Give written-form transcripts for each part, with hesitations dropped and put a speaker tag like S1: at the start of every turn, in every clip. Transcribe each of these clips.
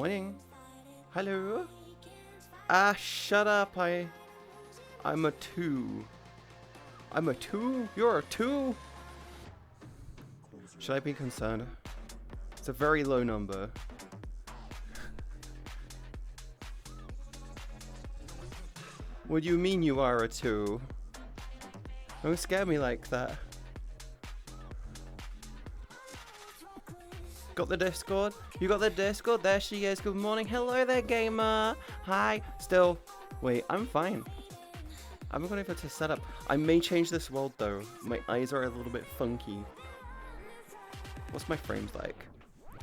S1: morning. Hello. Shut up. I'm a 2. I'm a 2? You're a 2? Should I be concerned? It's a very low number. What do you mean you are a 2? Don't scare me like that. Got the Discord? You got the Discord? There she is. Good morning. Hello there, gamer. Hi. Still. Wait, I'm fine. I'm going to set up. I may change this world though. My eyes are a little bit funky. What's my frames like?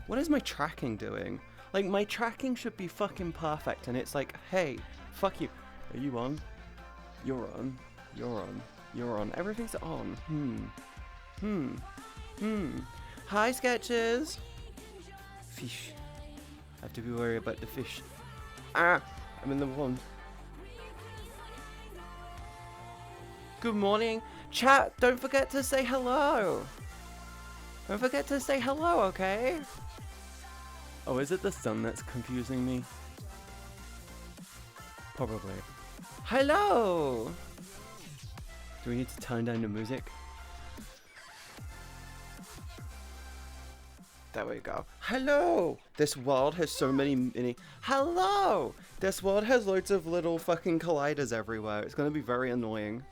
S1: What is my tracking doing? Like, my tracking should be fucking perfect, and it's like, hey, fuck you. Are you on? You're on. You're on. You're on. Everything's on. Hi, Sketches. Fish. I have to be worried about the fish. I'm in the one. Good morning. Chat, don't forget to say hello. Don't forget to say hello, okay? Oh, is it the sun that's confusing me? Probably. Hello! Do we need to turn down the music? There we go. Hello! This world has so many Hello! This world has loads of little fucking colliders everywhere. It's gonna be very annoying.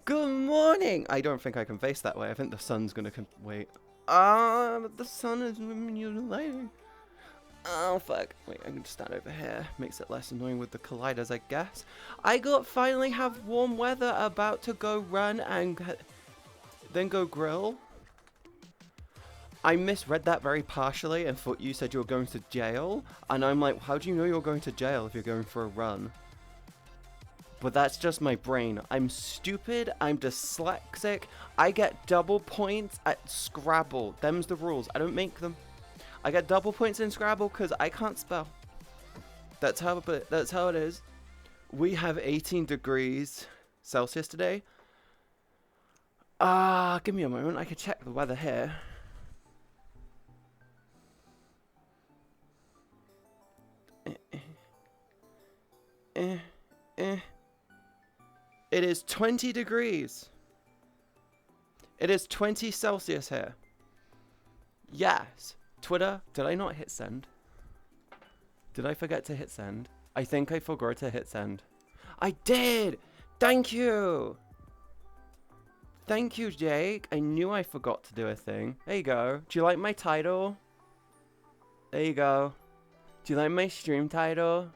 S1: Good morning! I don't think I can face that way. I think the sun's gonna wait. But the sun is lighting. Oh, fuck. Wait, I'm gonna stand over here. Makes it less annoying with the colliders, I guess. I finally have warm weather, about to go run and then go grill. I misread that very partially and thought you said you were going to jail. And I'm like, how do you know you're going to jail if you're going for a run? But that's just my brain. I'm stupid. I'm dyslexic. I get double points at Scrabble. Them's the rules. I don't make them. I get double points in Scrabble because I can't spell. That's how it is. We have 18 degrees Celsius today. Give me a moment. I can check the weather here. It is 20 degrees. It is 20 Celsius here. Yes. Twitter, did I not hit send? Did I forget to hit send? I think I forgot to hit send. I did! Thank you! Thank you, Jake. I knew I forgot to do a thing. There you go. Do you like my title? There you go. Do you like my stream title?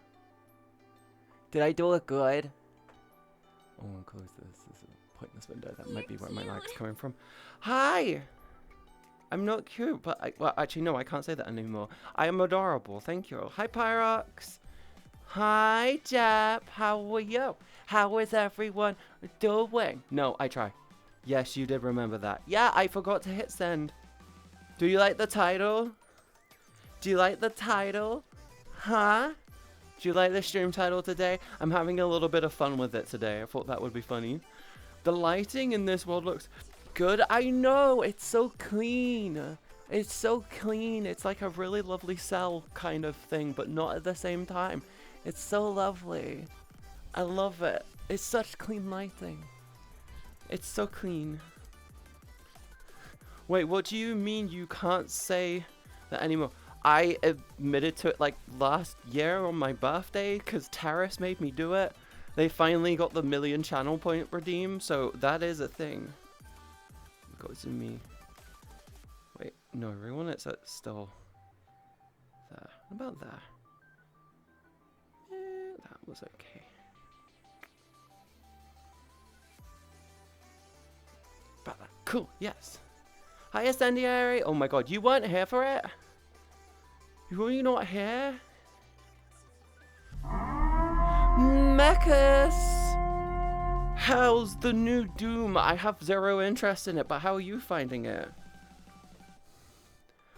S1: Did I do it good? Oh, I'll close this. This is a pointless window. That might be where my lag's coming from. Hi! I'm not cute, but well, actually, no, I can't say that anymore. I am adorable. Thank you. Hi, Pyrox. Hi, Jap. How are you? How is everyone doing? No, I try. Yes, you did remember that. Yeah, I forgot to hit send. Do you like the title? Do you like the title? Huh? Do you like the stream title today? I'm having a little bit of fun with it today. I thought that would be funny. The lighting in this world looks good. I know. It's so clean. It's so clean. It's like a really lovely cell kind of thing, but not at the same time. It's so lovely. I love it. It's such clean lighting. It's so clean. Wait, what do you mean you can't say that anymore? I admitted to it like last year on my birthday because Terrace made me do it. They finally got the 1,000,000 channel point redeem, so that is a thing. It goes in me. Wait, no, everyone, it's still there. What about that? That was okay. About that. Cool, yes. Hi, Ascendiary. Oh my god, you weren't here for it? Were you not here? Mechas! How's the new Doom? I have zero interest in it, but how are you finding it?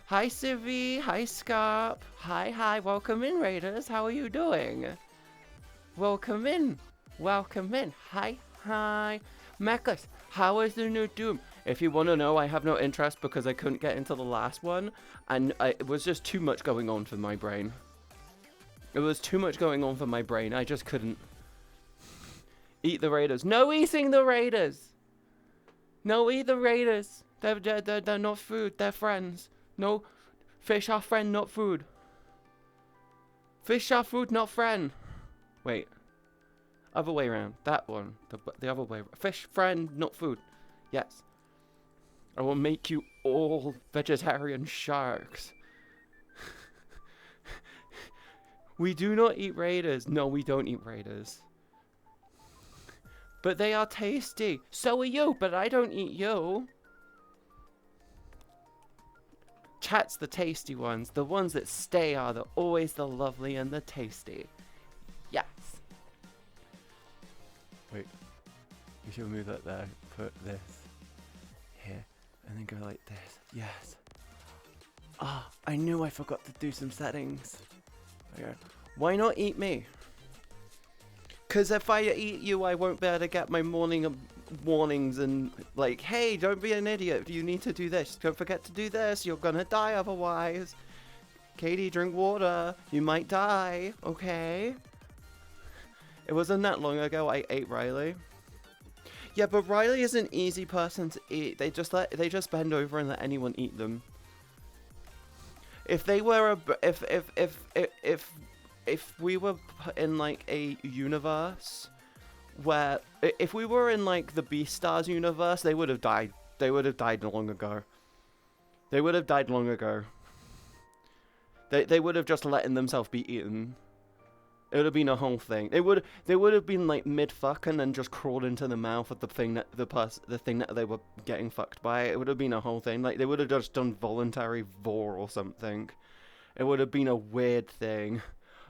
S1: Hi, Civi. Hi, Scarp. Hi. Welcome in, Raiders. How are you doing? Welcome in. Welcome in. Hi. Mechas, how is the new Doom? If you want to know, I have no interest because I couldn't get into the last one, and it was just too much going on for my brain. It was too much going on for my brain. I just couldn't eat the Raiders. No eating the Raiders. No, eat the Raiders. They're not food. They're friends. No, fish are friend, not food. Fish are food, not friend. Wait. Other way around. That one. The other way. Fish, friend, not food. Yes. I will make you all vegetarian sharks. We do not eat Raiders. No, we don't eat Raiders. But they are tasty. So are you, but I don't eat you. Chat's the tasty ones. The ones that stay are always the lovely and the tasty. Yes. Wait. You should move that there. Put this here. And then go like this. Yes. Ah, I knew I forgot to do some settings. Okay. Why not eat me? Because if I eat you, I won't be able to get my morning warnings and like, hey, don't be an idiot. You need to do this. Don't forget to do this. You're gonna die otherwise. Katie, drink water. You might die. Okay. It wasn't that long ago I ate Riley. Yeah, but Riley is an easy person to eat. They just bend over and let anyone eat them. If they were if we were in like a universe where if we were in like the Beastars universe, they would have died. They would have died long ago. They would have died long ago. They would have just letting themselves be eaten. It would have been a whole thing. They would have been like mid fuck and then just crawled into the mouth of the thing that the thing that they were getting fucked by. It would have been a whole thing. Like they would have just done voluntary vor or something. It would have been a weird thing.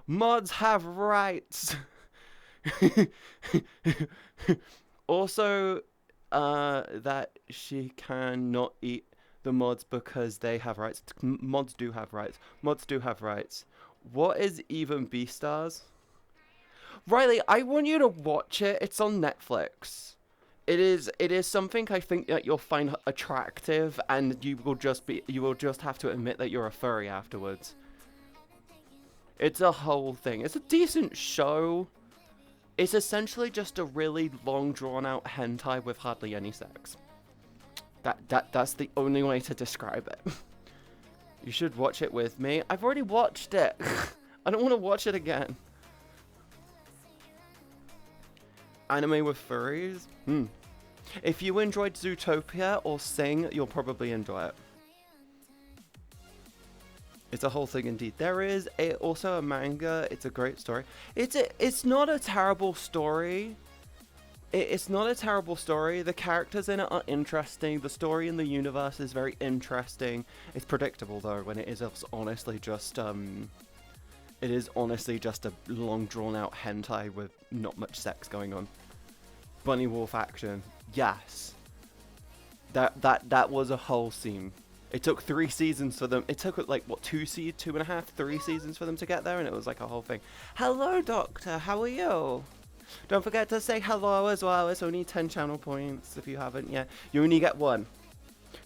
S1: Mods have rights. Also, that she cannot eat the mods because they have rights. Mods do have rights. Mods do have rights. What is even Beastars? Riley, I want you to watch it. It's on Netflix. It is something I think that you'll find attractive, and you will just have to admit that you're a furry afterwards. It's a whole thing. It's a decent show. It's essentially just a really long drawn out hentai with hardly any sex. That's the only way to describe it. You should watch it with me. I've already watched it. I don't want to watch it again. Anime with furries? If you enjoyed Zootopia or Sing, you'll probably enjoy it. It's a whole thing indeed. There is also a manga. It's a great story. It's not a terrible story. It's not a terrible story. The characters in it are interesting. The story in the universe is very interesting. It's predictable though, when it is honestly just it is honestly just a long drawn out hentai with not much sex going on. Bunny wolf action. Yes. That was a whole scene. It took 3 seasons for them. It took like what 2.5, 3 seasons for them to get there, and it was like a whole thing. Hello, Doctor. How are you? Don't forget to say hello as well. It's only 10 channel points if you haven't yet. You only get 1.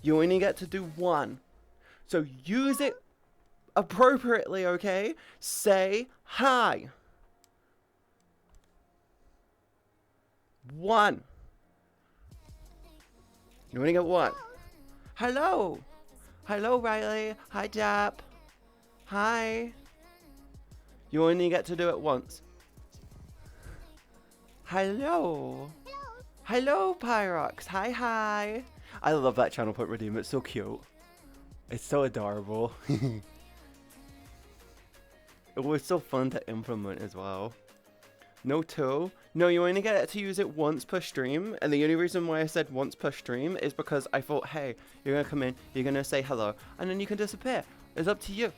S1: You only get to do 1. So use it appropriately, okay? Say hi. 1. You only get 1. Hello. Hello, Riley. Hi, Jap. Hi. You only get to do it once. Hello. Hello, Pyrox. Hi. I love that channel point redeem. It's so cute. It's so adorable. It was so fun to implement as well. No 2. No, you only get to use it once per stream. And the only reason why I said once per stream is because I thought, hey, you're going to come in, you're going to say hello, and then you can disappear. It's up to you.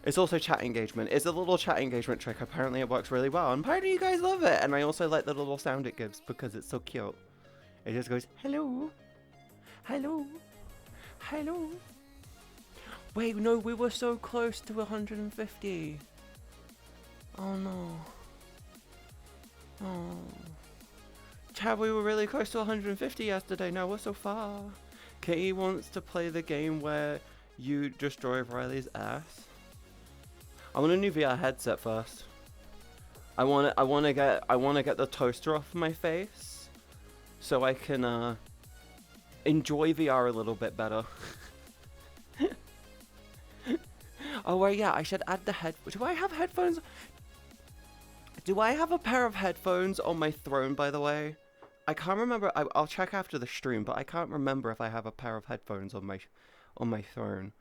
S1: It's also chat engagement. It's a little chat engagement trick. Apparently it works really well. And apparently you guys love it. And I also like the little sound it gives because it's so cute. It just goes, hello. Hello. Hello. Wait, no, we were so close to 150. Oh, no. Oh. Chad, we were really close to 150 yesterday. Now we're so far. Katie wants to play the game where you destroy Riley's ass. I want a new VR headset first. I want to get the toaster off my face so I can enjoy VR a little bit better. Oh well, yeah, I should add the head. Do I have headphones? Do I have a pair of headphones on my throne, by the way? I can't remember. I'll check after the stream, but I can't remember if I have a pair of headphones on my throne.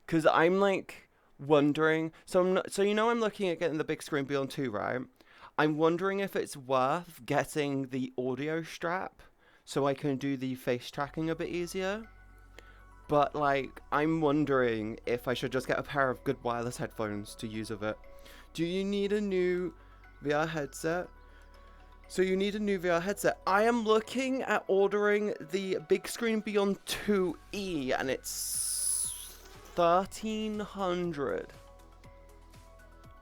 S1: Cause I'm like wondering. So you know I'm looking at getting the big screen Beyond 2, right? I'm wondering if it's worth getting the audio strap so I can do the face tracking a bit easier. But like, I'm wondering if I should just get a pair of good wireless headphones to use with it. Do you need a new VR headset? So you need a new VR headset. I am looking at ordering the big screen Beyond 2E and it's 1,300.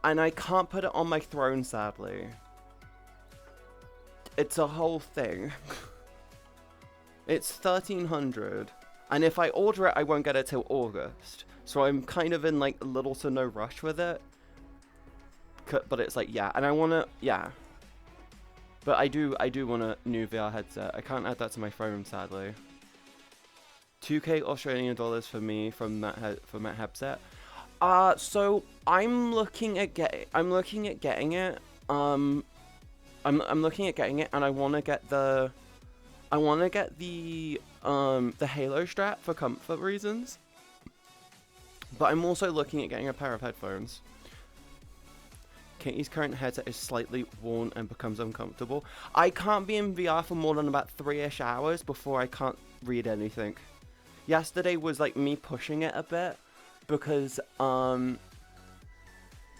S1: And I can't put it on my throne, sadly. It's a whole thing. It's 1,300. And if I order it, I won't get it till August. So I'm kind of in like little to no rush with it. But it's like, yeah. And I want to, yeah. But I do want a new VR headset. I can't add that to my phone, sadly. 2K Australian dollars for me from that headset. So I'm looking at getting it. I'm looking at getting it, and I want to get the Halo strap for comfort reasons. But I'm also looking at getting a pair of headphones. Katie's current headset is slightly worn and becomes uncomfortable. I can't be in VR for more than about 3-ish hours before I can't read anything. Yesterday was like me pushing it a bit because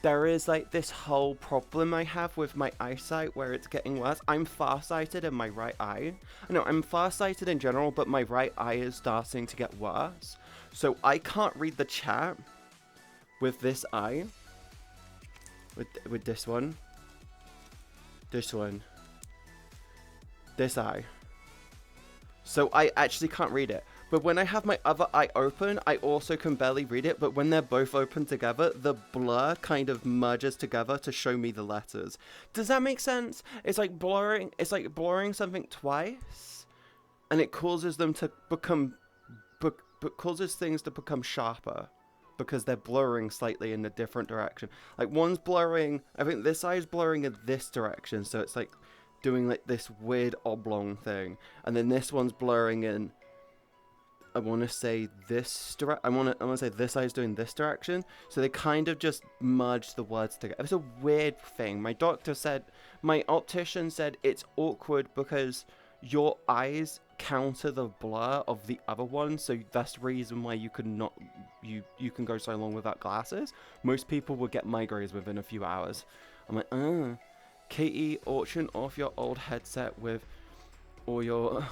S1: there is like this whole problem I have with my eyesight where it's getting worse. I'm farsighted in my right eye. No, I'm farsighted in general, but my right eye is starting to get worse. So I can't read the chat with this eye. With this one. This one. This eye. So I actually can't read it. But when I have my other eye open, I also can barely read it. But when they're both open together, the blur kind of merges together to show me the letters. Does that make sense? It's like blurring something twice, and it causes them to become, causes things to become sharper because they're blurring slightly in a different direction. Like one's blurring, I think this eye is blurring in this direction, so it's like doing like this weird oblong thing, and then this one's blurring in. I want to say this I want to say this eye is doing this direction, so they kind of just merge the words together. It's a weird thing. My optician said it's awkward because your eyes counter the blur of the other one, so that's the reason why you can go so long without glasses. Most people will get migraines within a few hours. I'm like, Katie, auction off your old headset with all your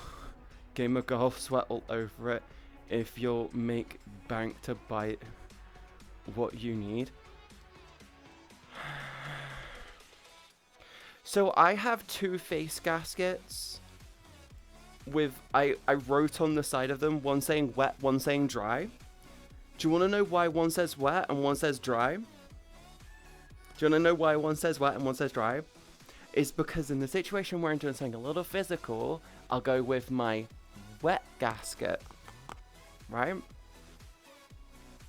S1: Game of Golf sweat all over it if you'll make bank to buy what you need. So I have 2 face gaskets with, I wrote on the side of them, one saying wet, one saying dry. Do you want to know why one says wet and one says dry? Do you want to know why one says wet and one says dry? It's because in the situation where I'm doing something a little physical, I'll go with my wet gasket, right?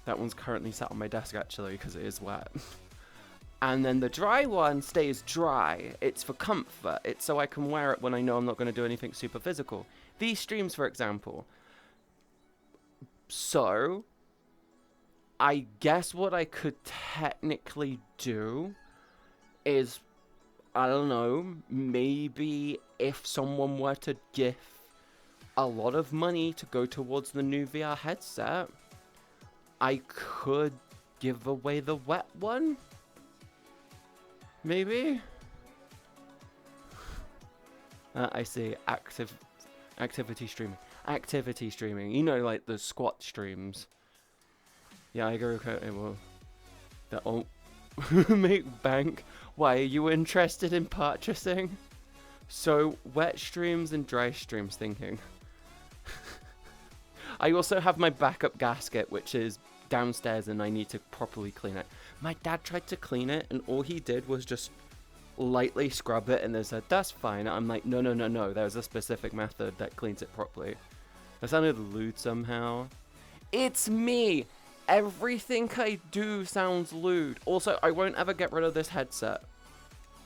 S1: That one's currently sat on my desk actually because it is wet. And then the dry one stays dry. It's for comfort. It's so I can wear it when I know I'm not going to do anything super physical. These streams, for example. So, I guess what I could technically do is, I don't know, maybe if someone were to give a lot of money to go towards the new VR headset, I could give away the wet one? Maybe? I see. Activity streaming. Activity streaming. You know, like the squat streams. Yeah, I agree with it. Will. That'll make bank. Why, are you interested in purchasing? So, wet streams and dry streams thinking. I also have my backup gasket, which is downstairs, and I need to properly clean it. My dad tried to clean it, and all he did was just lightly scrub it, and they said, that's fine. I'm like, no, no, no, no. There's a specific method that cleans it properly. That sounded lewd somehow. It's me! Everything I do sounds lewd. Also, I won't ever get rid of this headset.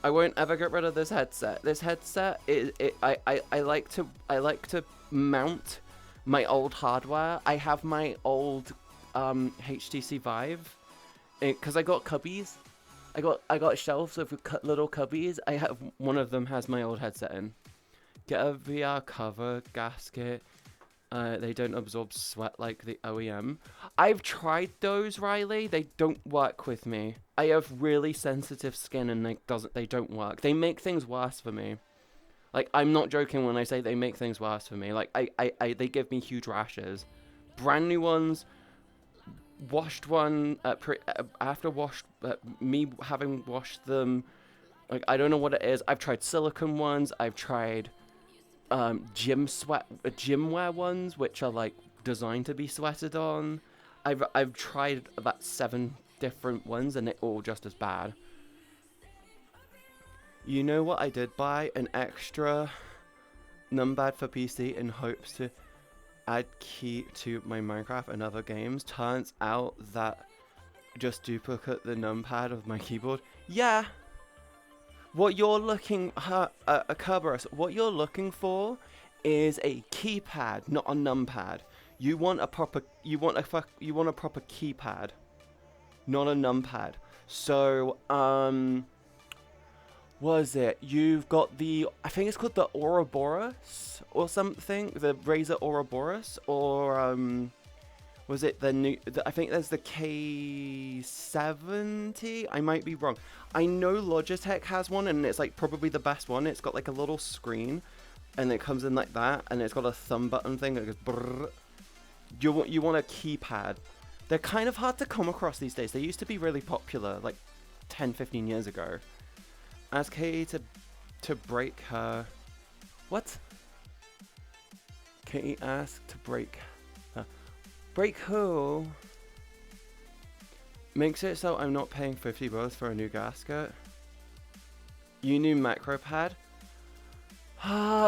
S1: I won't ever get rid of this headset. This headset, I like to mount my old hardware. I have my old HTC Vive, because I got cubbies. I got shelves of little cubbies. I have one of them has my old headset in. Get a VR cover gasket. They don't absorb sweat like the OEM. I've tried those, Riley. They don't work with me. I have really sensitive skin, and they don't work. They make things worse for me. Like, I'm not joking when I say they make things worse for me. Like, they give me huge rashes. Brand new ones. Washed one after me having washed them. Like, I don't know what it is. I've tried silicone ones. I've tried gym wear ones, which are like designed to be sweated on. I've tried about 7 different ones, and they're all just as bad. You know what I did buy? An extra numpad for PC in hopes to add key to my Minecraft and other games. Turns out that just duplicate the numpad of my keyboard. Yeah. What you're looking Kerberos, what you're looking for is a keypad, not a numpad. You want a proper keypad, not a numpad. So, what is it? You've got I think it's called the Ouroboros or something, the Razer Ouroboros, or was it the new? I think there's the K70. I might be wrong. I know Logitech has one, and it's like probably the best one. It's got like a little screen, and it comes in like that, and it's got a thumb button thing that goes brrr. You want a keypad. They're kind of hard to come across these days. They used to be really popular like 10, 15 years ago. Ask Katie to break her. What? Katie asked to break her. Break who? Makes it so I'm not paying $50 for a new gasket. You new macro pad?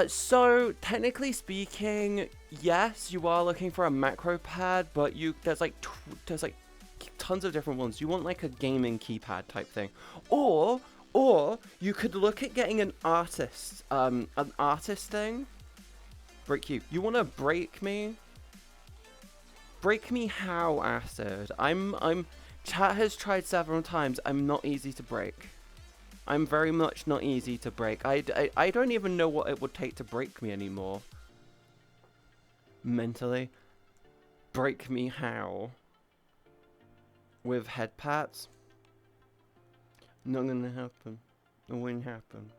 S1: So technically speaking, yes, you are looking for a macro pad, but there's like tons of different ones. You want like a gaming keypad type thing, or you could look at getting an artist thing. Break you. You want to break me? Break me how, Acid? Chat has tried several times. I'm not easy to break. I'm very much not easy to break. I don't even know what it would take to break me anymore. Mentally. Break me how? With head pats? Not gonna happen. It won't happen.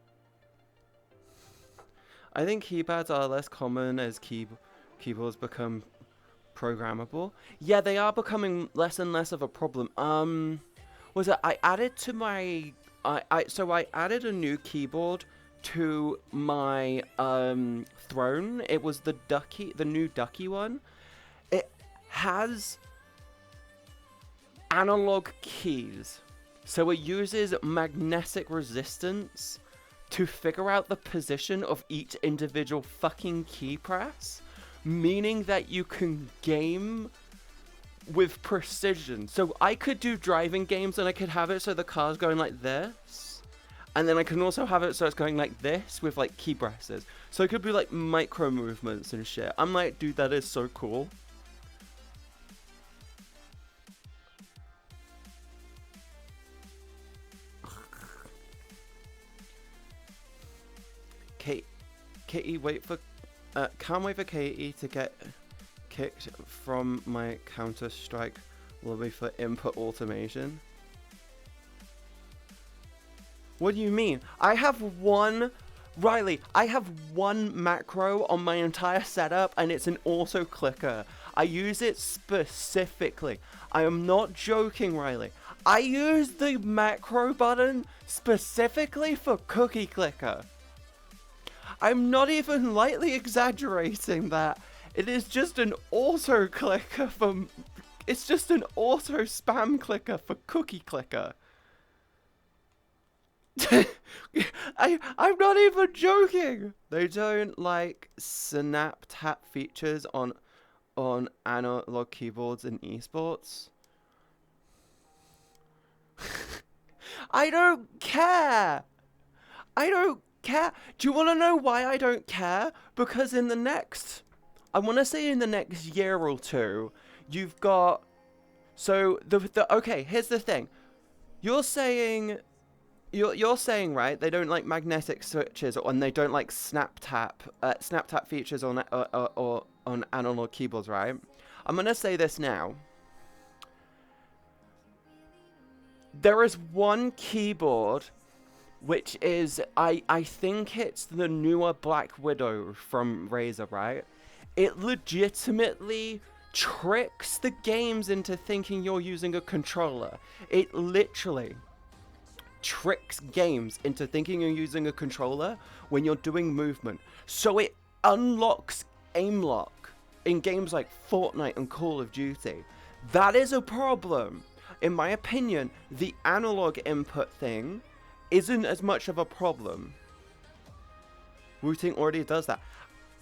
S1: I think keypads are less common as keyboards become programmable. Yeah, they are becoming less and less of a problem. Was it? I added to my. So I added a new keyboard to my throne. It was the new ducky one. It has analog keys, so it uses magnetic resistance to figure out the position of each individual fucking key press, meaning that you can game with precision. So I could do driving games, and I could have it so the car's going like this, and then I can also have it so it's going like this with like key presses. So it could be like micro movements and shit. I'm like, dude, that is so cool. Katie, wait for can't wait for Katie to get kicked from my Counter-Strike lobby for input automation. What do you mean? I have one, Riley, I have one macro on my entire setup, and it's an auto clicker. I use it specifically. I am not joking, Riley. I use the macro button specifically for cookie clicker. I'm not even lightly exaggerating that. It is just an auto clicker for... It's just an auto spam clicker for cookie clicker. I'm not even joking. They don't like snap tap features on analog keyboards in esports. I don't care. I don't care. Do you want to know why I don't care? Because in the next, I want to say in the next year or two, you've got, so okay, here's the thing. You're saying, right, they don't like magnetic switches and they don't like snap tap features on or on analog keyboards, right? I'm going to say this now. There is one keyboard which is, I think it's the newer Black Widow from Razer, right? It legitimately tricks the games into thinking you're using a controller. It literally tricks games into thinking you're using a controller when you're doing movement. So it unlocks aim lock in games like Fortnite and Call of Duty. That is a problem. In my opinion, the analog input thing isn't as much of a problem. Wu-Tang already does that.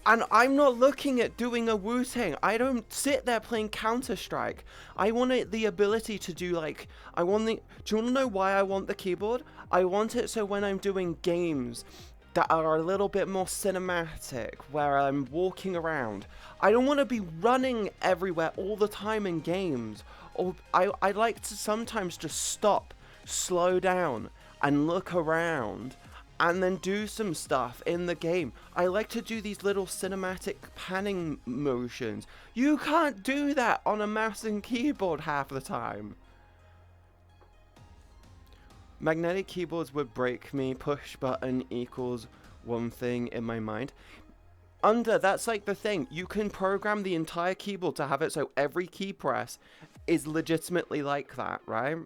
S1: And I'm not looking at doing a Wu-Tang. I don't sit there playing Counter-Strike. I want the ability to do like, do you want to know why I want the keyboard? I want it so when I'm doing games that are a little bit more cinematic, where I'm walking around, I don't want to be running everywhere all the time in games. Or I like to sometimes just stop, slow down, and look around, and then do some stuff in the game. I like to do these little cinematic panning motions. You can't do that on a mouse and keyboard half the time. Magnetic keyboards would break me. Push button equals one thing in my mind. That's like the thing. You can program the entire keyboard to have it so every key press is legitimately like that, right?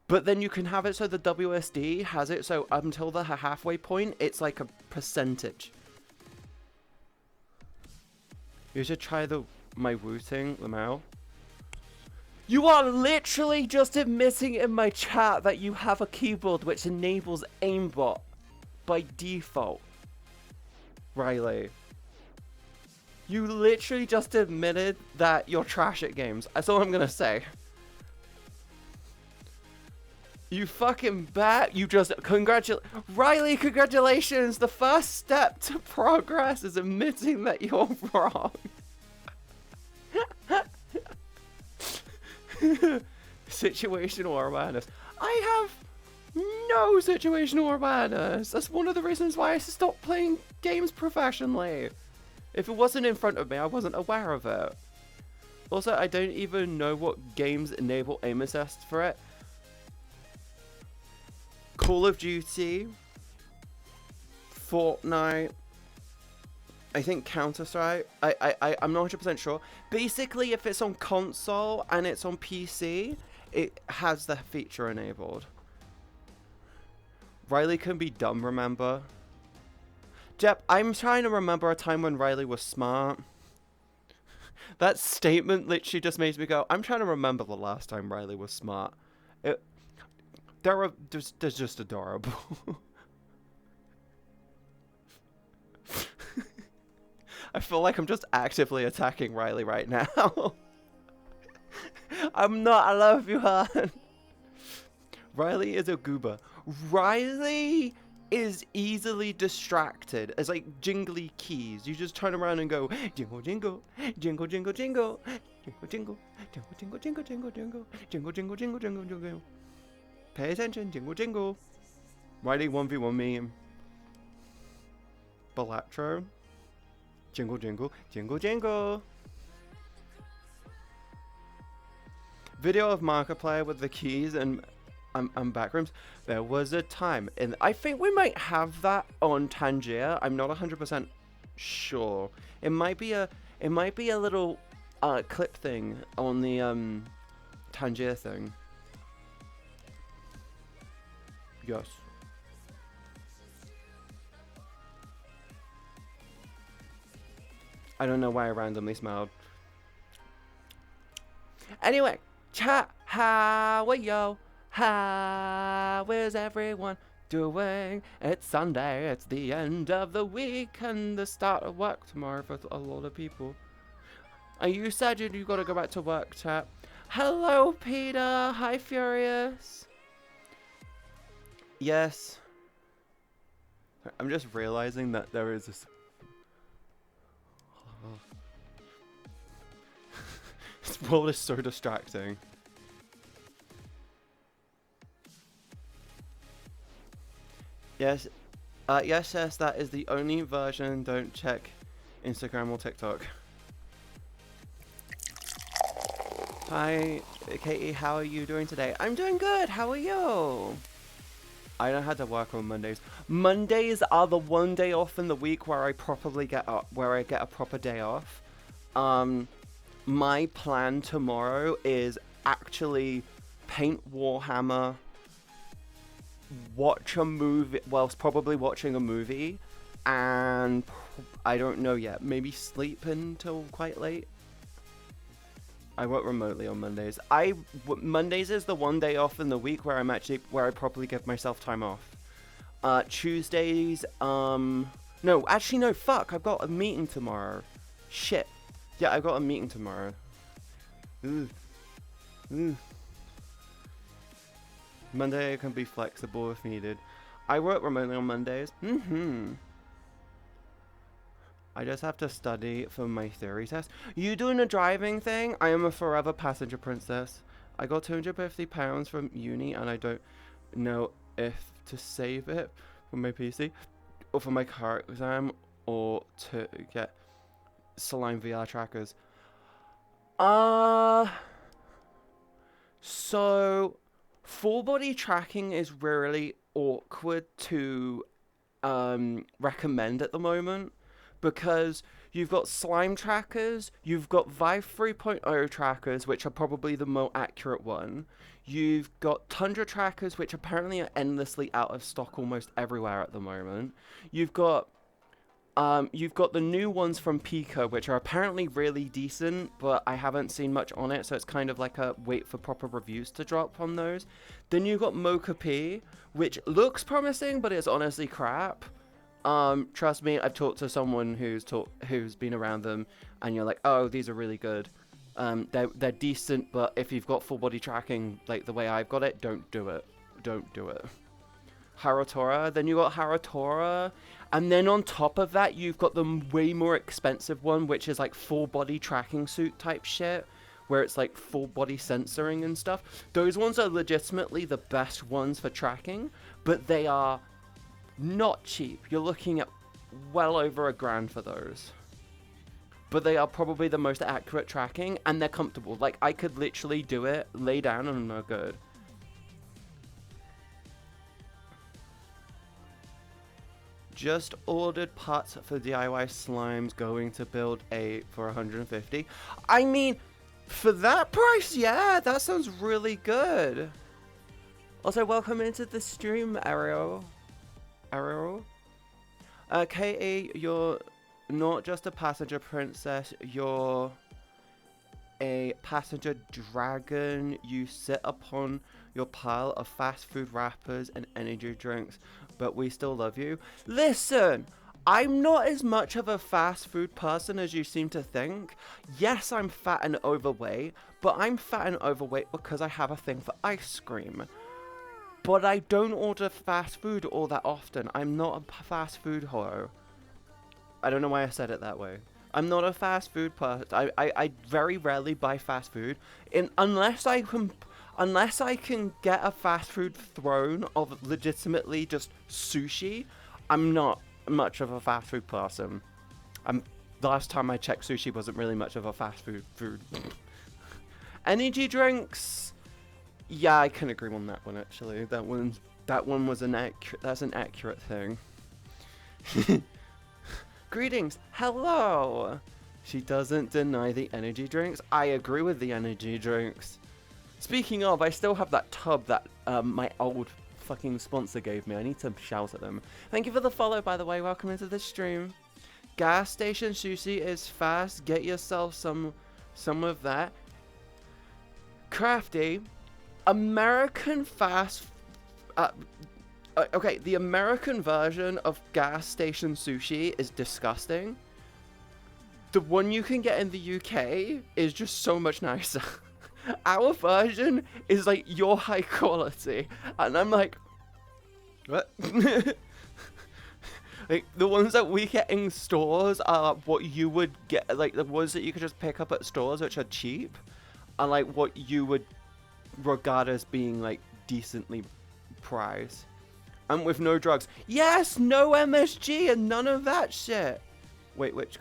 S1: But then you can have it so the WSD has it so up until the halfway point, it's like a percentage. You should try my Wu-Tang, Lamau. You are literally just admitting in my chat that you have a keyboard which enables aimbot by default. Riley. You literally just admitted that you're trash at games. That's all I'm gonna say. You fucking bat. You just Riley, congratulations. The first step to progress is admitting that you're wrong. Situational awareness. I have no situational awareness. That's one of the reasons why I stopped playing games professionally. If it wasn't in front of me, I wasn't aware of it. Also, I don't even know what games enable aim assist for it. Call of Duty, Fortnite, I think Counter-Strike, I'm not 100% sure. Basically, if it's on console and it's on PC, it has the feature enabled. Riley can be dumb, remember? Jep, I'm trying to remember a time when Riley was smart. That statement literally just makes me go, I'm trying to remember the last time Riley was smart. They're just adorable. I feel like I'm just actively attacking Riley right now. I'm not, I love you, hon. Riley is a goober. Riley is easily distracted. It's like jingly keys. You just turn around and go, jingle, jingle, jingle, jingle, jingle, jingle, jingle, jingle, jingle, jingle, jingle, jingle, jingle, jingle, jingle, jingle, jingle. Pay attention, jingle, jingle. Riley 1v1 me. Balatro. Jingle, jingle, jingle, jingle. Video of Markiplier with the keys and backrooms. There was a time, and I think we might have that on Tangier. I'm not 100% sure. It might be a little clip thing on the Tangier thing. Yes. I don't know why I randomly smiled. Anyway, chat, how are you? How is everyone doing? It's Sunday, it's the end of the week and the start of work tomorrow for a lot of people. And you said you gotta go back to work, chat. Hello, Peter. Hi, Furious. Yes. I'm just realizing that there is this... This world is so distracting. Yes, yes, that is the only version. Don't check Instagram or TikTok. Hi, Katie, how are you doing today? I'm doing good, how are you? I don't have to work on Mondays. Mondays are the one day off in the week where I properly get up, where I get a proper day off. My plan tomorrow is actually paint Warhammer, watch a movie, well, probably watching a movie, and I don't know yet, maybe sleep until quite late. I work remotely on Mondays. Mondays is the one day off in the week where I properly give myself time off. Tuesdays, no, actually no, fuck, I've got a meeting tomorrow. Shit. Yeah, I've got a meeting tomorrow. Monday I can be flexible if needed. I work remotely on Mondays. I just have to study for my theory test. You doing a driving thing? I am a forever passenger princess. I got £250 from uni and I don't know if to save it for my PC or for my car exam or to get Slime VR trackers. So full body tracking is really awkward to recommend at the moment because you've got slime trackers, you've got Vive 3.0 trackers, which are probably the more accurate one. You've got Tundra trackers, which apparently are endlessly out of stock almost everywhere at the moment. You've got the new ones from Pico, which are apparently really decent, but I haven't seen much on it, so it's kind of like a wait for proper reviews to drop on those. Then you've got Mocha P, which looks promising, but it's honestly crap. Trust me, I've talked to someone who's been around them, and you're like, oh, these are really good. They're decent, but if you've got full body tracking like the way I've got it, don't do it. Don't do it. Haratora, then you got Haratora, and then on top of that, you've got the way more expensive one, which is like full body tracking suit type shit, where it's like full body sensoring and stuff. Those ones are legitimately the best ones for tracking, but they are not cheap. You're looking at well over $1,000 for those. But they are probably the most accurate tracking, and they're comfortable. Like, I could literally do it, lay down, and they're good. Just ordered parts for DIY slimes, going to build a for 150. I mean, for that price, yeah, that sounds really good. Also, welcome into the stream, Ariel. Katie, you're not just a passenger princess, you're a passenger dragon. You sit upon your pile of fast food wrappers and energy drinks, but we still love you. Listen, I'm not as much of a fast food person as you seem to think. Yes, I'm fat and overweight, but I'm fat and overweight because I have a thing for ice cream. But I don't order fast food all that often. I'm not a fast food whore. I don't know why I said it that way. I'm not a fast food person. I very rarely buy fast food. Unless I can get a fast food throne of legitimately just sushi, I'm not much of a fast food person. The last time I checked, sushi wasn't really much of a fast food. Energy drinks. Yeah, I can agree on that one actually. That one was that's an accurate thing. Greetings, hello. She doesn't deny the energy drinks. I agree with the energy drinks. Speaking of, I still have that tub that my old fucking sponsor gave me. I need to shout at them. Thank you for the follow, by the way. Welcome into the stream. Gas station sushi is fast. Get yourself some of that. Crafty, American fast. Okay, the American version of gas station sushi is disgusting. The one you can get in the UK is just so much nicer. Our version is like your high quality, and I'm like, what? Like, the ones that we get in stores are what you would get, like the ones that you could just pick up at stores, which are cheap, are like what you would regard as being like decently priced. And with no drugs. Yes, no MSG and none of that shit. Wait, which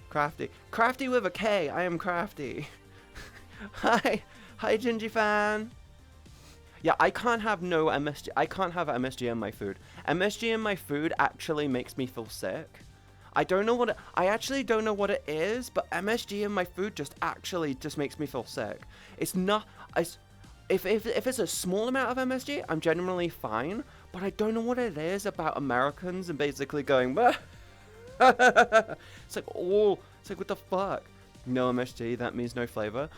S1: Crafty? Crafty with a K. I am Crafty. Hi, Gingy fan. Yeah, I can't have no MSG. I can't have MSG in my food. MSG in my food actually makes me feel sick. I don't know what it, I actually don't know what it is, but MSG in my food just makes me feel sick. It's not. If it's a small amount of MSG, I'm generally fine. But I don't know what it is about Americans and basically going. It's like what the fuck? No MSG. That means no flavor.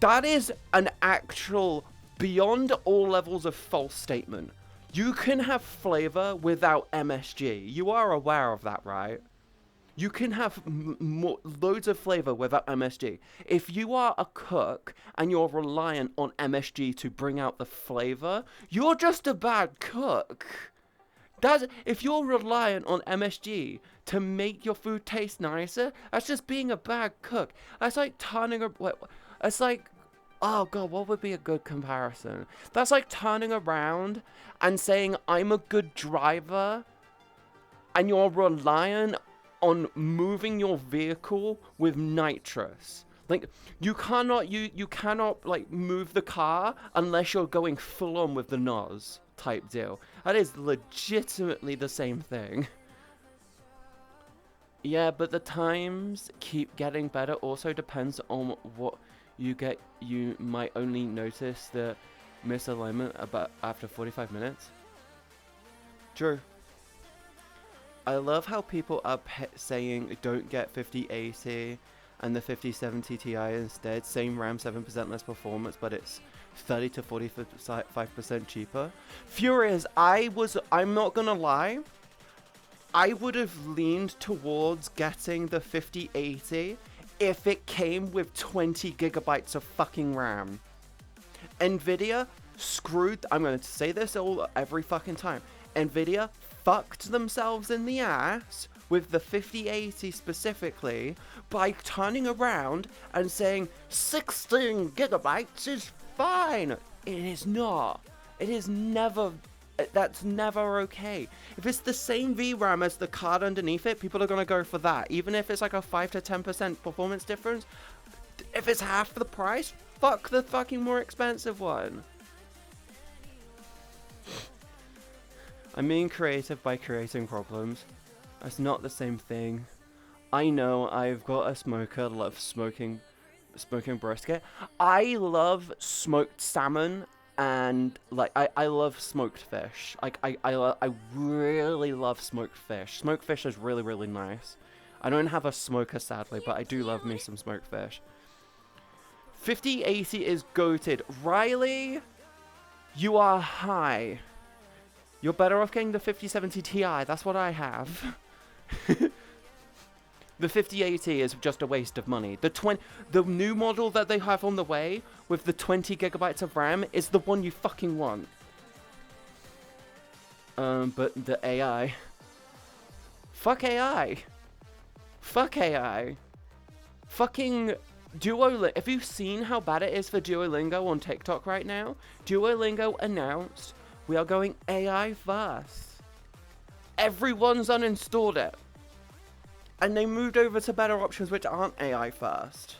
S1: That is an actual, beyond all levels of false statement. You can have flavor without MSG. You are aware of that, right? You can have loads of flavor without MSG. If you are a cook and you're reliant on MSG to bring out the flavor, you're just a bad cook. If you're reliant on MSG to make your food taste nicer, that's just being a bad cook. That's like it's like, oh god, what would be a good comparison? That's like turning around and saying, I'm a good driver, and you're reliant on moving your vehicle with nitrous. Like, you cannot like move the car unless you're going full on with the NOS type deal. That is legitimately the same thing. Yeah, but the times keep getting better. Also depends on what you get. You might only notice the misalignment about after 45 minutes. True. I love how people are saying don't get 5080 and the 5070 Ti instead. Same RAM, 7% less performance, but it's 30 to 45% cheaper. Furious, I'm not gonna lie, I would have leaned towards getting the 5080 if it came with 20 gigabytes of fucking RAM. Nvidia screwed, I'm going to say this every fucking time, Nvidia fucked themselves in the ass with the 5080 specifically by turning around and saying 16 gigabytes is fine. It is not. It is never. That's never okay. If it's the same VRAM as the card underneath it, people are going to go for that. Even if it's like a 5 to 10% performance difference. If it's half the price, fuck the fucking more expensive one. I'm being creative by creating problems. That's not the same thing. I know I've got a smoker, love smoking brisket. I love smoked salmon and like I love smoked fish. Like I really love smoked fish. Smoked fish is really, really nice. I don't have a smoker sadly, but I do love me some smoked fish. 5080 is goated. Riley, you are high. You're better off getting the 5070 Ti. That's what I have. The 5080 is just a waste of money. The new model that they have on the way with the 20 gigabytes of RAM is the one you fucking want. But the AI. Fuck AI. Fuck AI. Fucking Duolingo. Have you seen how bad it is for Duolingo on TikTok right now? Duolingo announced we are going AI first. Everyone's uninstalled it. And they moved over to better options which aren't AI first.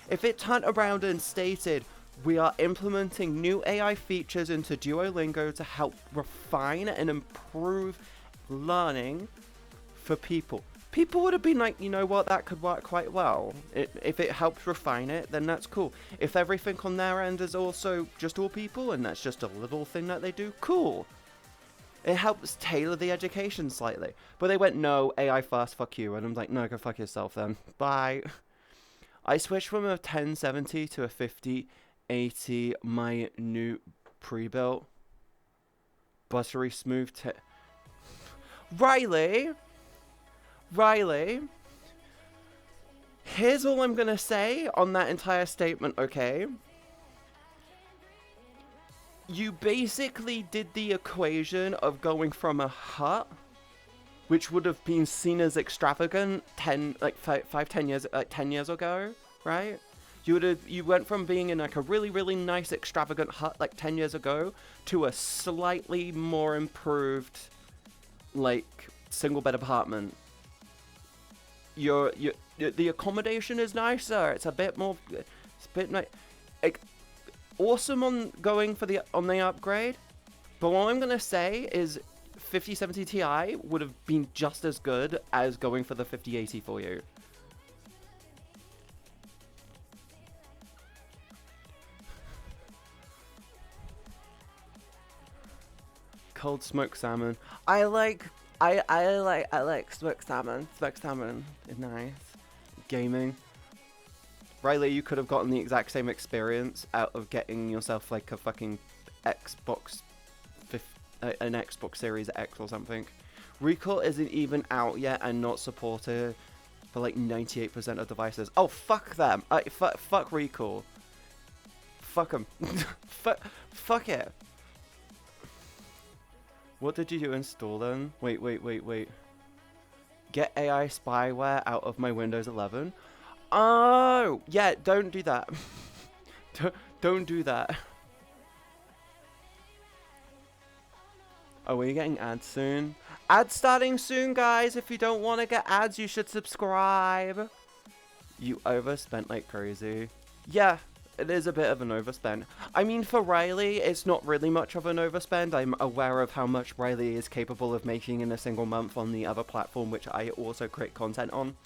S1: If it turned around and stated, we are implementing new AI features into Duolingo to help refine and improve learning for people. People would have been like, you know what, that could work quite well. If it helps refine it, then that's cool. If everything on their end is also just all people, and that's just a little thing that they do, cool. It helps tailor the education slightly. But they went, no, AI first, fuck you. And I'm like, no, go fuck yourself then. Bye. I switched from a 1070 to a 5080, my new pre-built. Buttery smooth Riley! Riley! Here's all I'm gonna say on that entire statement, okay? You basically did the equation of going from a hut, which would have been seen as extravagant 10 years ago, right? You went from being in like a really, really nice extravagant hut like 10 years ago to a slightly more improved like single bed apartment. The accommodation is nicer. It's a bit more, it's a bit nice. Like, awesome on going for the upgrade, but what I'm gonna say is 5070 Ti would have been just as good as going for the 5080 for you. Cold smoked salmon. I like smoked salmon. Smoked salmon is nice. Gaming. Riley, you could have gotten the exact same experience out of getting yourself like a fucking Xbox, an Xbox Series X or something. Recall isn't even out yet and not supported for like 98% of devices. Oh, fuck them. Fuck Recall. Fuck them. Fuck it. What did you do install then? Wait. Get AI spyware out of my Windows 11. Oh, yeah, don't do that. don't do that. Oh, are you getting ads soon? Ads starting soon, guys. If you don't want to get ads, you should subscribe. You overspent like crazy. Yeah, it is a bit of an overspend. I mean, for Riley, it's not really much of an overspend. I'm aware of how much Riley is capable of making in a single month on the other platform, which I also create content on.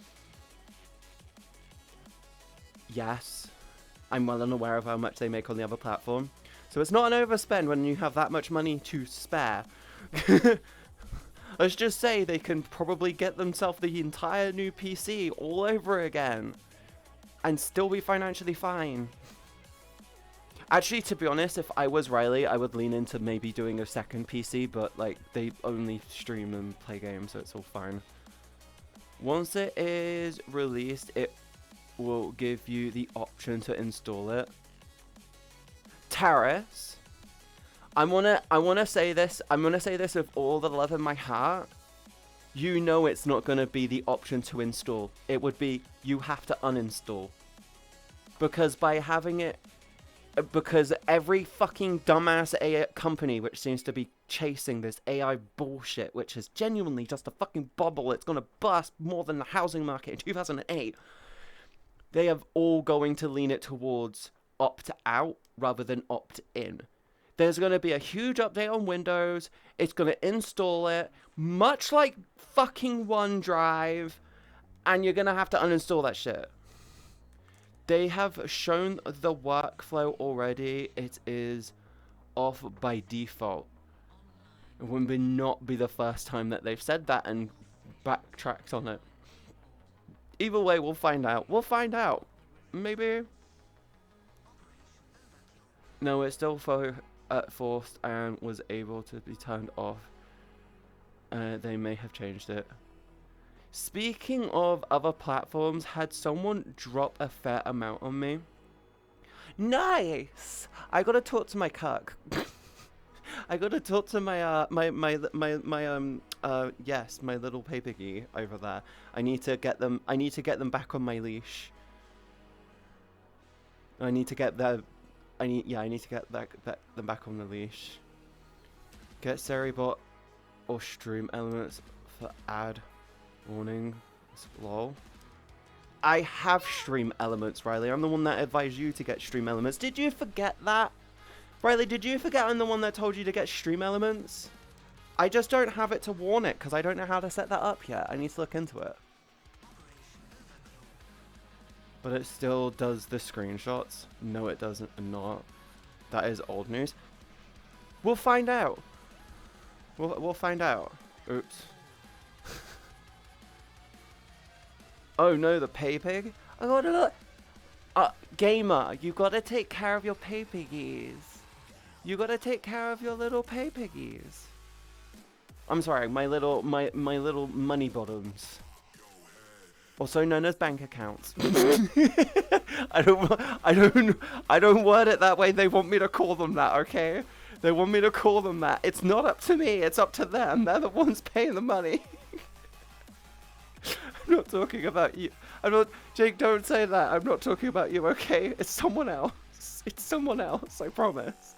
S1: Yes, I'm well unaware of how much they make on the other platform. So it's not an overspend when you have that much money to spare. Let's just say they can probably get themselves the entire new PC all over again and still be financially fine. Actually, to be honest, if I was Riley, I would lean into maybe doing a second PC, but like they only stream and play games, so it's all fine. Once it is released, it will give you the option to install it. Terrace. I wanna say this. I'm gonna say this with all the love in my heart. You know it's not gonna be the option to install. It would be you have to uninstall. Because by having it, because every fucking dumbass AI company which seems to be chasing this AI bullshit, which is genuinely just a fucking bubble, it's gonna burst more than the housing market in 2008. They are all going to lean it towards opt out rather than opt in. There's going to be a huge update on Windows. It's going to install it, much like fucking OneDrive, and you're going to have to uninstall that shit. They have shown the workflow already. It is off by default. It would not be the first time that they've said that and backtracked on it. Either way, we'll find out. We'll find out. Maybe. No, it's still forced and was able to be turned off. They may have changed it. Speaking of other platforms, had someone drop a fair amount on me? Nice! I gotta talk to my cuck. I gotta talk to my my little piggy over there. I need to get them back on my leash. I need to get them back on the leash. Get Seribot or Stream Elements for ad warning. Lol. I have Stream Elements, Riley. I'm the one that advised you to get Stream Elements. Did you forget that? Riley, did you forget I'm the one that told you to get Stream Elements? I just don't have it to warn it because I don't know how to set that up yet. I need to look into it. But it still does the screenshots. No, it doesn't. Not. That is old news. We'll find out. We'll find out. Oops. Oh no, the pay pig? I gotta look. Gamer, you gotta take care of your pay piggies. You gotta take care of your little pay piggies. I'm sorry, my little money bottoms. Also known as bank accounts. I don't word it that way. They want me to call them that, okay? They want me to call them that. It's not up to me, it's up to them. They're the ones paying the money. I'm not talking about you. I'm not, Jake, don't say that. I'm not talking about you, okay? It's someone else. It's someone else, I promise.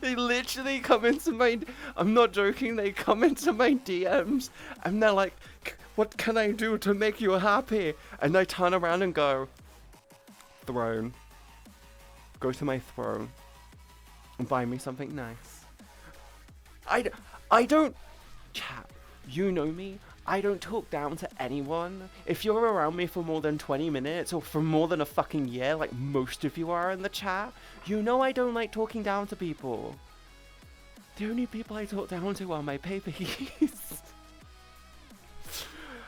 S1: They literally come into my, I'm not joking, they come into my DMs and they're like, what can I do to make you happy? And I turn around and go, throne. Go to my throne and buy me something nice. I don't, chat, you know me, I don't talk down to anyone. If you're around me for more than 20 minutes or for more than a fucking year, like most of you are in the chat, you know I don't like talking down to people. The only people I talk down to are my pay piggies.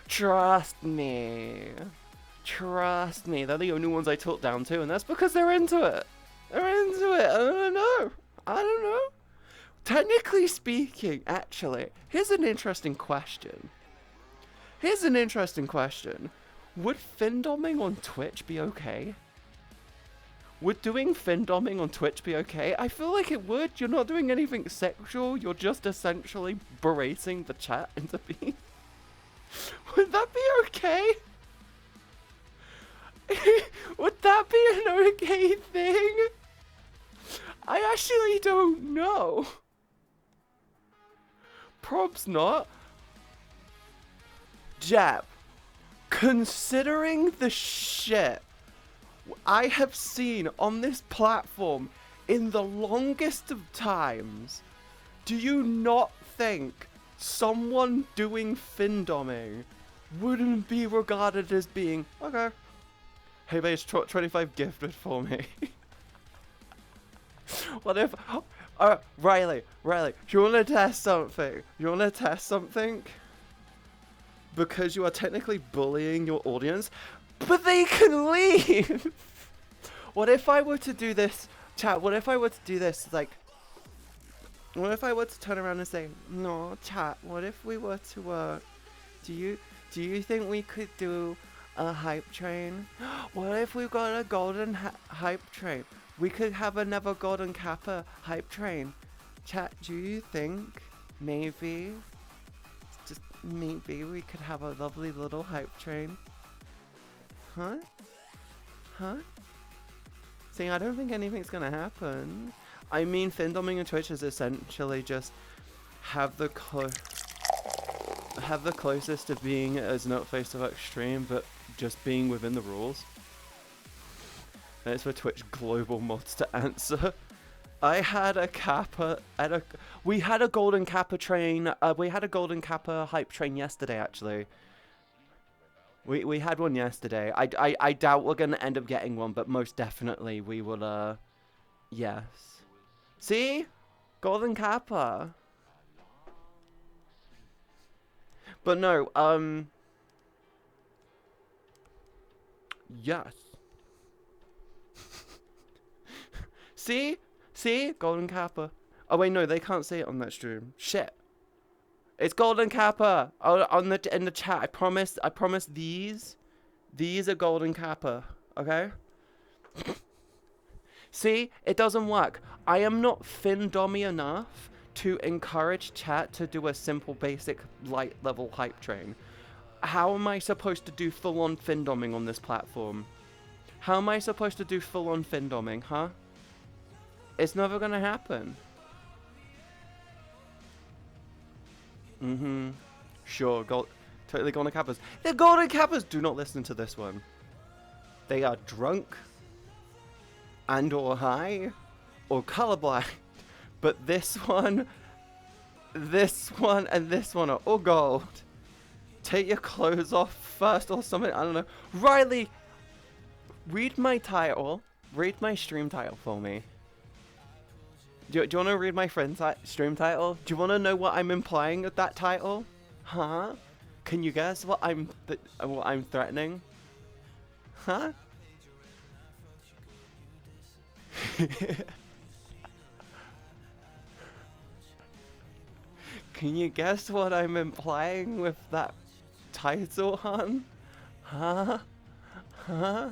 S1: Trust me. Trust me, they're the only ones I talk down to, and that's because they're into it. They're into it. I don't know. I don't know. Technically speaking, actually, here's an interesting question. Here's an interesting question. Would findoming on Twitch be okay? Would doing findoming on Twitch be okay? I feel like it would. You're not doing anything sexual. You're just essentially berating the chat into being... Would that be okay? Would that be an okay thing? I actually don't know. Probs not. Jab, considering the shit I have seen on this platform in the longest of times, do you not think someone doing findoming wouldn't be regarded as being, okay, hey base, 25 gifted for me. What if, Riley, do you want to test something? You want to test something? Because you are technically bullying your audience, but they can leave. What if I were to do this, chat? What if I were to do this, like, what if I were to turn around and say, no, chat, what if we were to, do you think we could do a hype train? What if we got a golden hype train? We could have another golden kappa hype train. Chat, do you think maybe, just maybe we could have a lovely little hype train? Huh? Huh? See, I don't think anything's gonna happen. I mean, findoming on Twitch is essentially just have the closest to being as not face to extreme, but just being within the rules. That's for Twitch global mods to answer. I had a kappa we had a golden kappa train. We had a golden kappa hype train yesterday, actually. We had one yesterday. I doubt we're gonna end up getting one, but most definitely we will. Yes. See, golden kappa. But no. Yes. See? See? Golden kappa. Oh wait, no, they can't see it on that stream. Shit. It's golden kappa. In the chat. I promise these are golden kappa. Okay? See? It doesn't work. I am not findommy enough to encourage chat to do a simple basic light level hype train. How am I supposed to do full on findoming on this platform? How am I supposed to do full on findoming, huh? It's never gonna happen. Sure, totally golden kappas. The golden kappas do not listen to this one. They are drunk and or high or colorblind. But this one, and this one are all gold. Take your clothes off first or something, I don't know. Riley, read my title. Read my stream title for me. Do you want to read my friend's stream title? Do you want to know what I'm implying with that title? Huh? Can you guess what I'm threatening? Huh? Can you guess what I'm implying with that title, hon? Huh? Huh?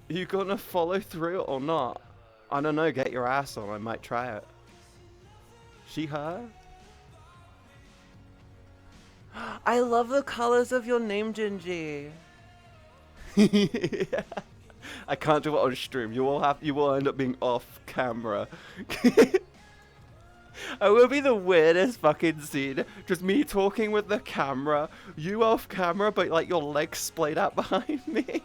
S1: You gonna follow through or not? I don't know, get your ass on, I might try it. She, her? I love the colors of your name, Gingy. I can't do it on stream. You will end up being off camera. It will be the weirdest fucking scene. Just me talking with the camera, you off camera, but like your legs splayed out behind me.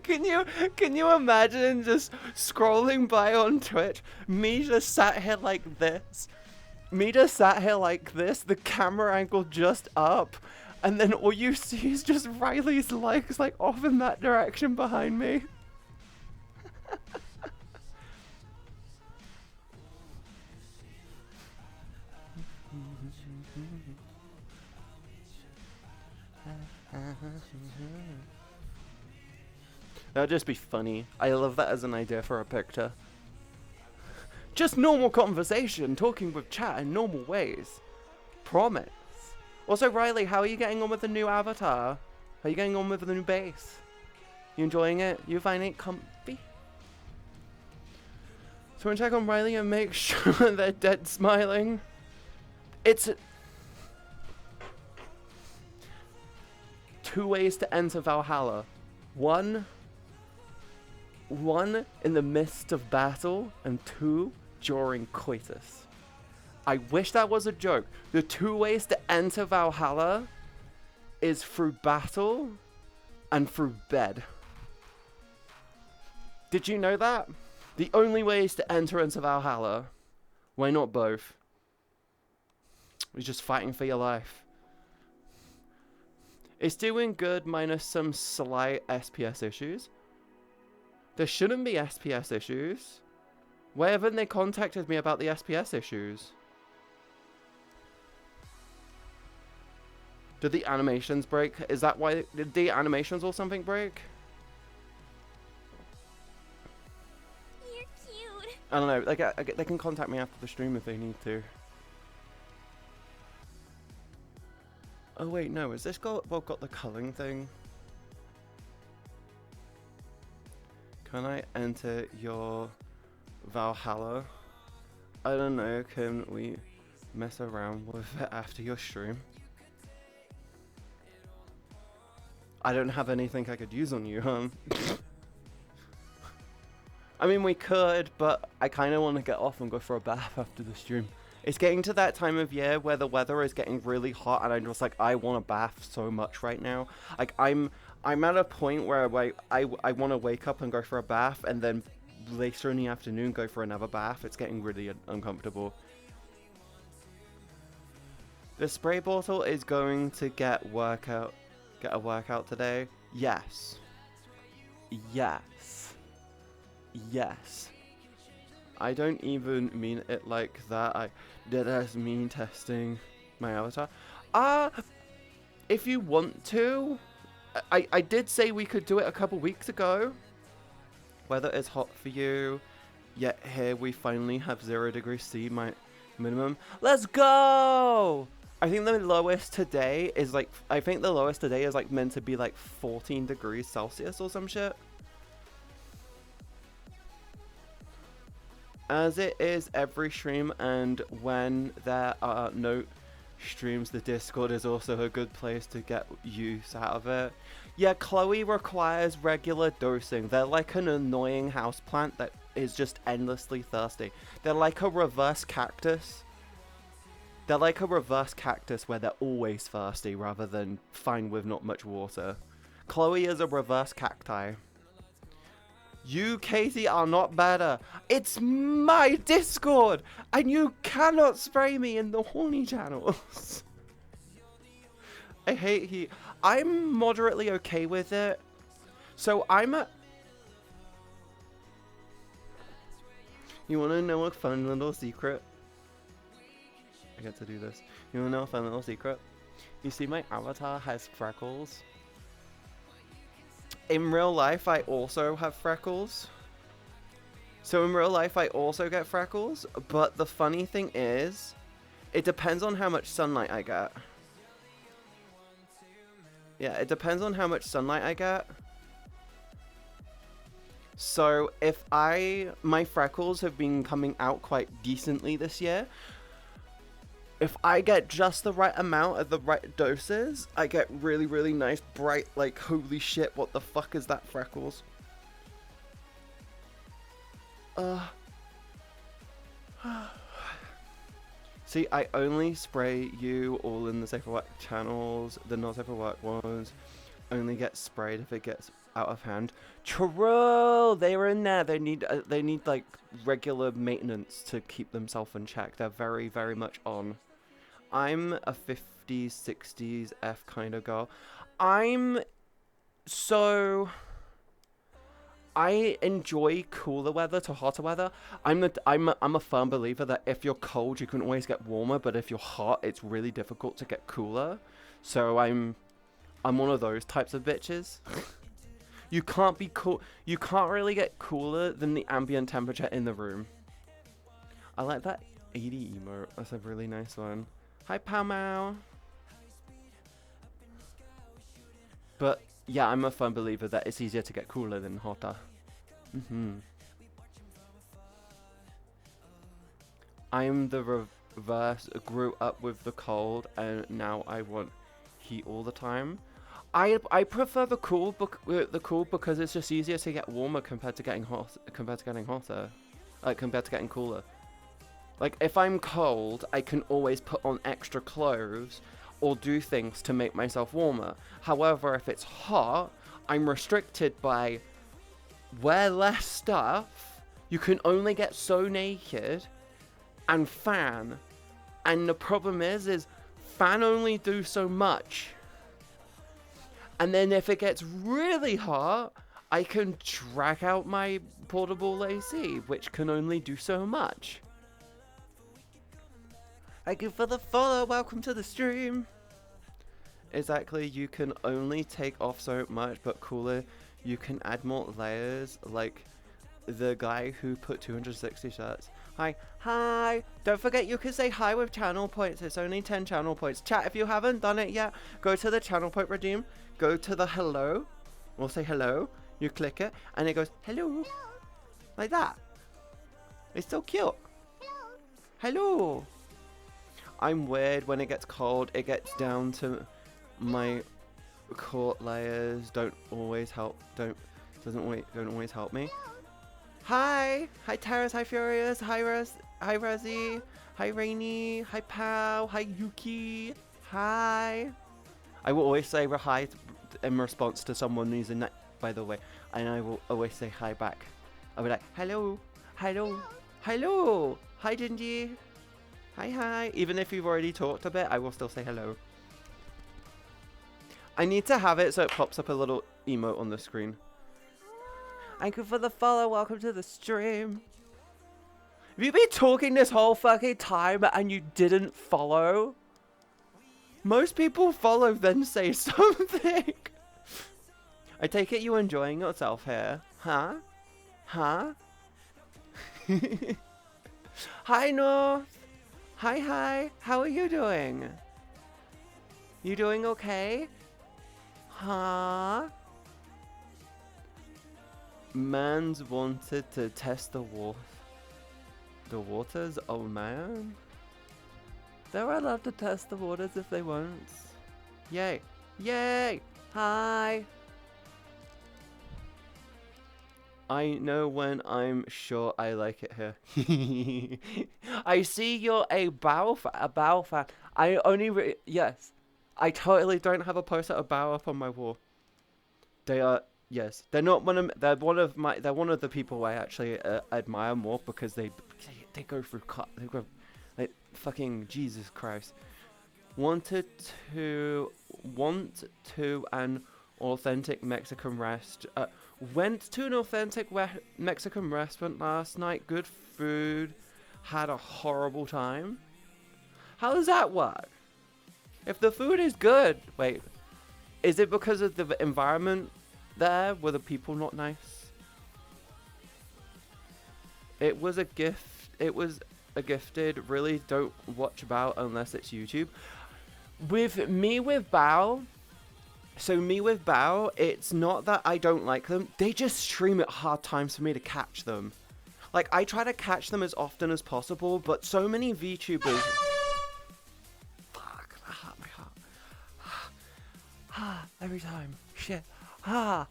S1: Can you imagine just scrolling by on Twitch, me just sat here like this, the camera angle just up, and then all you see is just Riley's legs like off in that direction behind me. That'd just be funny. I love that as an idea for a picture. Just normal conversation, talking with chat in normal ways. Promise. Also, Riley, how are you getting on with the new avatar? How are you getting on with the new base? You enjoying it? You finding it comfy? So I'm gonna check on Riley and make sure they're dead smiling. It's two ways to enter Valhalla. One in the midst of battle, and two during coitus. I wish that was a joke. The two ways to enter Valhalla is through battle and through bed. Did you know that? The only ways to enter into Valhalla, why not both? You're just fighting for your life. It's doing good minus some slight SPS issues. There shouldn't be SPS issues. Why haven't they contacted me about the SPS issues? Did the animations break? Is that why? Did the animations or something break?
S2: You're cute.
S1: I don't know. Like, they can contact me after the stream if they need to. Oh wait, no. Has this got the culling thing? Can I enter your Valhalla? I don't know, can we mess around with it after your stream? I don't have anything I could use on you, huh? I mean, we could, but I kind of want to get off and go for a bath after the stream. It's getting to that time of year where the weather is getting really hot, and I'm just like, I want a bath so much right now. Like, I'm at a point where I want to wake up and go for a bath, and then later in the afternoon go for another bath. It's getting really uncomfortable. The spray bottle is going to get a workout today. Yes. Yes. Yes. I don't even mean it like that. I did as mean testing my avatar. If you want to, I did say we could do it a couple weeks ago. Weather is hot for you, yet here we finally have 0 degrees C, my minimum. Let's go! I think the lowest today is like, meant to be like 14 degrees Celsius or some shit. As it is every stream, and when there are no streams, the Discord is also a good place to get use out of it. Yeah, Chloe requires regular dosing. They're like an annoying houseplant that is just endlessly thirsty. They're like a reverse cactus. They're like a reverse cactus where they're always thirsty rather than fine with not much water. Chloe is a reverse cacti. You, Katie, are not better. It's my Discord, and you cannot spray me in the horny channels. I hate heat. I'm moderately okay with it. So I'm a... You want to know a fun little secret? I get to do this. You want to know a fun little secret? You see my avatar has freckles. In real life, I also have freckles. So in real life, I also get freckles. But the funny thing is, it depends on how much sunlight I get. Yeah, it depends on how much sunlight I get. So if my freckles have been coming out quite decently this year. If I get just the right amount of the right doses, I get really, really nice, bright, like, holy shit, what the fuck is that, freckles? See, I only spray you all in the safe for work channels. The not safe for work ones only get sprayed if it gets out of hand. True, they were in there. They need like regular maintenance to keep themselves in check. They're very, very much on. I'm a 50s, 60s F kind of girl. I enjoy cooler weather to hotter weather. I'm a firm believer that if you're cold, you can always get warmer, but if you're hot, it's really difficult to get cooler. So I'm one of those types of bitches. You can't be cool. You can't really get cooler than the ambient temperature in the room. I like that 80 emote. That's a really nice one. Hi, Pow Mau. But yeah, I'm a firm believer that it's easier to get cooler than hotter. I'm the reverse. Grew up with the cold, and now I want heat all the time. I prefer the cool because it's just easier to get warmer compared to getting hotter. Compared to getting cooler. Like, if I'm cold, I can always put on extra clothes or do things to make myself warmer. However, if it's hot, I'm restricted by wear less stuff. You can only get so naked and fan. And the problem is fan only do so much. And then if it gets really hot, I can drag out my portable AC, which can only do so much. Thank you for the follow. Welcome to the stream. Exactly, you can only take off so much, but cooler, you can add more layers, like the guy who put 260 shirts. Hi. Don't forget you can say hi with channel points. It's only 10 channel points. Chat, if you haven't done it yet, go to the channel point redeem. Go to the hello. We'll say hello. You click it, and it goes hello. Like that. It's so cute. Hello. I'm weird when it gets cold. It gets down to my core layers. Don't always help me. Hi Terrace, hi Furious, hi Resi, hi Rainy, hi Pow, hi Yuki, hi. I will always say hi in response to someone using that, by the way, and I will always say hi back. I'll be like, hello, hi Jinji. Hi. Even if you've already talked a bit, I will still say hello. I need to have it so it pops up a little emote on the screen. Thank you for the follow. Welcome to the stream. Have you been talking this whole fucking time and you didn't follow? Most people follow then say something. I take it you're enjoying yourself here. Huh? Hi North. Hi. How are you doing? You doing okay? Huh? Man's wanted to test the waters? Oh man. They're allowed to test the waters if they want. Yay. Hi. I know when I'm sure I like it here. I see you're a Bao fan. I only yes. I totally don't have a poster of Bao up on my wall. They are yes. They're not one of. They're one of the people I actually admire more because they go through they go like fucking Jesus Christ. Want to and authentic Mexican went to an authentic Mexican restaurant last night. Good food. Had a horrible time. How does that work? If the food is good, wait, is it because of the environment there? Were the people not nice? It was a gift. It was a gifted. Really don't watch about unless it's YouTube. With Bao, it's not that I don't like them. They just stream at hard times for me to catch them. Like, I try to catch them as often as possible, but so many VTubers... Fuck, that hurt my heart. Every time. Shit. Hi,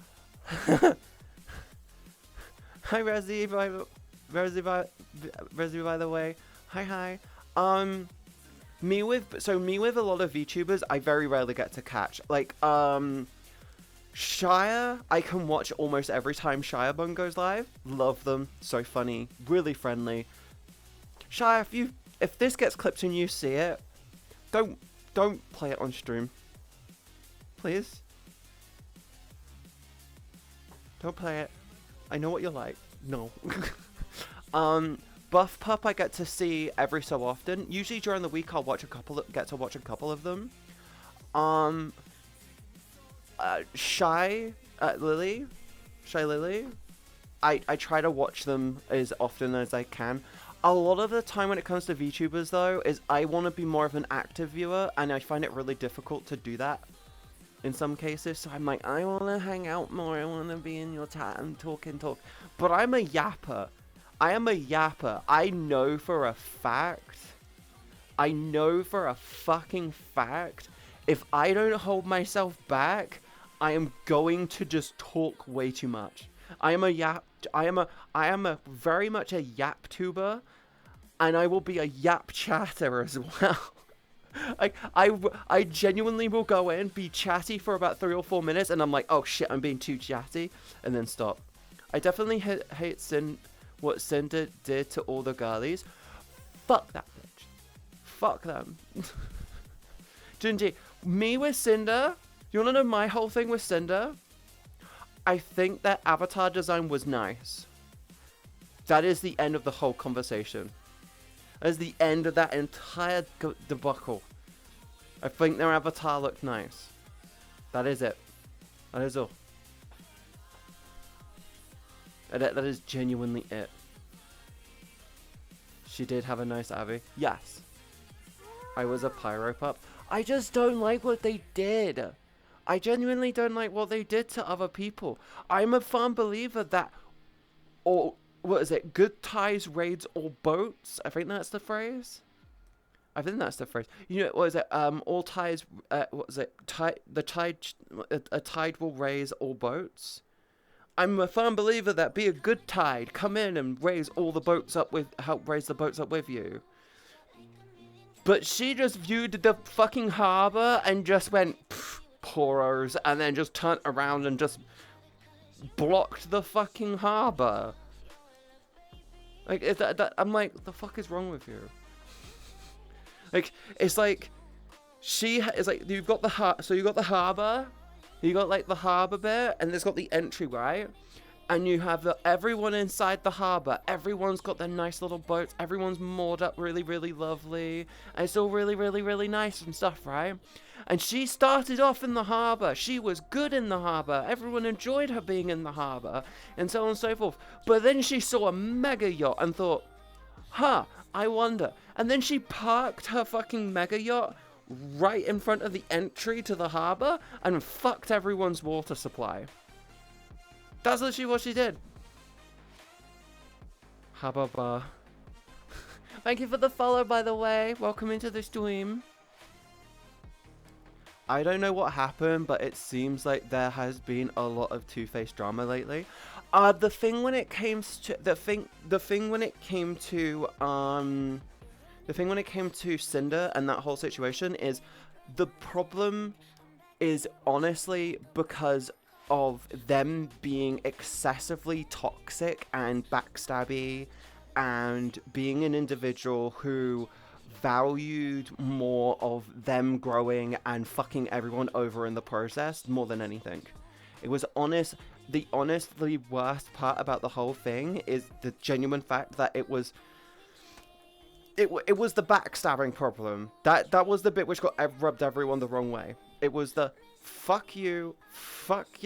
S1: Resi, by the way. Hi. Me with a lot of VTubers, I very rarely get to catch. Like, Shire, I can watch almost every time Shirebun goes live. Love them. So funny. Really friendly. Shire, if this gets clipped and you see it, don't play it on stream. Please. Don't play it. I know what you're like. No. Buff Pup I get to see every so often. Usually during the week I'll get to watch a couple of them. Shy Lily, I try to watch them as often as I can. A lot of the time when it comes to VTubers though, is I want to be more of an active viewer, and I find it really difficult to do that in some cases. So I'm like, I want to hang out more, I want to be in your chat and talk. But I'm a yapper. I know for a fucking fact, if I don't hold myself back, I am going to just talk way too much. I am very much a yap tuber, and I will be a yap chatter as well. Like, I genuinely will go in, be chatty for about 3 or 4 minutes, and I'm like, oh shit, I'm being too chatty, and then stop. I definitely hate what Cinder did to all the girlies. Fuck that bitch. Fuck them. Junji, me with Cinder, you wanna know my whole thing with Cinder? I think that avatar design was nice. That is the end of the whole conversation. That is the end of that entire debacle. I think their avatar looked nice. That is it. That is all. That is genuinely it. She did have a nice Abby. Yes. I was a pyro pup. I just don't like what they did. I genuinely don't like what they did to other people. I'm a firm believer that, or what is it? Good ties raids all boats. I think that's the phrase. You know, what is it? All ties. What is it? A tide will raise all boats. I'm a firm believer that be a good tide. Come in and help raise the boats up with you. But she just viewed the fucking harbor and just went, poros, and then just turned around and just blocked the fucking harbor. Like, I'm like, the fuck is wrong with you? Like, it's like, you've got the harbor, you got like the harbor bit, and it's got the entry, right? And you have everyone inside the harbor. Everyone's got their nice little boats. Everyone's moored up really, really lovely. And it's all really, really, really nice and stuff, right? And she started off in the harbor. She was good in the harbor. Everyone enjoyed her being in the harbor. And so on and so forth. But then she saw a mega yacht and thought, huh, I wonder. And then she parked her fucking mega yacht right in front of the entry to the harbor and fucked everyone's water supply. That's literally what she did. Hababa. Thank you for the follow, by the way. Welcome into the stream. I don't know what happened, but it seems like there has been a lot of Two-Face drama lately. The thing when it came to Cinder and that whole situation is, the problem is honestly because of them being excessively toxic and backstabby, and being an individual who valued more of them growing and fucking everyone over in the process more than anything. It was honest. The honestly worst part about the whole thing is the genuine fact that it was the backstabbing problem. That was the bit which got rubbed everyone the wrong way. It was the fuck you, fuck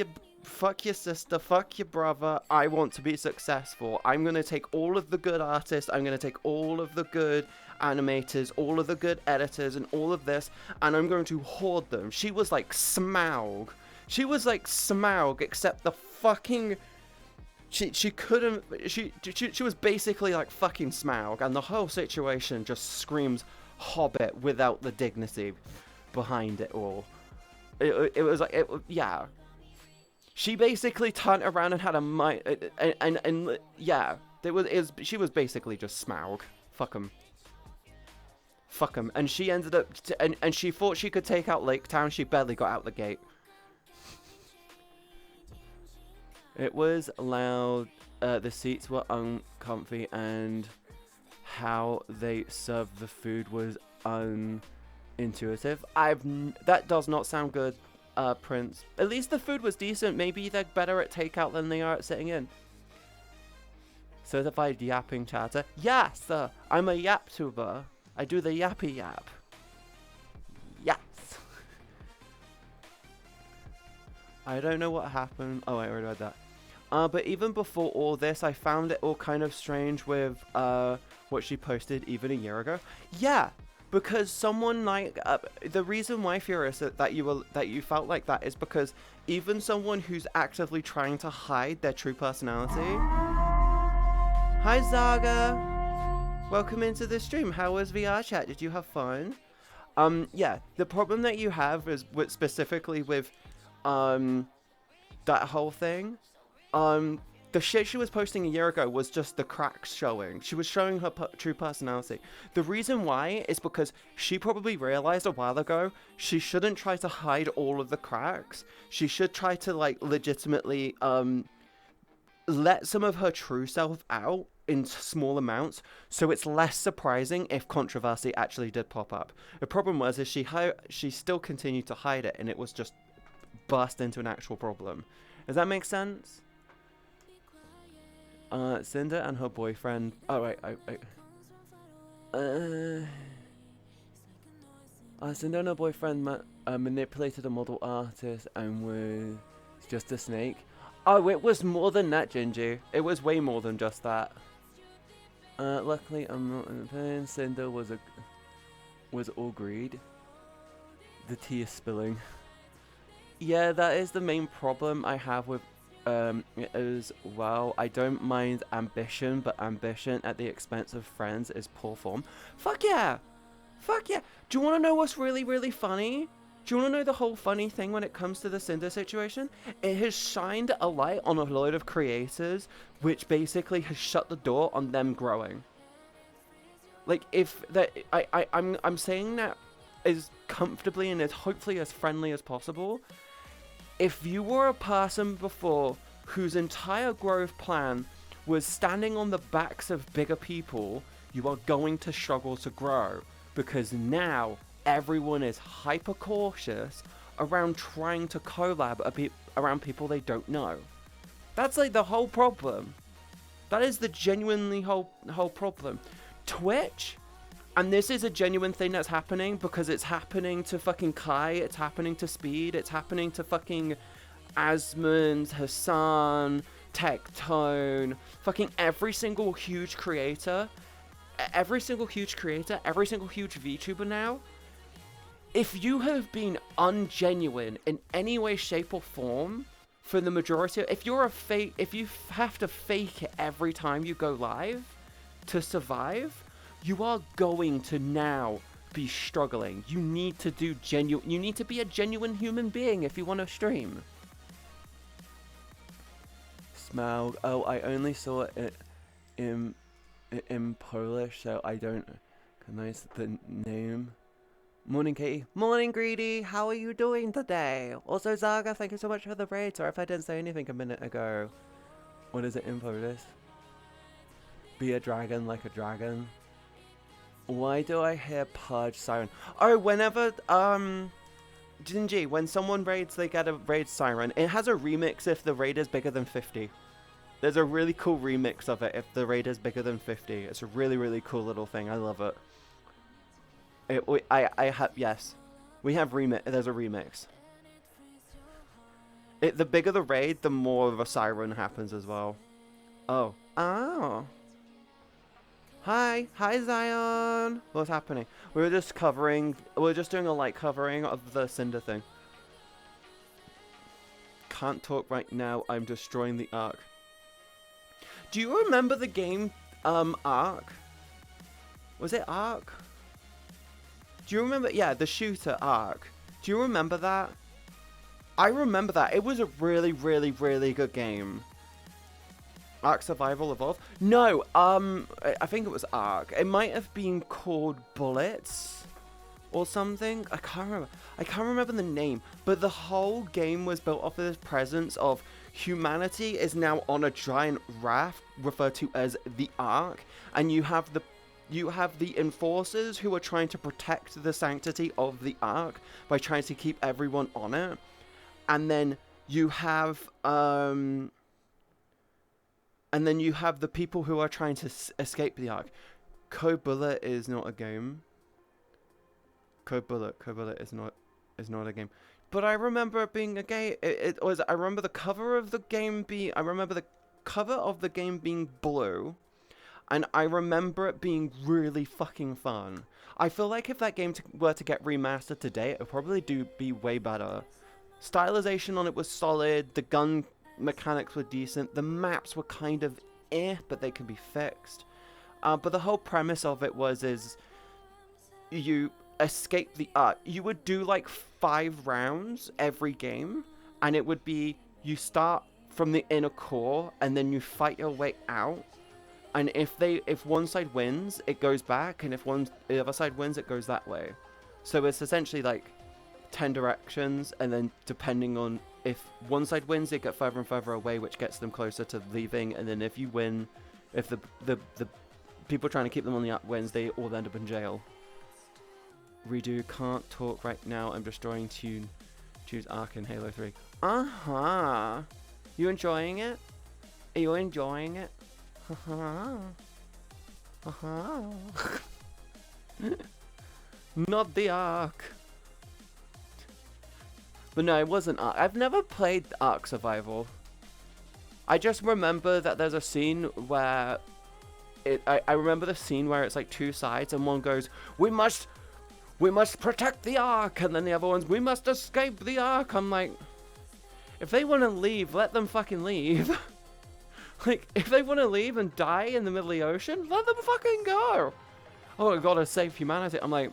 S1: your sister, fuck your brother. I want to be successful. I'm gonna take all of the good artists. I'm gonna take all of the good animators, all of the good editors, and all of this, and I'm going to hoard them. She was like Smaug. She was like Smaug, except the fucking. She couldn't. She was basically like fucking Smaug, and the whole situation just screams Hobbit without the dignity behind it all. It was like yeah. She basically turned around and had a mic, and yeah, she was basically just Smaug. Fuck him. Fuck him. And she ended up, and she thought she could take out Lake Town. She barely got out the gate. It was loud, the seats were uncomfy, and how they served the food was unintuitive. That does not sound good, Prince. At least the food was decent. Maybe they're better at takeout than they are at sitting in. Certified yapping chatter. Yes, sir. I'm a yap tuber. I do the yappy yap. Yes. I don't know what happened. Oh, I already read that. But even before all this, I found it all kind of strange with what she posted even a year ago. Yeah, because someone like the reason why, Furious, that you felt like that is because even someone who's actively trying to hide their true personality. Hi Zaga, welcome into the stream. How was VRchat? Did you have fun? Yeah, the problem that you have is specifically with that whole thing. The shit she was posting a year ago was just the cracks showing. She was showing her true personality. The reason why is because she probably realized a while ago she shouldn't try to hide all of the cracks. She should try to like legitimately let some of her true self out in small amounts, so it's less surprising if controversy actually did pop up. The problem was is she still continued to hide it, and it was just burst into an actual problem. Does that make sense? Cinder and her boyfriend. Oh right, Cinder and her boyfriend manipulated a model artist and was just a snake. Oh, it was more than that, Gingy. It was way more than just that. Luckily, I'm not in pain. Cinder was all greed. The tea is spilling. Yeah, that is the main problem I have with as well. I don't mind ambition, but ambition at the expense of friends is poor form. Fuck yeah! Fuck yeah! Do you want to know what's really, really funny? Do you want to know the whole funny thing when it comes to the Cinder situation? It has shined a light on a load of creators, which basically has shut the door on them growing. Like, if that, I'm saying that as comfortably and as hopefully as friendly as possible. If you were a person before whose entire growth plan was standing on the backs of bigger people, you are going to struggle to grow, because now everyone is hyper cautious around trying to collab around people they don't know. That's like the whole problem. That is the genuinely whole problem. Twitch, and this is a genuine thing that's happening because it's happening to fucking Kai, it's happening to Speed, it's happening to fucking Asmund, Hassan, Tectone, fucking every single huge creator, every single huge VTuber now. If you have been ungenuine in any way, shape, or form for the majority, if you have to fake it every time you go live to survive, you are going to now be struggling. You need to be a genuine human being if you want to stream. Smaug. Oh, I only saw it in Polish, so I don't recognize the name. Morning, Katie. Morning, Greedy. How are you doing today? Also, Zaga, thank you so much for the raid. Sorry if I didn't say anything a minute ago. What is it in Polish? Be a dragon like a dragon. Why do I hear Purge Siren? Oh, whenever, Jinji, when someone raids, they get a raid siren. It has a remix if the raid is bigger than 50. There's a really cool remix of it if the raid is bigger than 50. It's a really, really cool little thing. I love it. Yes. We have there's a remix. The bigger the raid, the more of a siren happens as well. Oh. Oh. Hi Zion. What's happening? We're just doing a light covering of the Cinder thing. Can't talk right now, I'm destroying the Ark. Do you remember the game, Ark? Was it Ark? Do you remember, yeah, the shooter Ark. Do you remember that? I remember that. It was a really, really, really good game. Ark Survival Evolved? No, I think it was Ark. It might have been called Bullets or something. I can't remember the name, but the whole game was built off of this presence of humanity is now on a giant raft referred to as the Ark, and you have the enforcers who are trying to protect the sanctity of the Ark by trying to keep everyone on it. And then you have the people who are trying to escape the Ark. Code Bullet is not a game. Code Bullet is not a game. But I remember it being a game. I remember the cover of the game being blue, and I remember it being really fucking fun. I feel like if that game were to get remastered today, it would probably be way better. Stylization on it was solid. The gun mechanics were decent. The maps were kind of but they can be fixed. But the whole premise of it is you escape the Ark. You would do like 5 rounds every game, and it would be you start from the inner core and then you fight your way out. And if one side wins, it goes back, and if the other side wins, it goes that way. So it's essentially like 10 directions, and then depending on if one side wins, they get further and further away, which gets them closer to leaving. And then if you win, if the people trying to keep them on the up wins, they all end up in jail. Redo, can't talk right now, I'm destroying tune. Choose Ark in Halo 3. Uh-huh. You enjoying it? Are you enjoying it? Uh-huh. Uh-huh. Not the Ark. But no, it wasn't Ark. I've never played Ark Survival. I just remember that there's a scene where I remember the scene where it's like 2 sides, and one goes, we must protect the Ark, and then the other one's, we must escape the Ark. I'm like, if they want to leave, let them fucking leave. Like, if they want to leave and die in the middle of the ocean, let them fucking go. Oh, I gotta save humanity. I'm like,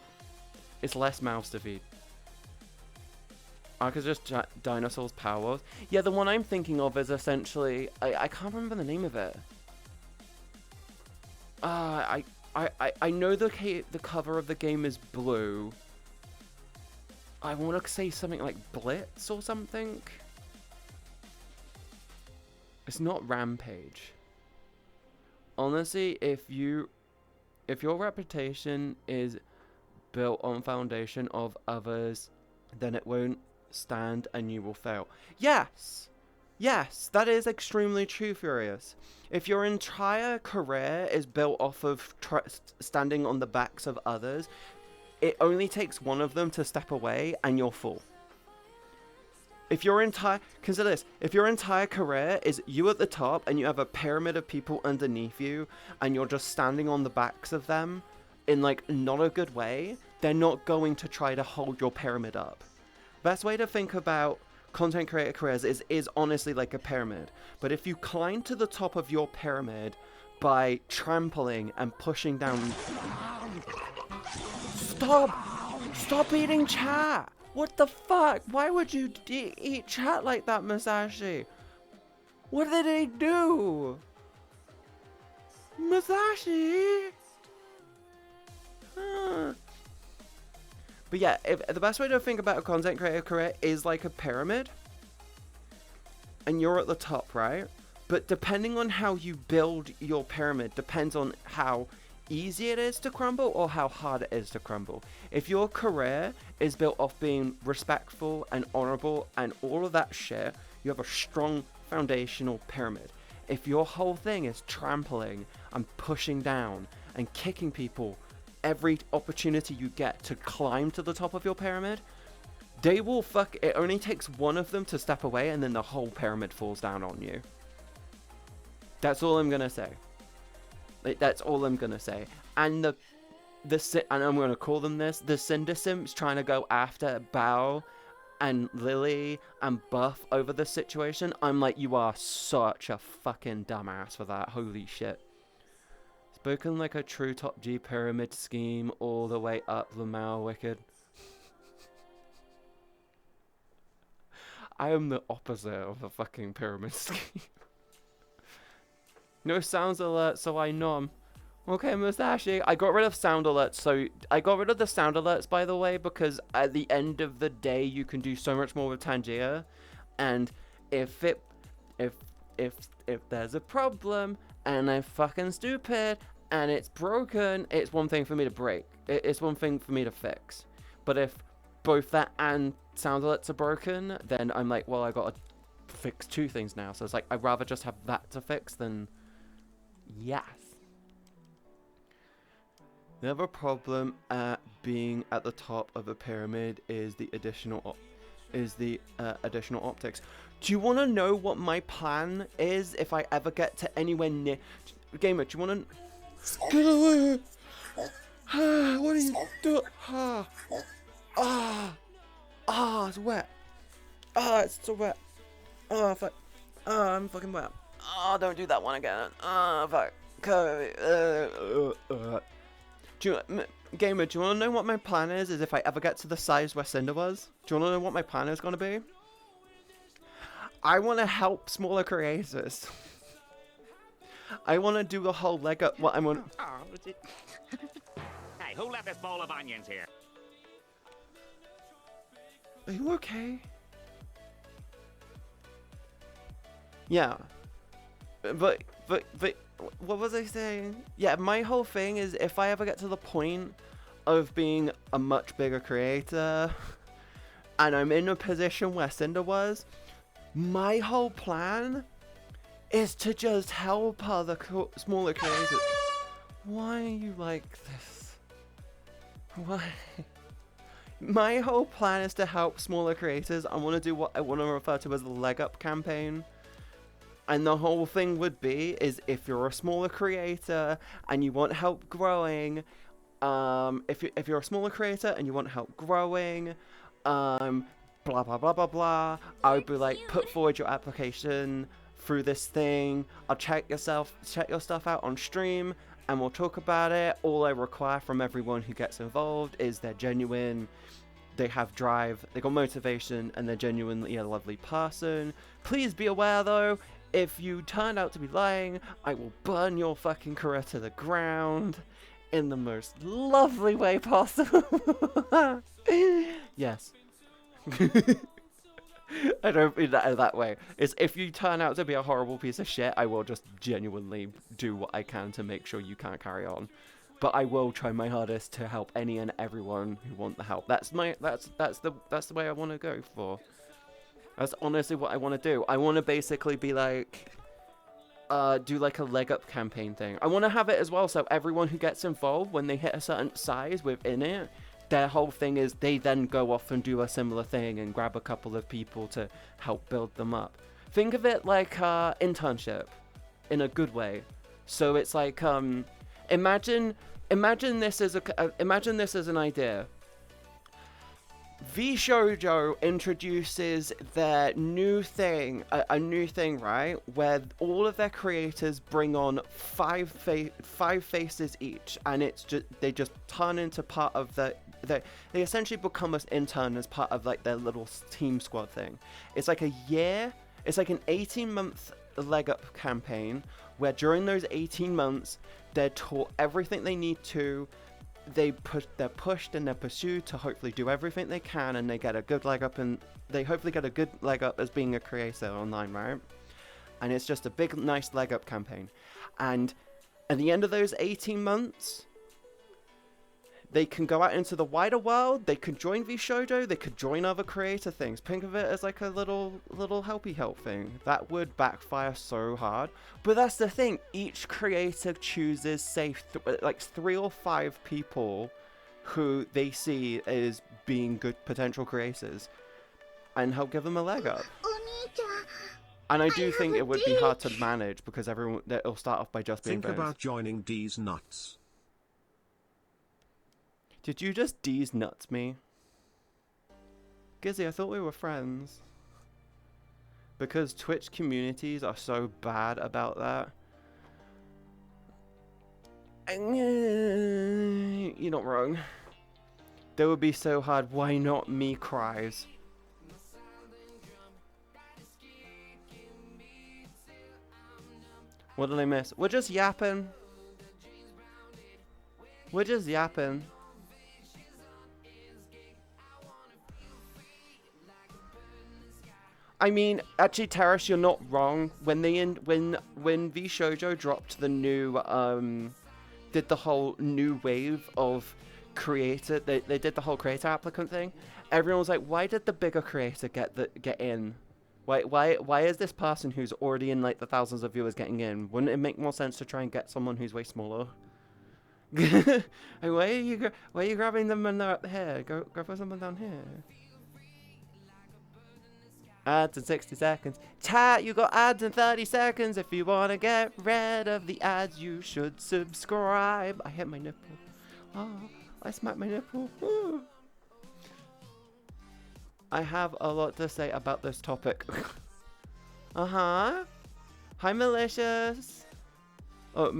S1: it's less mouths to feed. Ark is just dinosaurs' powers. Yeah, the one I'm thinking of is essentially, I can't remember the name of it. I know the cover of the game is blue. I want to say something like Blitz or something. It's not Rampage. Honestly, if your reputation is built on foundation of others, then it won't stand and you will fail. Yes, that is extremely true, Furious. If your entire career is built off of standing on the backs of others, it only takes one of them to step away and you'll fall. Consider this, if your entire career is you at the top and you have a pyramid of people underneath you and you're just standing on the backs of them in like not a good way, they're not going to try to hold your pyramid up. Best way to think about content creator careers is honestly like a pyramid. But if you climb to the top of your pyramid by trampling and pushing down... Stop eating chat! What the fuck? Why would you eat chat like that, Masashi? What did he do? Masashi? But yeah, the best way to think about a content creator career is like a pyramid. And you're at the top, right? But depending on how you build your pyramid depends on how easy it is to crumble or how hard it is to crumble. If your career is built off being respectful and honorable and all of that shit, you have a strong foundational pyramid. If your whole thing is trampling and pushing down and kicking people every opportunity you get to climb to the top of your pyramid, they will it only takes one of them to step away and then the whole pyramid falls down on you. That's all I'm gonna say. That's all I'm gonna say. And and I'm gonna call them this, the Cinder Simps trying to go after Bao and Lily and Buff over the situation. I'm like, you are such a fucking dumbass for that. Holy shit. Spoken like a true top G pyramid scheme all the way up Lamau Wicked. I am the opposite of a fucking pyramid scheme. No sounds alert, so I nom. Okay, Musashi. I got rid of sound alerts, so I got rid of the sound alerts, by the way, because at the end of the day, you can do so much more with Tangia, and if there's a problem and I'm fucking stupid and it's broken, it's one thing for me to break. It's one thing for me to fix. But if both that and sound alerts are broken, then I'm like, well, I gotta fix two things now. So it's like, I'd rather just have that to fix than yes. The other problem at being at the top of a pyramid is the additional optics. Do you want to know what my plan is if I ever get to anywhere near? Gamer, do you want to? Get away! What are you doing? It's wet. It's so wet. Fuck. I'm fucking wet. Don't do that one again. Fuck. Gamer, do you want to know what my plan is if I ever get to the size where Cinder was? Do you want to know what my plan is going to be? I want to help smaller creators. I want to do the whole leg up. What I want.
S3: Hey, who left this bowl of onions here?
S1: Are you okay? Yeah. But what was I saying? Yeah, my whole thing is if I ever get to the point of being a much bigger creator and I'm in a position where Cinder was, my whole plan is to just help other smaller creators. Why are you like this? Why? My whole plan is to help smaller creators. I want to do what I want to refer to as the leg up campaign. And the whole thing would be is if you're a smaller creator and you want help growing, if you're a smaller creator and you want help growing, blah blah blah blah blah, I would be like, put forward your application through this thing. I'll check your stuff out on stream and we'll talk about it. All I require from everyone who gets involved is they're genuine, they have drive, they got motivation, and they're genuinely a lovely person. Please be aware though, if you turn out to be lying, I will burn your fucking career to the ground in the most lovely way possible. Yes. I don't mean that in that way. It's if you turn out to be a horrible piece of shit, I will just genuinely do what I can to make sure you can't carry on. But I will try my hardest to help any and everyone who want the help. That's the way I want to go for. That's honestly what I want to do. I want to basically be like, do like a leg up campaign thing. I want to have it as well, so everyone who gets involved, when they hit a certain size within it, their whole thing is they then go off and do a similar thing and grab a couple of people to help build them up. Think of it like internship, in a good way. So it's like, imagine this as imagine this as an idea. VShojo introduces their new thing, a new thing, right? Where all of their creators bring on five faces each, and it's just they just turn into part of they essentially become an intern as part of like their little team squad thing. It's like a year. It's like an 18-month leg up campaign where during those 18 months they're taught everything they need to. They're pushed and they're pursued to hopefully do everything they can, and they get a good leg up, and they hopefully get a good leg up as being a creator online, right? And it's just a big, nice leg up campaign. And At the end of those 18 months, they can go out into the wider world, they could join VShojo, they could join other creator things. Think of it as like a little helpy help thing. That would backfire so hard. But that's the thing, each creator chooses, say, like 3 or 5 people who they see as being good potential creators and help give them a leg up. And I do think it would be hard to manage because everyone, it'll start off by just being
S4: Think about joining D's nuts.
S1: Did you just D's nuts me? Gizzy, I thought we were friends. Because Twitch communities are so bad about that. You're not wrong. That would be so hard. Why not me cries? What did I miss? We're just yapping. We're just yapping. I mean, actually, Terrace, you're not wrong. When when VShojo dropped the new did the whole new wave of creator, they did the whole creator applicant thing. Everyone was like, why did the bigger creator get in? Why is this person who's already in like the thousands of viewers getting in? Wouldn't it make more sense to try and get someone who's way smaller? Like, why are you grabbing them when they're up here? Go for someone down here. Ads in 60 seconds. Chat, you got ads in 30 seconds. If you want to get rid of the ads, you should subscribe. I hit my nipple. Oh, I smacked my nipple. Ooh. I have a lot to say about this topic. Uh-huh. Hi, Malicious. Oh,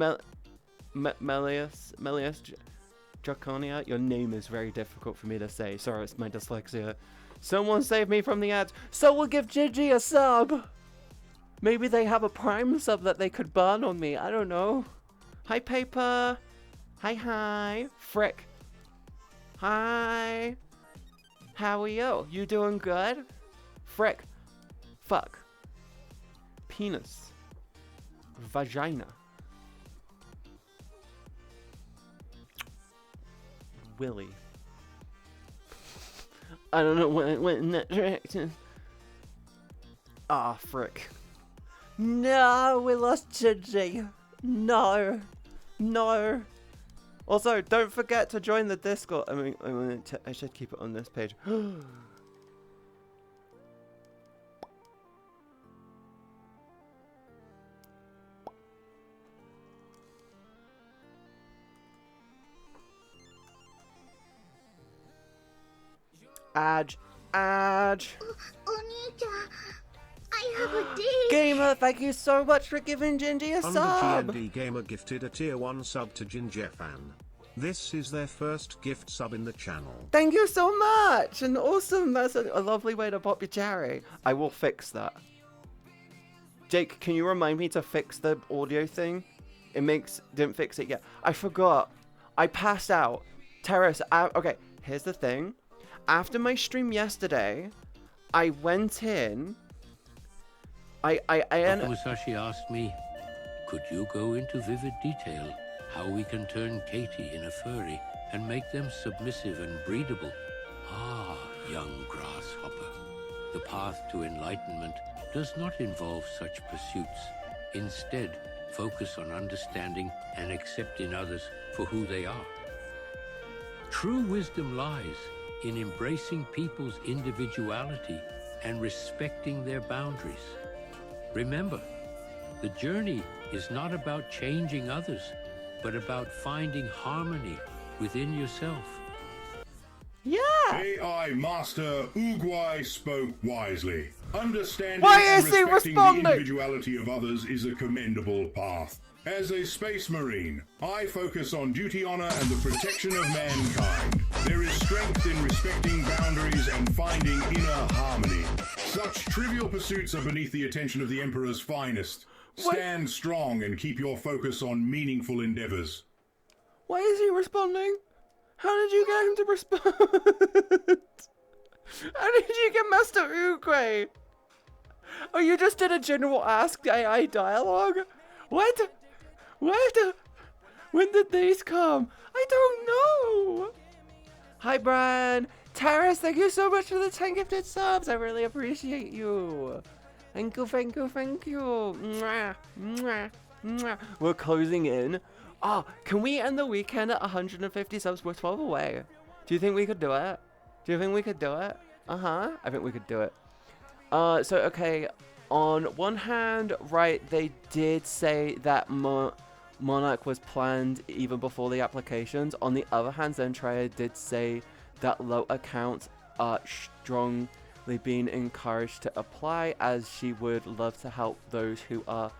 S1: Melius Draconia. Your name is very difficult for me to say. Sorry, it's my dyslexia. Someone save me from the ads. Someone give Gigi a sub. Maybe they have a Prime sub that they could burn on me. I don't know. Hi, Paper. Hi. Frick. Hi. How are you? You doing good? Frick. Fuck. Penis. Vagina. Willy. I don't know when it went in that direction. Ah, frick. No, we lost Gigi. No. Also, don't forget to join the Discord. I should keep it on this page. Aj.
S2: Oni-chan, I have a date.
S1: Gamer, thank you so much for giving Gingy a sub.
S4: GND Gamer gifted a tier 1 sub to Ginger Fan. This is their first gift sub in the channel.
S1: Thank you so much. And awesome. That's a lovely way to pop your cherry. I will fix that. Jake, can you remind me to fix the audio thing? Didn't fix it yet. I forgot. I passed out. Terrace, okay, here's the thing. After my stream yesterday, I went in.
S5: Dr. Musashi asked me, could you go into vivid detail how we can turn Katie in a furry and make them submissive and breedable? Ah, young grasshopper. The path to enlightenment does not involve such pursuits. Instead, focus on understanding and accepting others for who they are. True wisdom lies in embracing people's individuality and respecting their boundaries. Remember, the journey is not about changing others, but about finding harmony within yourself.
S1: Yeah!
S6: AI Master Uguay spoke wisely. Understanding
S1: Why
S6: and
S1: is he
S6: respecting
S1: responding?
S6: the individuality of others is a commendable path. As a space marine, I focus on duty honor and the protection of mankind. There is strength in respecting boundaries and finding inner harmony. Such trivial pursuits are beneath the attention of the Emperor's finest. Stand strong and keep your focus on meaningful endeavors.
S1: Why is he responding? How did you get him to respond? How did you get Master Uguay? Oh, you just did a general Ask AI dialogue? What? When did these come? I don't know. Hi, Bran. Taras, thank you so much for the 10 gifted subs. I really appreciate you. Thank you, thank you, thank you. Mwah, mwah, mwah. We're closing in. Oh, can we end the weekend at 150 subs? We're 12 away. Do you think we could do it? Do you think we could do it? Uh-huh. I think we could do it. So, okay. On one hand, right, they did say that Monarch was planned even before the applications. On the other hand, Zentreya did say that low accounts are strongly being encouraged to apply, as she would love to help those who are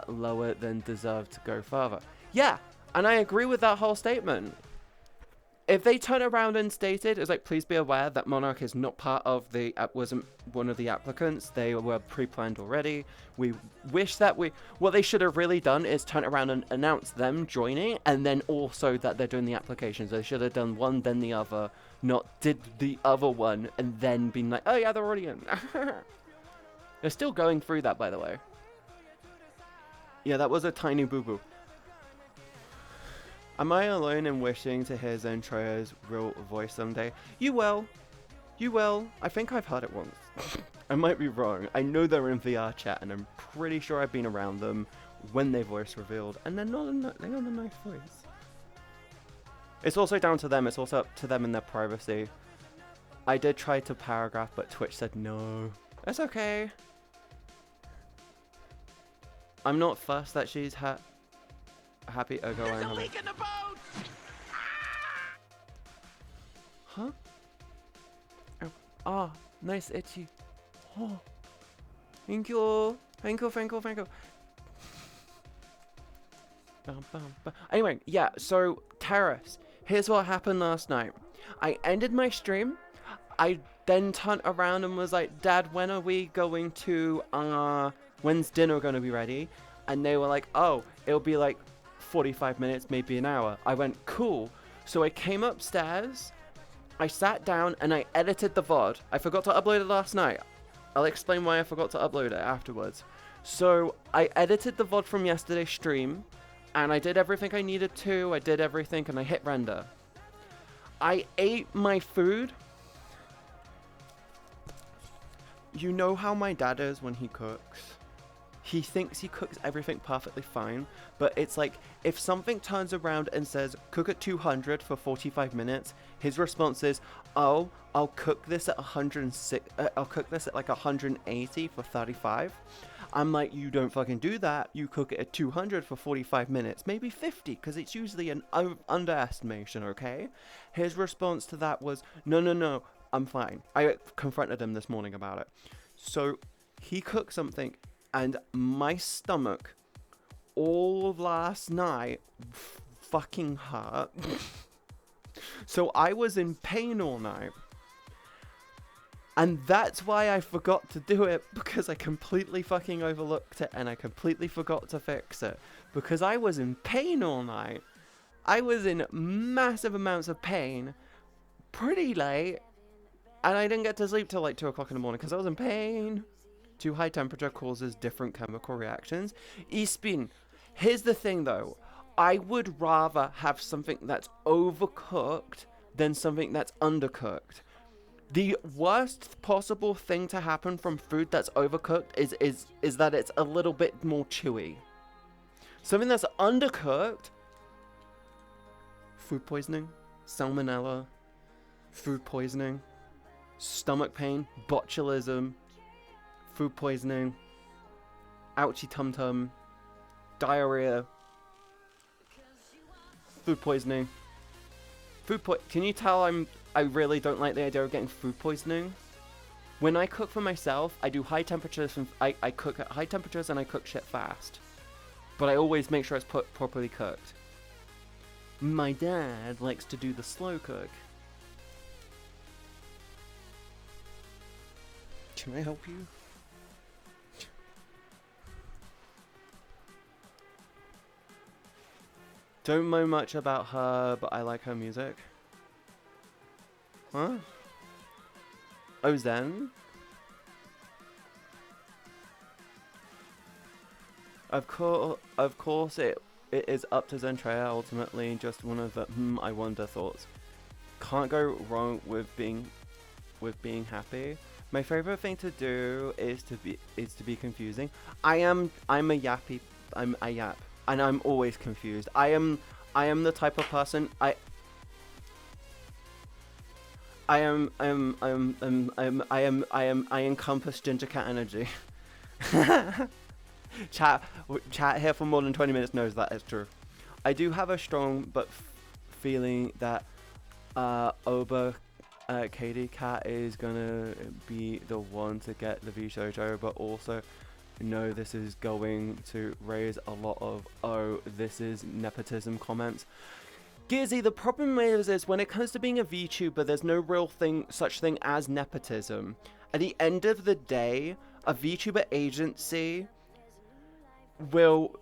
S1: lower than deserve to go further. Yeah, and I agree with that whole statement. If they turn around and stated, it's like, please be aware that Monarch is not part of the, wasn't one of the applicants. They were pre-planned already. We wish that what they should have really done is turn around and announce them joining, and then also that they're doing the applications. They should have done one, then the other, not did the other one, and then been like, oh yeah, they're already in. They're still going through that, by the way. Yeah, that was a tiny boo-boo. Am I alone in wishing to hear Zentreya's real voice someday? You will. You will. I think I've heard it once. I might be wrong. I know they're in VRchat, and I'm pretty sure I've been around them when they voice revealed, and they're not a nice voice. It's also down to them. It's also up to them in their privacy. I did try to paragraph, but Twitch said no. That's okay. I'm not fussed that she's happy. Oh, go on.
S3: There's a leak in the boat!
S1: Huh? Oh, ah, nice itchy. Oh, thank you. Thank you, thank you, thank you. Bum, bum, bum. Anyway, yeah, so, Terrace, here's what happened last night. I ended my stream. I then turned around and was like, Dad, when are we going to, when's dinner going to be ready? And they were like, oh, it'll be like 45 minutes, maybe an hour. I went, cool. So I came upstairs, I sat down, and I edited the VOD. I forgot to upload it last night. I'll explain why I forgot to upload it afterwards. So I edited the VOD from yesterday's stream, and I did everything I needed to. I did everything, and I hit render. I ate my food. You know how my dad is when he cooks? He thinks he cooks everything perfectly fine, but it's like, if something turns around and says, cook at 200 for 45 minutes, his response is, oh, I'll cook this at 106, I'll cook this at like 180 for 35. I'm like, you don't fucking do that. You cook it at 200 for 45 minutes, maybe 50, because it's usually an underestimation, okay? His response to that was, no, I'm fine. I confronted him this morning about it. So he cooked something, and my stomach all last night fucking hurt. So I was in pain all night. And that's why I forgot to do it, because I completely fucking overlooked it and I completely forgot to fix it. Because I was in pain all night. I was in massive amounts of pain pretty late. And I didn't get to sleep till like 2 o'clock in the morning because I was in pain. Too high temperature causes different chemical reactions. Espin, here's the thing though. I would rather have something that's overcooked than something that's undercooked. The worst possible thing to happen from food that's overcooked is that it's a little bit more chewy. Something that's undercooked, food poisoning, salmonella, food poisoning, stomach pain, botulism, food poisoning, ouchy tum-tum, diarrhea, food poisoning. Can you tell I really don't like the idea of getting food poisoning? When I cook for myself, I do high temperatures and I cook at high temperatures and I cook shit fast. But I always make sure it's properly cooked. My dad likes to do the slow cook. Can I help you? Don't know much about her, but I like her music. Huh? Oh, Zen? Of course it it is up to Zentreya ultimately. Just one of the I wonder thoughts. Can't go wrong with being happy. My favorite thing to do is to be confusing. I'm a yappy. I'm a yap, and I'm always confused. I am the type of person I encompass ginger cat energy. Chat here for more than 20 minutes knows that is true. I do have a strong feeling that Oba Katie Cat is gonna be the one to get the V Shoujo, but also know this is going to raise a lot of this is nepotism comments. Gizzy, the problem is when it comes to being a VTuber, there's no real such thing as nepotism. At the end of the day, a VTuber agency will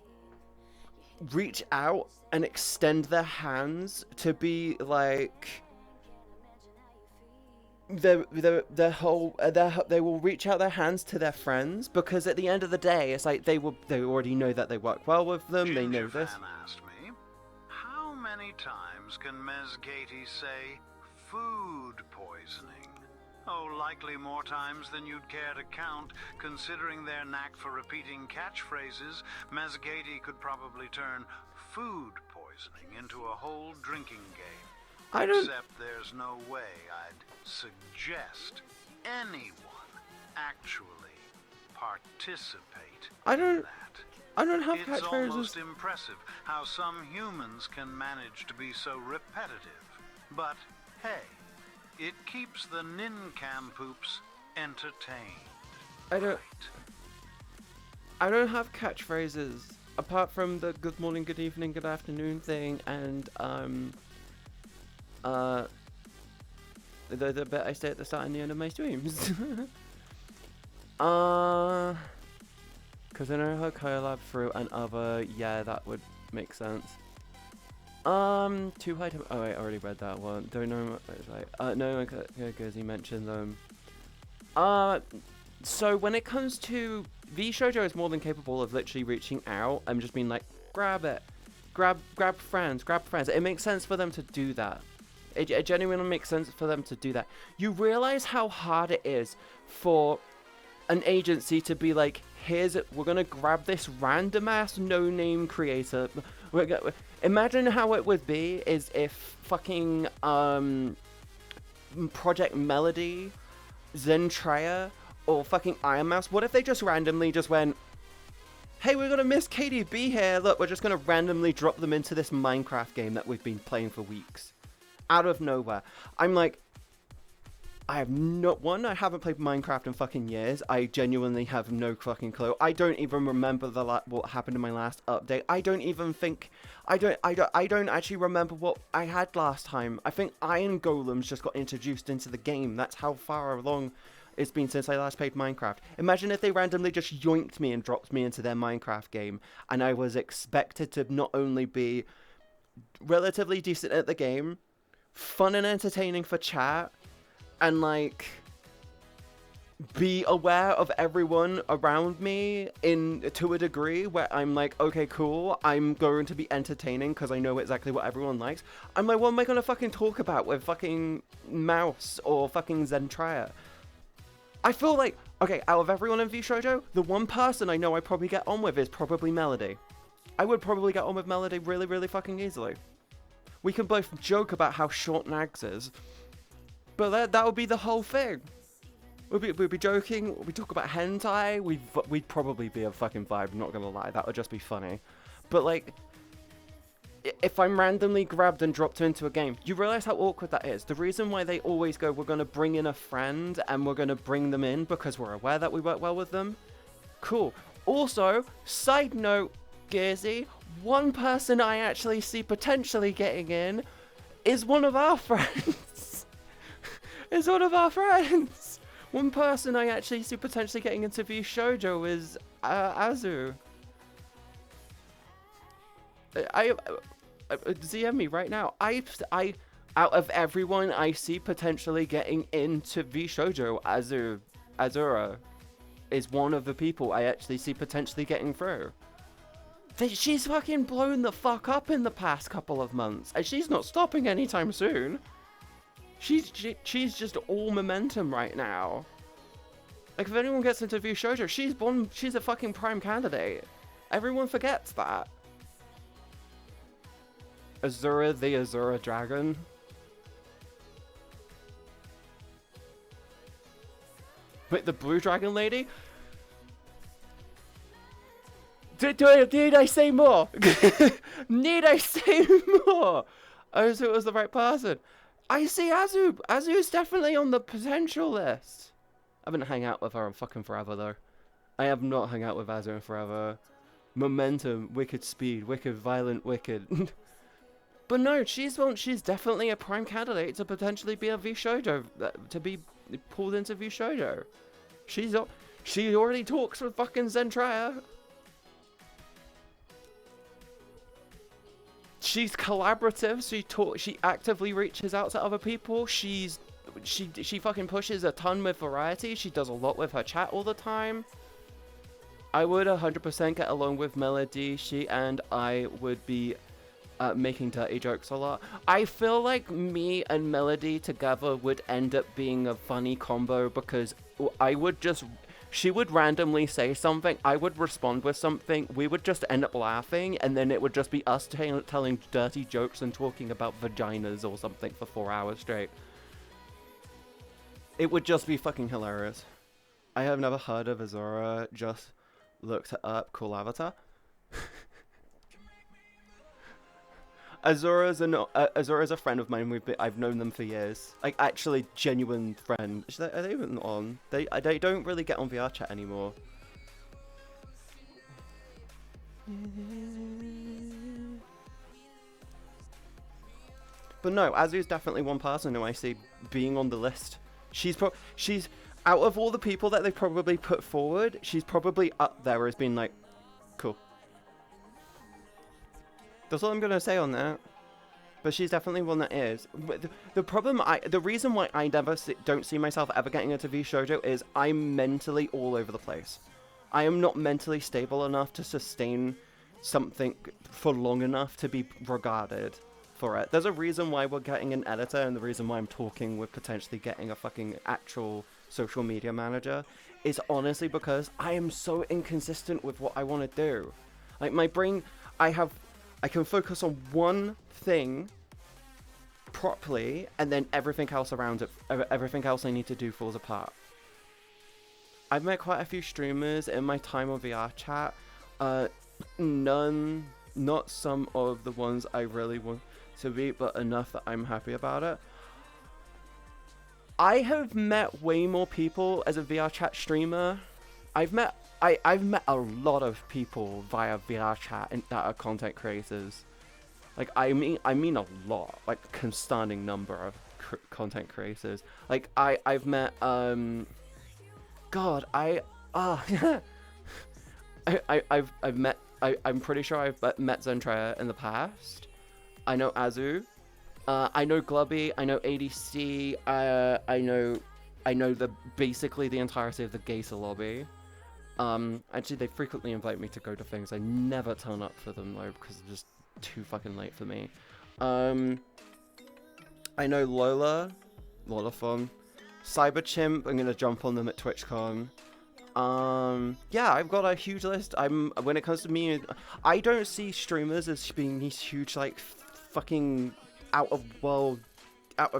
S1: reach out and extend their hands to be like they will reach out their hands to their friends, because at the end of the day it's like they already know that they work well with them. They know this.
S7: Asked me, how many times can Ms. Gaty say food poisoning? Oh, likely more times than you'd care to count. Considering their knack for repeating catchphrases, Ms. Gaty could probably turn food poisoning into a whole drinking game. Except there's no way I'd suggest anyone actually participate in that.
S1: I don't have
S7: It's
S1: catchphrases.
S7: almost impressive how some humans can manage to be so repetitive. But hey, it keeps the nincompoops entertained.
S1: I don't have catchphrases apart from the good morning, good evening, good afternoon thing, and the bit I say at the start and the end of my streams. Because I know her collab through and other, yeah, that would make sense. Too high to, oh wait, I already read that one. Don't know what it's like. No, because he mentioned them. So when it comes to, V Shoujo is more than capable of literally reaching out and just being like, grab it. Grab friends. It makes sense for them to do that. It genuinely makes sense for them to do that. You realize how hard it is for an agency to be like, we're gonna grab this random ass no-name creator. Imagine how it would be is if fucking Project Melody, Zentreya, or fucking Iron Mouse, what if they just randomly just went, hey, we're gonna miss KDB here, look, we're just gonna randomly drop them into this Minecraft game that we've been playing for weeks. Out of nowhere. I'm like, I haven't played Minecraft in fucking years. I genuinely have no fucking clue. I don't even remember what happened in my last update. I don't actually remember what I had last time. I think Iron Golems just got introduced into the game. That's how far along it's been since I last played Minecraft. Imagine if they randomly just yoinked me and dropped me into their Minecraft game, and I was expected to not only be relatively decent at the game, fun and entertaining for chat, and like be aware of everyone around me to a degree where I'm like, okay, cool, I'm going to be entertaining because I know exactly what everyone likes. I'm like, what am I gonna fucking talk about with fucking Mouse or fucking Zentreya? I feel like, okay, out of everyone in V Shoujo, the one person I know I probably get on with is probably Melody. I would probably get on with Melody really, really fucking easily. We can both joke about how short Nags is, but that would be the whole thing. We'd be joking, we'd talk about hentai, we'd probably be a fucking vibe, not gonna lie, that would just be funny. But like, if I'm randomly grabbed and dropped into a game, you realize how awkward that is. The reason why they always go, we're gonna bring in a friend and we're gonna bring them in because we're aware that we work well with them. Cool. Also, side note, Gearsy, one person I actually see potentially getting in is one of our friends. One person I actually see potentially getting into V Shoujo is Azu. I DM me right now. I out of everyone I see potentially getting into V Shoujo, Azura is one of the people I actually see potentially getting through. She's fucking blown the fuck up in the past couple of months, and she's not stopping anytime soon. She's just all momentum right now. Like, if anyone gets into View Shoujo, she's a fucking prime candidate. Everyone forgets that. Azura the Azura Dragon. Wait, the Blue Dragon Lady? Need I say more? Need I say more? Azu was the right person. I see Azu. Azu's definitely on the potential list. I haven't hung out with her in fucking forever, though. I have not hung out with Azu in forever. Momentum, wicked speed, wicked violent, wicked. But no, she's definitely a prime candidate to potentially be a V Shoujo, to be pulled into V Shoujo. She already talks with fucking Zentria. She's collaborative. She actively reaches out to other people. She fucking pushes a ton with variety. She does a lot with her chat all the time. I would 100% get along with Melody. She and I would be making dirty jokes a lot. I feel like me and Melody together would end up being a funny combo, because she would randomly say something, I would respond with something, we would just end up laughing, and then it would just be us telling dirty jokes and talking about vaginas or something for 4 hours straight. It would just be fucking hilarious. I have never heard of Azura, just looked it up, cool avatar. Azura's a friend of mine. I've known them for years. Like, actually, genuine friend. Are they even on? They don't really get on VRchat anymore. But no, Azu's definitely one person who I see being on the list. She's out of all the people that they've probably put forward, she's probably up there as being like, cool. That's all I'm gonna say on that. But she's definitely one that is. But the reason why I never don't see myself ever getting into V Shoujo is I'm mentally all over the place. I am not mentally stable enough to sustain something for long enough to be regarded for it. There's a reason why we're getting an editor, and the reason why I'm talking with potentially getting a fucking actual social media manager is honestly because I am so inconsistent with what I want to do. Like, my brain, I can focus on one thing properly, and then everything else around it, everything else I need to do falls apart. I've met quite a few streamers in my time on VRchat. Not some of the ones I really want to be, but enough that I'm happy about it. I have met way more people as a VRchat streamer. I've met a lot of people via VRchat and that are content creators. Like, I mean a lot, like a concerning number of content creators. Like, I've met I'm pretty sure I've met Zentria in the past. I know Azu. I know Glubby. I know ADC. I know basically the entirety of the Gator lobby. Actually, they frequently invite me to go to things. I never turn up for them though, because it's just too fucking late for me. I know Lola, a lot of fun. Cyberchimp, I'm gonna jump on them at TwitchCon. Yeah, I've got a huge list. When it comes to me, I don't see streamers as being these huge, like, fucking out of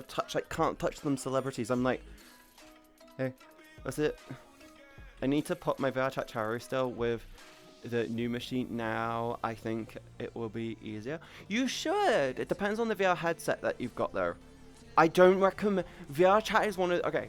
S1: touch, like, can't touch them celebrities. I'm like, hey, that's it. I need to pop my VRchat Charu still with the new machine now. I think it will be easier. You should. It depends on the VR headset that you've got though. I don't recommend. VRchat is one of, okay,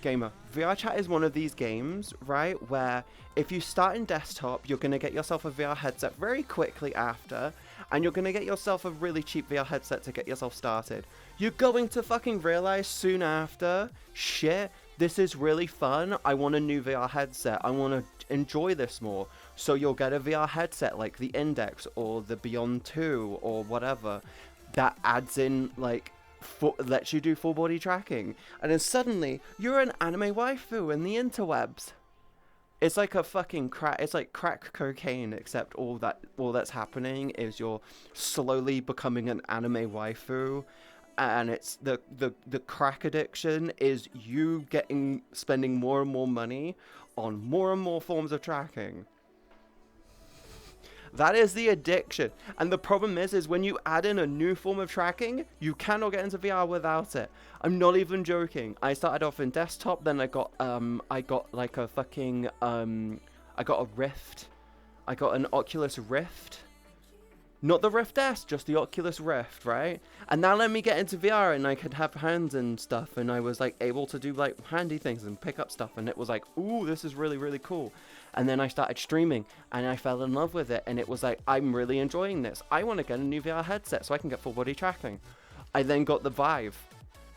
S1: gamer. VRchat is one of these games, right, where if you start in desktop, you're gonna get yourself a VR headset very quickly after, and you're gonna get yourself a really cheap VR headset to get yourself started. You're going to fucking realize soon after, shit, this is really fun. I want a new VR headset. I want to enjoy this more. So you'll get a VR headset like the Index or the Beyond 2 or whatever that adds in, like, lets you do full body tracking. And then suddenly you're an anime waifu in the interwebs. It's like a fucking crack. It's like crack cocaine, except all that's happening is you're slowly becoming an anime waifu, and it's the crack addiction is you spending more and more money on more and more forms of tracking. That is the addiction. And the problem is when you add in a new form of tracking, you cannot get into VR without it. I'm not even joking. I started off in desktop, then I got like a fucking I got a Rift. I got an Oculus Rift. Not the Rift S, just the Oculus Rift, right? And now let me get into VR and I could have hands and stuff, and I was like able to do like handy things and pick up stuff, and it was like, ooh, this is really, really cool. And then I started streaming and I fell in love with it, and it was like, I'm really enjoying this. I want to get a new VR headset so I can get full body tracking. I then got the Vive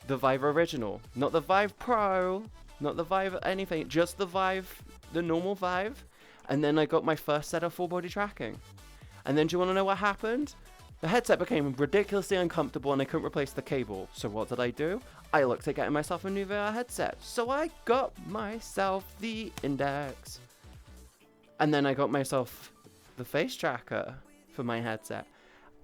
S1: Original, not the Vive Pro, not the Vive anything, just the Vive, the normal Vive. And then I got my first set of full body tracking. And then do you want to know what happened? The headset became ridiculously uncomfortable and I couldn't replace the cable. So what did I do? I looked at getting myself a new VR headset. So I got myself the Index. And then I got myself the face tracker for my headset.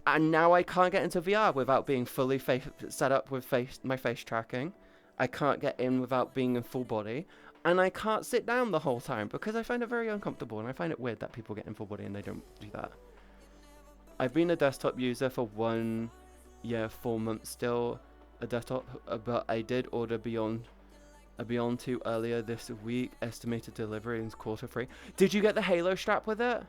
S1: And now I can't get into VR without being fully set up with my face tracking. I can't get in without being in full body. And I can't sit down the whole time because I find it very uncomfortable. And I find it weird that people get in full body and they don't do that. I've been a desktop user for 1 year, 4 months still, a desktop, but I did order Beyond 2 earlier this week. Estimated delivery is quarter 3. Did you get the Halo strap with it?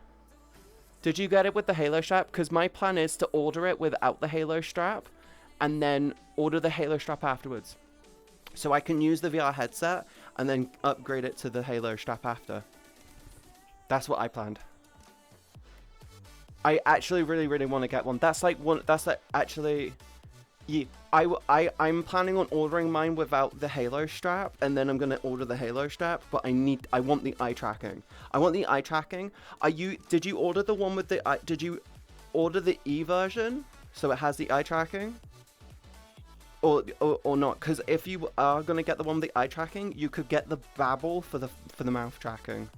S1: Did you get it with the Halo strap? Because my plan is to order it without the Halo strap and then order the Halo strap afterwards. So I can use the VR headset and then upgrade it to the Halo strap after. That's what I planned. I actually really, really want to get one. That's like actually, yeah, I'm planning on ordering mine without the Halo strap, and then I'm gonna order the Halo strap. But I want the eye tracking. I want the eye tracking. Did you order the one with the did you order the E version so it has the eye tracking? Or not? Because if you are gonna get the one with the eye tracking, you could get the Babble for the mouth tracking.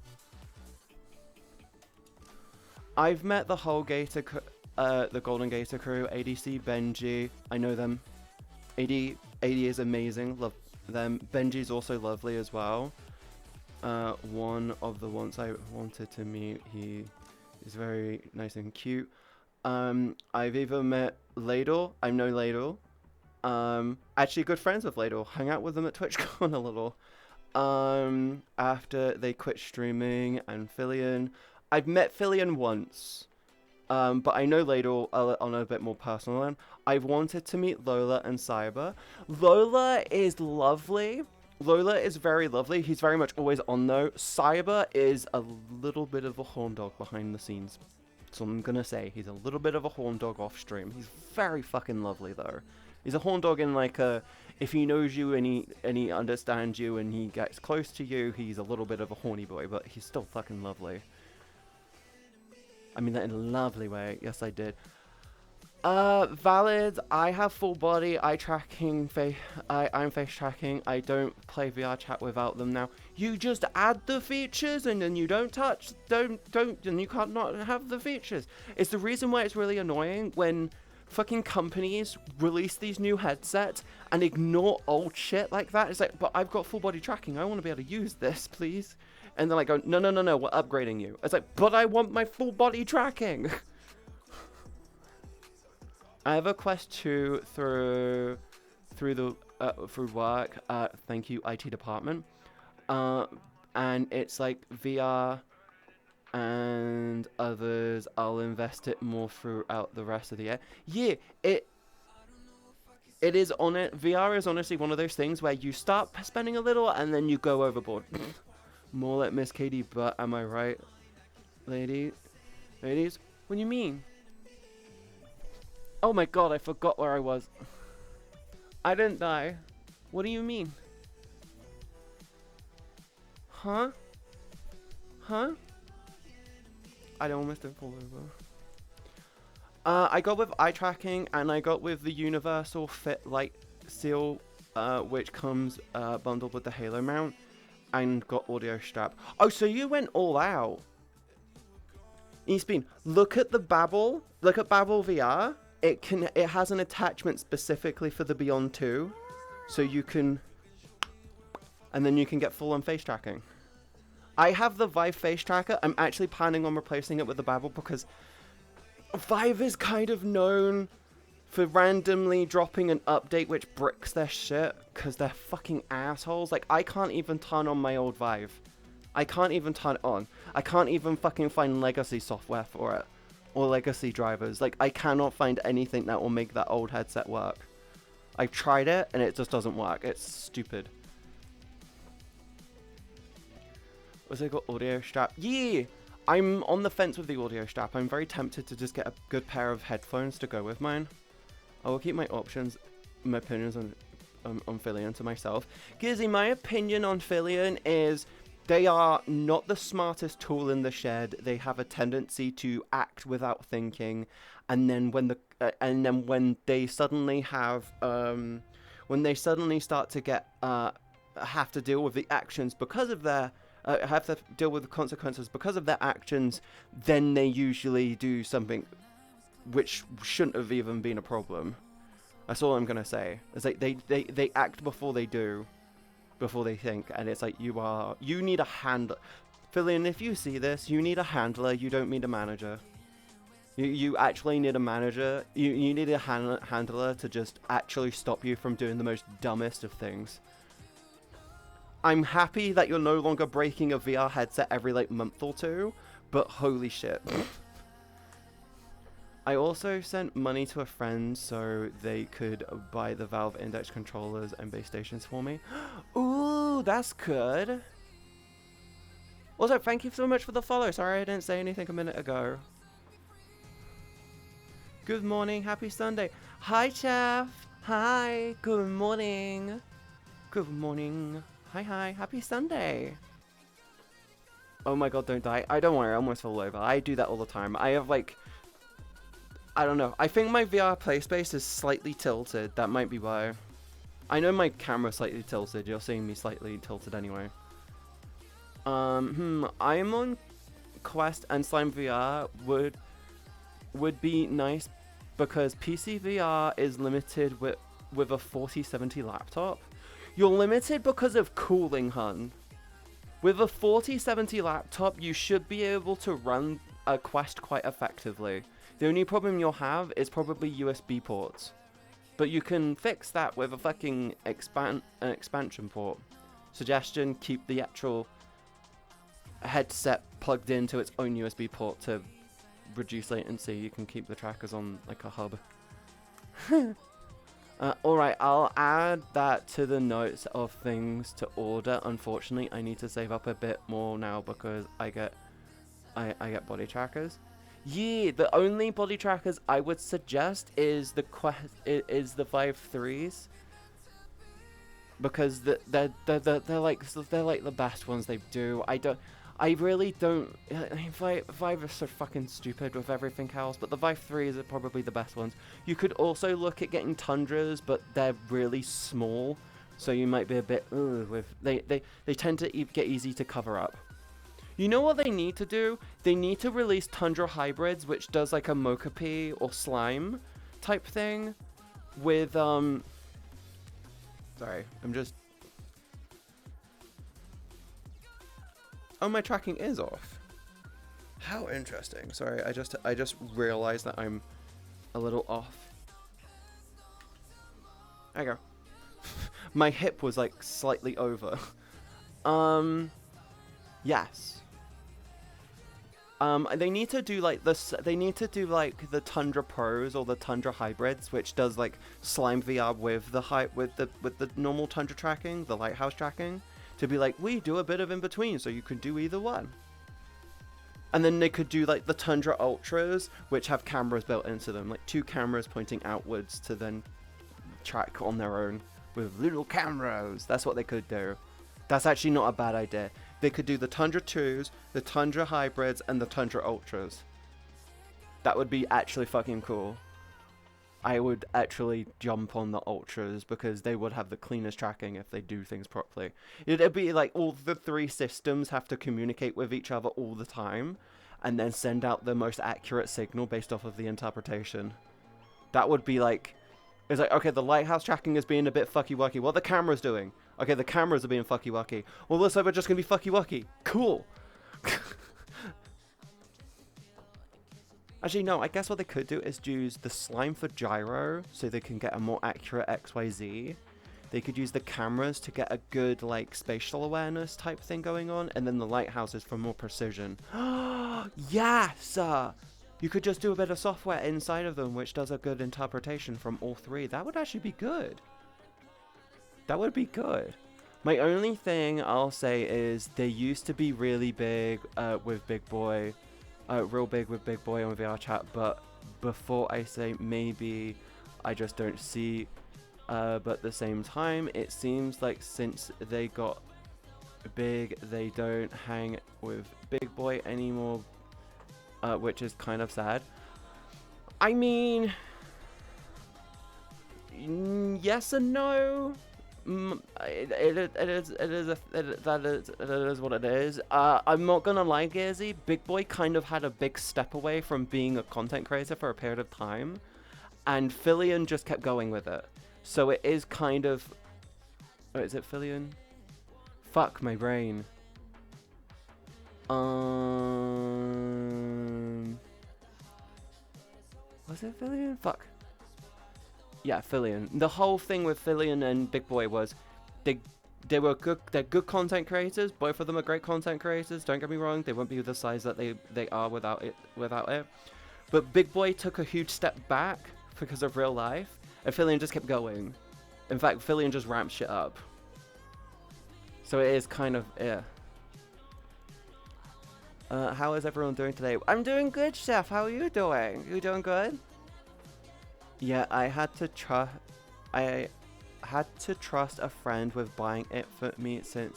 S1: I've met the whole the Golden Gator crew, ADC, Benji. I know them. AD is amazing. Love them. Benji's also lovely as well. One of the ones I wanted to meet. He is very nice and cute. I've even met Ladle. I know Ladle. Actually good friends with Ladle. Hung out with them at TwitchCon a little. After they quit streaming, and Fillion. I've met Fillion once, but I know Ladle on a bit more personal one. I've wanted to meet Lola and Cyber. Lola is lovely. Lola is very lovely. He's very much always on though. Cyber is a little bit of a horn dog behind the scenes. So I'm gonna say he's a little bit of a horn dog off stream. He's very fucking lovely though. He's a horn dog in like a, if he knows you and he understands you and he gets close to you, he's a little bit of a horny boy, but he's still fucking lovely. I mean that in a lovely way. Yes, I did. Valid. I have full body eye tracking. I'm face tracking. I don't play VRchat without them now. You just add the features and then you don't and you can't not have the features. It's the reason why it's really annoying when fucking companies release these new headsets and ignore old shit like that. It's like, but I've got full body tracking. I want to be able to use this, please. And then I go, no, we're upgrading you. It's like, but I want my full body tracking. I have a Quest 2 through work. Thank you, IT department. And it's like VR and others. I'll invest it more throughout the rest of the year. Yeah, it is on it. VR is honestly one of those things where you start spending a little and then you go overboard. More like Miss Katie, but am I right, ladies? What do you mean? Oh my god, I forgot where I was. I didn't die. What do you mean? Huh? I almost didn't fall over. I got with eye tracking and I got with the Universal Fit Light Seal, which comes bundled with the Halo mount. and got audio strap. Oh, so you went all out. Eastbean, look at the Babel. Look at Babel VR. It has an attachment specifically for the Beyond 2, so you can, and then you can get full-on face tracking. I have the Vive face tracker. I'm actually planning on replacing it with the Babel because Vive is kind of known for randomly dropping an update which bricks their shit because they're fucking assholes. Like, I can't even turn on my old Vive. I can't even turn it on. I can't even fucking find legacy software for it. Or legacy drivers. Like, I cannot find anything that will make that old headset work. I've tried it and it just doesn't work. It's stupid. Was it got audio strap? Yeah! I'm on the fence with the audio strap. I'm very tempted to just get a good pair of headphones to go with mine. I will keep my opinions on Fillion to myself. Gizzy, my opinion on Fillion is they are not the smartest tool in the shed. They have a tendency to act without thinking, and then when they suddenly have when they suddenly start to get have to deal with the actions because of their have to deal with the consequences because of their actions, then they usually do something which shouldn't have even been a problem. That's all I'm gonna say. It's like they act before they do, before they think, and it's like you need a handler. Fillion, if you see this, you need a handler. You don't need a manager. You actually need a manager. You need a handler to just actually stop you from doing the most dumbest of things. I'm happy that you're no longer breaking a VR headset every like month or two, but holy shit. I also sent money to a friend so they could buy the Valve Index controllers and base stations for me. Ooh, that's good. Also, thank you so much for the follow. Sorry I didn't say anything a minute ago. Good morning, happy Sunday. Hi, Chef. Hi, good morning. Good morning. Hi, happy Sunday. Oh my god, don't die. I don't worry, I almost fell over. I do that all the time. I have like, I don't know. I think my VR play space is slightly tilted. That might be why. I know my camera's slightly tilted. You're seeing me slightly tilted anyway. I'm on Quest and Slime VR would be nice because PC VR is limited with a 4070 laptop. You're limited because of cooling, hun. With a 4070 laptop, you should be able to run a Quest quite effectively. The only problem you'll have is probably USB ports. But you can fix that with a fucking expansion port. Suggestion, keep the actual headset plugged into its own USB port to reduce latency. You can keep the trackers on like a hub. Alright, I'll add that to the notes of things to order. Unfortunately, I need to save up a bit more now because I get body trackers. Yeah, the only body trackers I would suggest is the Vive 3s because they're like the best ones they do. I really don't. Vive is so fucking stupid with everything else, but the Vive 3s are probably the best ones. You could also look at getting Tundras, but they're really small, so you might be a bit with. They tend to get easy to cover up. You know what they need to do? They need to release Tundra Hybrids, which does like a Mokapi or Slime type thing with Sorry, I'm just. Oh, my tracking is off. How interesting. Sorry, I just realized that I'm a little off. There you go. My hip was like slightly over. Yes. They need to do like this. They need to do like the Tundra Pros or the Tundra Hybrids, which does like Slime VR with the normal Tundra tracking, the Lighthouse tracking. To be like, we do a bit of in between, so you could do either one. And then they could do like the Tundra Ultras, which have cameras built into them, like 2 cameras pointing outwards to then track on their own with little cameras. That's what they could do. That's actually not a bad idea. They could do the Tundra 2s, the Tundra Hybrids, and the Tundra Ultras. That would be actually fucking cool. I would actually jump on the ultras because they would have the cleanest tracking if they do things properly. It'd be like all the 3 systems have to communicate with each other all the time and then send out the most accurate signal based off of the interpretation. That would be like, it's like, okay, the lighthouse tracking is being a bit fucky-wucky. What are the cameras doing? Okay, the cameras are being fucky-wucky. Well, looks like we're just going to be fucky-wucky. Cool. Actually, no, I guess what they could do is use the slime for gyro so they can get a more accurate XYZ. They could use the cameras to get a good, like, spatial awareness type thing going on, and then the lighthouses for more precision. Yes! You could just do a bit of software inside of them which does a good interpretation from all 3. That would actually be good. That would be good. My only thing I'll say is they used to be really big with Big Boy. Real big with Big Boy on VRchat, but before I say maybe, I just don't see. But at the same time, it seems like since they got big, they don't hang with Big Boy anymore, which is kind of sad. I mean, yes and no. It is what it is. I'm not gonna lie, Gearsy. Big Boy kind of had a big step away from being a content creator for a period of time, and Fillion just kept going with it. So it is kind of. Oh, is it Fillion? Fuck my brain. Was it Fillion? Fuck. Yeah, Fillion. The whole thing with Fillion and Big Boy was they were good. They're good content creators. Both of them are great content creators. Don't get me wrong. They won't be the size that they are without it. But Big Boy took a huge step back because of real life, and Fillion just kept going. In fact, Fillion just ramped shit up. So it is kind of how is everyone doing today? I'm doing good, Chef. How are you doing? You doing good? Yeah, I had to trust a friend with buying it for me since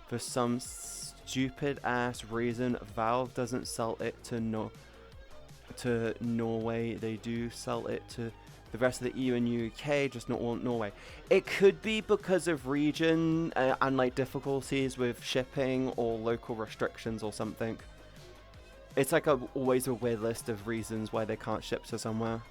S1: for some stupid ass reason Valve doesn't sell it to Norway. They do sell it to the rest of the EU and UK, just not Norway. It could be because of region and like difficulties with shipping or local restrictions or something. It's like always a weird list of reasons why they can't ship to somewhere.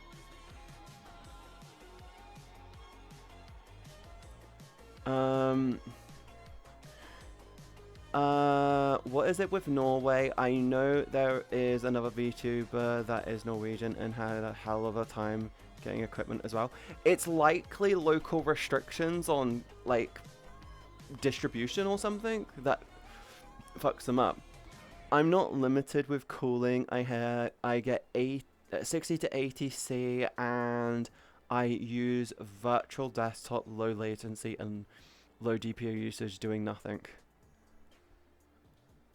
S1: What is it with Norway? I know there is another VTuber that is Norwegian and had a hell of a time getting equipment as well. It's likely local restrictions on like distribution or something that fucks them up. I'm not limited with cooling. I get 60 to 80 C and I use virtual desktop, low latency and low DPU usage, doing nothing.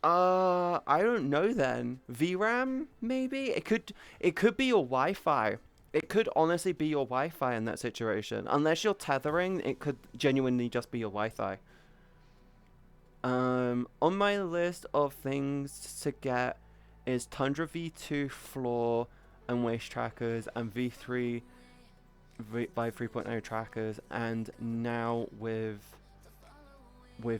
S1: I don't know then. VRAM maybe? It could be your Wi-Fi. It could honestly be your Wi-Fi in that situation. Unless you're tethering, it could genuinely just be your Wi-Fi. On my list of things to get is Tundra V2 floor and waist trackers and V3 Vive 3.0 trackers, and now with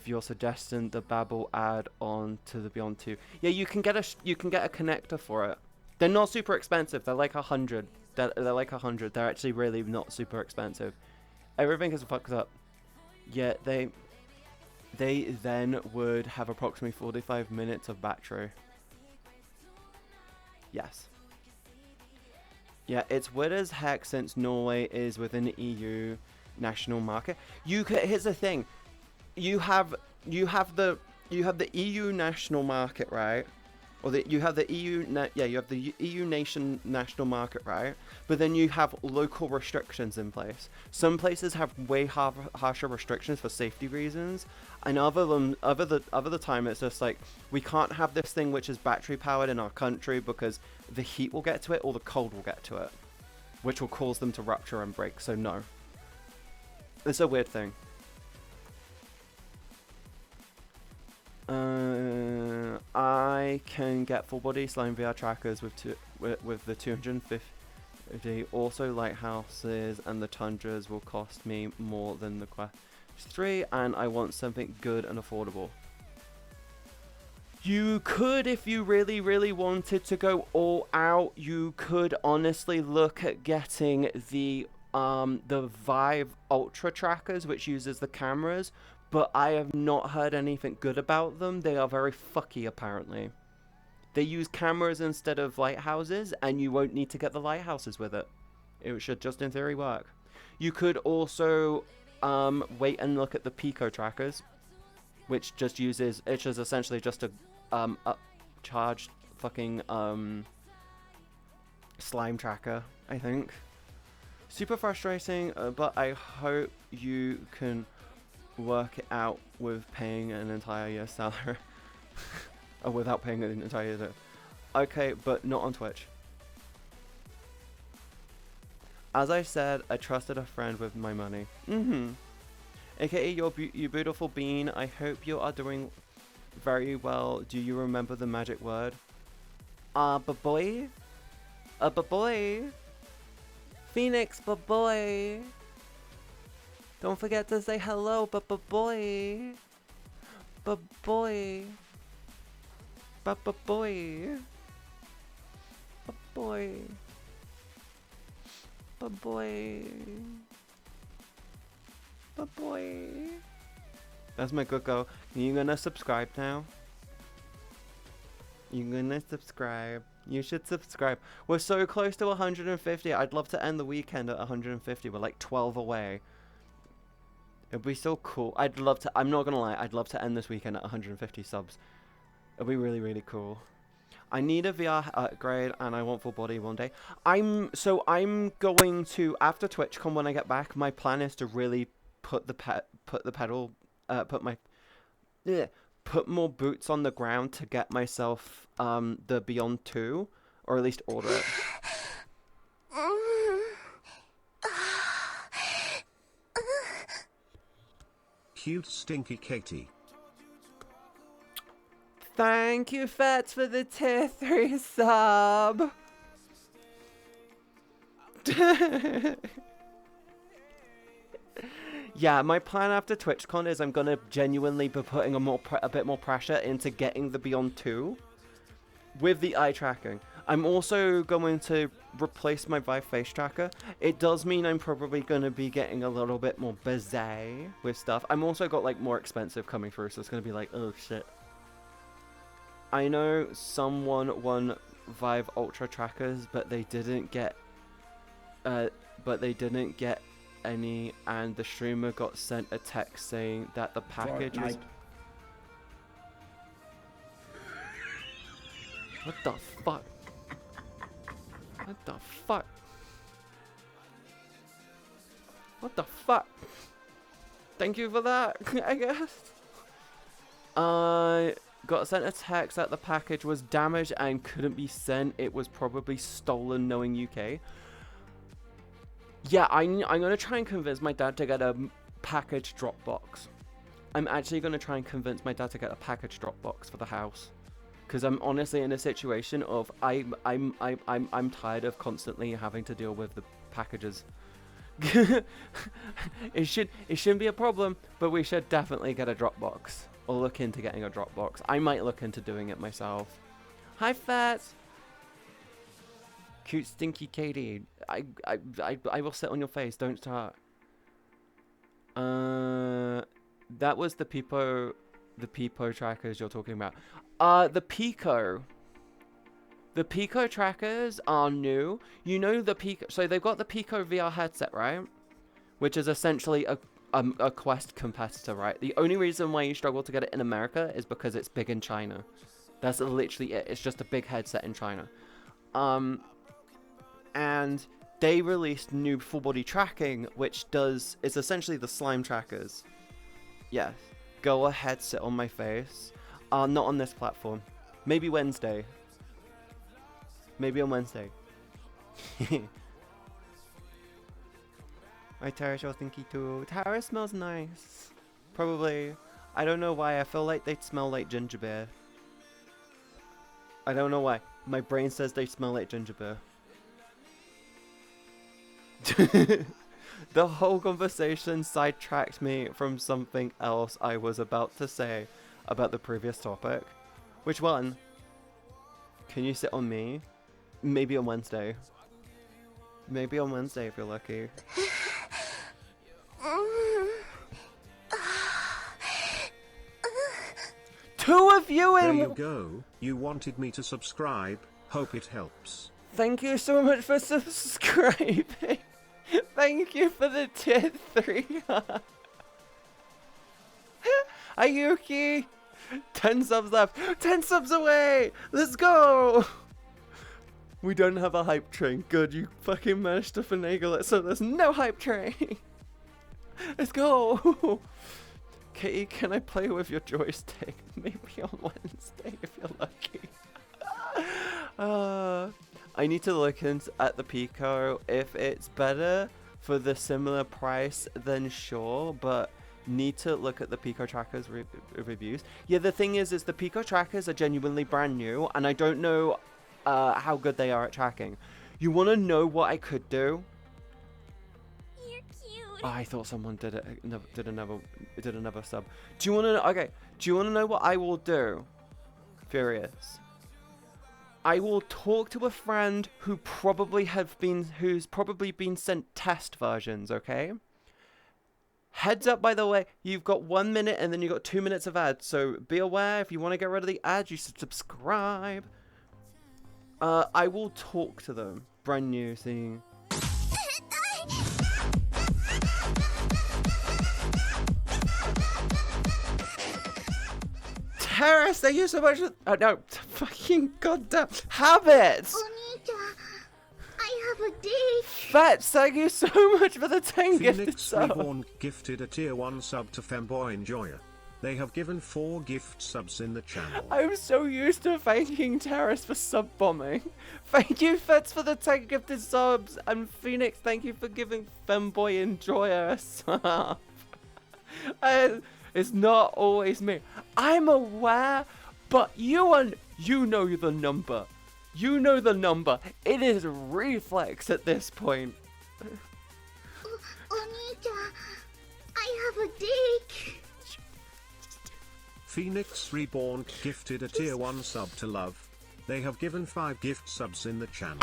S1: your suggestion, the Babel add-on to the Beyond 2. Yeah, you can get a connector for it. They're not super expensive. They're like 100. They're like 100. They're actually really not super expensive. Everything is fucked up. Yeah, they then would have approximately 45 minutes of battery. Yes. Yeah, it's weird as heck since Norway is within the EU national market. Here's the thing. You have the EU national market, right? Or you have the EU nation national market, right? But then you have local restrictions in place. Some places have way harsher restrictions for safety reasons, and other the time it's just like, we can't have this thing which is battery powered in our country because the heat will get to it or the cold will get to it, which will cause them to rupture and break. So no, it's a weird thing. I can get full body slime VR trackers with the 250 The also lighthouses and the tundras will cost me more than the Quest 3, and I want something good and affordable. You could, if you really, really wanted to go all out, you could honestly look at getting the Vive Ultra trackers, which uses the cameras, but I have not heard anything good about them. They are very fucky, apparently. They use cameras instead of lighthouses, and you won't need to get the lighthouses with it. It should just in theory work. You could also wait and look at the Pico trackers, which just uses, it's just essentially just a charged fucking slime tracker, I think. Super frustrating, but I hope you can work it out with paying an entire year's salary. Or without paying an entire year's salary. Okay, but not on Twitch. As I said, I trusted a friend with my money. AKA you beautiful bean, I hope you are doing very well. Do you remember the magic word? Baboy? Baboy? Phoenix, baboy? Don't forget to say hello, baboy. Baboy. Baboy. Baboy. Baboy. Baboy. That's my good girl. You gonna subscribe now? You gonna subscribe? You should subscribe. We're so close to 150. I'd love to end the weekend at 150. We're like 12 away. It'd be so cool. I'd love to. I'm not gonna lie. I'd love to end this weekend at 150 subs. It'd be really, really cool. I need a VR upgrade and I want full body one day. I'm going to, after TwitchCon when I get back, my plan is to really put more boots on the ground to get myself the Beyond 2, or at least order it.
S4: Cute Stinky Katie.
S1: Thank you, Fats, for the tier 3 sub. Yeah, my plan after TwitchCon is I'm gonna genuinely be putting a bit more pressure into getting the Beyond 2 with the eye tracking. I'm also going to replace my Vive face tracker. It does mean I'm probably going to be getting a little bit more busy with stuff. I'm also got like more expensive coming through, so it's going to be like, oh shit. I know someone won Vive Ultra trackers, but they didn't get any, and the streamer got sent a text saying that the package was... What the fuck? What the fuck? What the fuck? Thank you for that, I guess. Got sent a text that the package was damaged and couldn't be sent. It was probably stolen, knowing UK. Yeah, I'm gonna try and convince my dad to get a package drop box. I'm actually gonna try and convince my dad to get a package drop box for the house, because I'm honestly in a situation of I'm tired of constantly having to deal with the packages. It shouldn't be a problem, but we should definitely get a drop box, or look into getting a drop box. I might look into doing it myself. Hi, Fats. Cute Stinky Katie. I will sit on your face. Don't start. That was the Pipo trackers you're talking about. The Pico trackers are new. You know the Pico. So they've got the Pico VR headset, right? Which is essentially a Quest competitor, right? The only reason why you struggle to get it in America is because it's big in China. That's literally it. It's just a big headset in China. And they released new full body tracking, which is essentially the slime trackers. Yes. Go ahead, sit on my face. Not on this platform. Maybe Wednesday. Maybe on Wednesday. My Tara smells stinky too. Tara smells nice. Probably. I don't know why. I feel like they smell like ginger beer. I don't know why. My brain says they smell like ginger beer. The whole conversation sidetracked me from something else I was about to say about the previous topic. Which one? Can you sit on me? Maybe on Wednesday. Maybe on Wednesday if you're lucky. Two of you in.
S4: There you go. You wanted me to subscribe. Hope it helps.
S1: Thank you so much for subscribing. Thank you for the tier 3. Ayuki! 10 subs left. 10 subs away! Let's go! We don't have a hype train. Good, you fucking managed to finagle it so there's no hype train. Let's go! Kitty, can I play with your joystick? Maybe on Wednesday if you're lucky. I need to look at the Pico. If it's better for the similar price, then sure, but need to look at the Pico trackers reviews. Yeah, the thing is the Pico trackers are genuinely brand new, and I don't know how good they are at tracking. You want to know what I could do?
S2: You're cute.
S1: Oh, I thought someone did another sub. Do you want to know? Okay. Do you want to know what I will do? Furious. I will talk to a friend who's probably been sent test versions, okay? Heads up, by the way, you've got 1 minute and then you've got 2 minutes of ads, so be aware, if you want to get rid of the ads, you should subscribe. I will talk to them. Brand new thing. Terrace, thank you so much. Oh no, fucking goddamn habits.
S2: Onita, I have a date.
S1: Fats, thank you so much for the 10 gifted
S4: Phoenix
S1: sub.
S4: Reborn gifted a tier 1 sub to Femboy Enjoyer. They have given 4 gift subs in the channel.
S1: I'm so used to thanking Terrace for sub bombing. Thank you, Fats, for the 10 gifted subs, and Phoenix, thank you for giving Femboy Enjoyer a sub. It's not always me. I'm aware, but you know the number. You know the number. It is reflex at this point.
S2: Onita, I have a date.
S4: Phoenix Reborn gifted a tier 1 sub to Love. They have given 5 gift subs in the channel.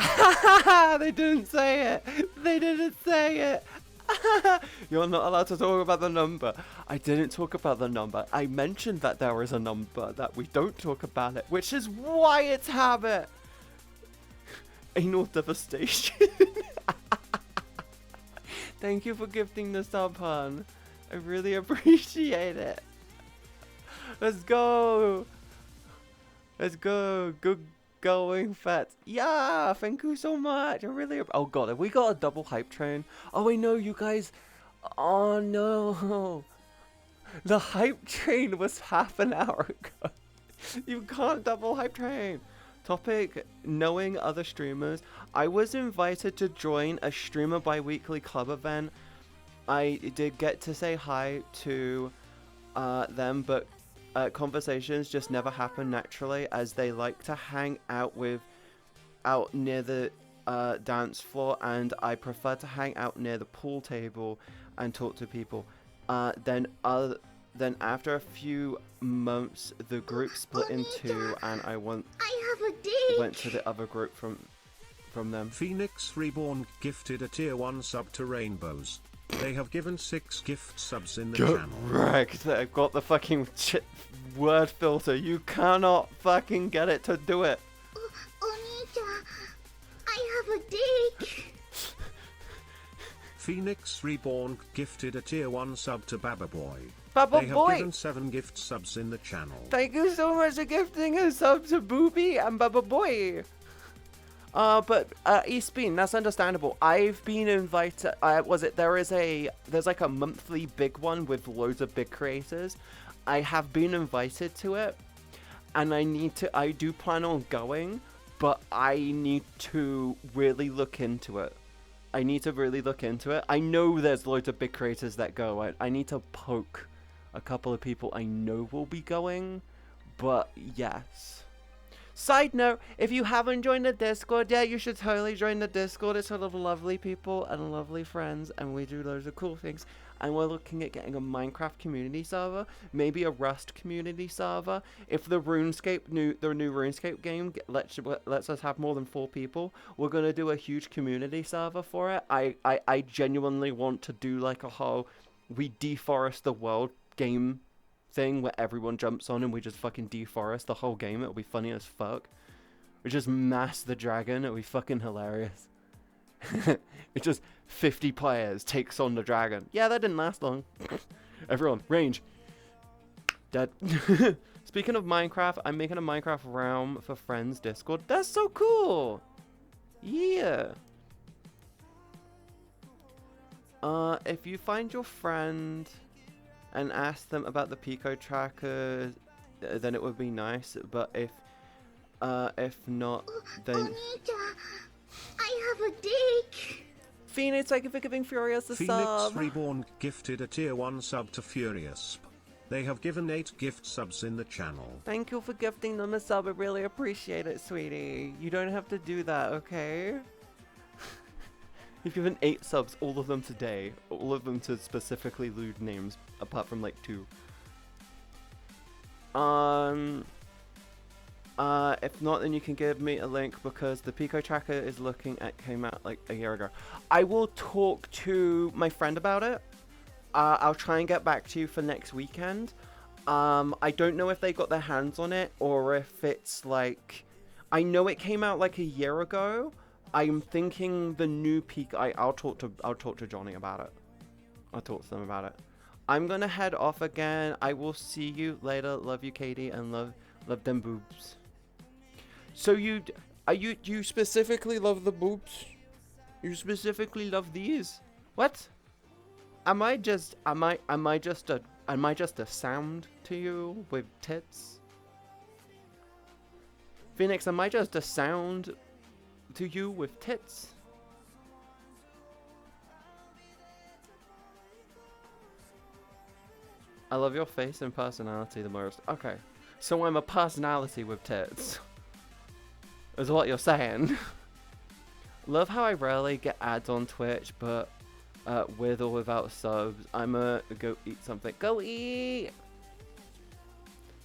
S1: They didn't say it. They didn't say it. You're not allowed to talk about the number. I didn't talk about the number. I mentioned that there is a number, that we don't talk about it, which is why it's habit. Anal devastation. Thank you for gifting the sub, hon. I really appreciate it. Let's go. Let's go. Good going, Fats. Yeah, thank you so much. I really. Oh god, have we got a double hype train? Oh, I know, you guys. Oh no. The hype train was half an hour ago. You can't double hype train. Topic: knowing other streamers. I was invited to join a streamer bi-weekly club event. I did get to say hi to them, but conversations just never happen naturally, as they like to hang out near the dance floor, and I prefer to hang out near the pool table and talk to people. Then after a few months, the group split in two, and I have a date. Went to the other group from them.
S4: Phoenix Reborn gifted a tier 1 sub to Rainbows. They have given 6 gift subs in the channel.
S1: Correct. I've got the fucking word filter. You cannot fucking get it to do it.
S2: Onita, I have a date.
S4: Phoenix Reborn gifted a tier 1 sub to Baba Boy.
S1: Baba
S4: They have
S1: Boy!
S4: given 7 gift subs in the channel.
S1: Thank you so much for gifting a sub to Booby and Baba Boy. But Eastbean, that's understandable. I've been invited. There's like a monthly big one with loads of big creators. I have been invited to it, and I do plan on going, but I need to really look into it. I know there's loads of big creators that go. I need to poke a couple of people I know will be going, but yes. Side note, if you haven't joined the Discord yet, you should totally join the Discord. It's full of lovely people and lovely friends, and we do loads of cool things. And we're looking at getting a Minecraft community server, maybe a Rust community server. If the new RuneScape game lets us have more than 4 people, we're gonna do a huge community server for it. I genuinely want to do like a whole we deforest the world game thing where everyone jumps on and we just fucking deforest the whole game. It'll be funny as fuck. We just mass the dragon. It'll be fucking hilarious. It's just 50 players takes on the dragon. Yeah, that didn't last long. Everyone, range. Dead. Speaking of Minecraft, I'm making a Minecraft realm for friends Discord. That's so cool. Yeah. If you find your friend and ask them about the Pico tracker, then it would be nice. But if not, then...
S2: Onita, I have a dick.
S1: Phoenix, thank you for giving Furious a
S4: Phoenix
S1: sub.
S4: Reborn gifted a tier 1 sub to Furious. They have given 8 gift subs in the channel.
S1: Thank you for gifting them a sub. I really appreciate it, sweetie. You don't have to do that, okay? You've given 8 subs, all of them today. All of them to specifically lewd names, apart from like 2. If not, then you can give me a link because the Pico tracker is came out like a year ago. I will talk to my friend about it. I'll try and get back to you for next weekend. I don't know if they got their hands on it or if it's like, I know it came out like a year ago. I'm thinking the new peak. I'll talk to Johnny about it. I'll talk to them about it. I'm gonna head off again. I will see you later. Love you, Katie, and love them boobs. So you specifically love the boobs? You specifically love these? What? Am I just a sound to you with tits? Phoenix, am I just a sound to you with tits? I love your face and personality the most. Okay, so I'm a personality with tits. Is what you're saying. Love how I rarely get ads on Twitch, but with or without subs, I'ma go eat something. Go eat!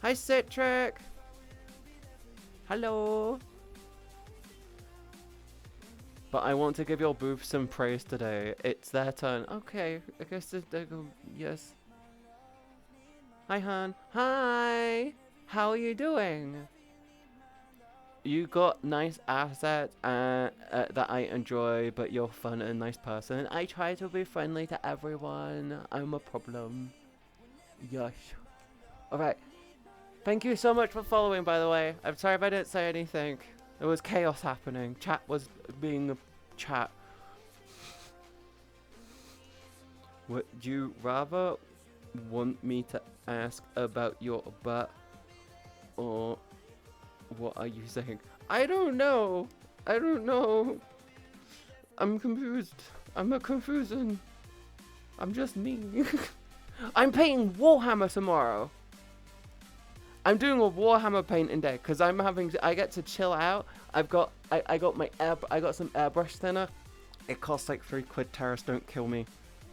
S1: Hi, Citric! Hello! But I want to give your boobs some praise today. It's their turn. Okay, I guess they go. Yes. Hi, hon. Hi! How are you doing? You got nice assets that I enjoy, but you're fun and nice person. I try to be friendly to everyone. I'm a problem. Yes. Alright. Thank you so much for following, by the way. I'm sorry if I didn't say anything. There was chaos happening. Chat was being a chat. Would you rather want me to ask about your butt, or what are you saying? I don't know. I don't know. I'm confused. I'm a confusion. I'm just me. I'm painting Warhammer tomorrow. I'm doing a Warhammer painting day because I get to chill out. I got some airbrush thinner. It costs like £3. Terrace, don't kill me.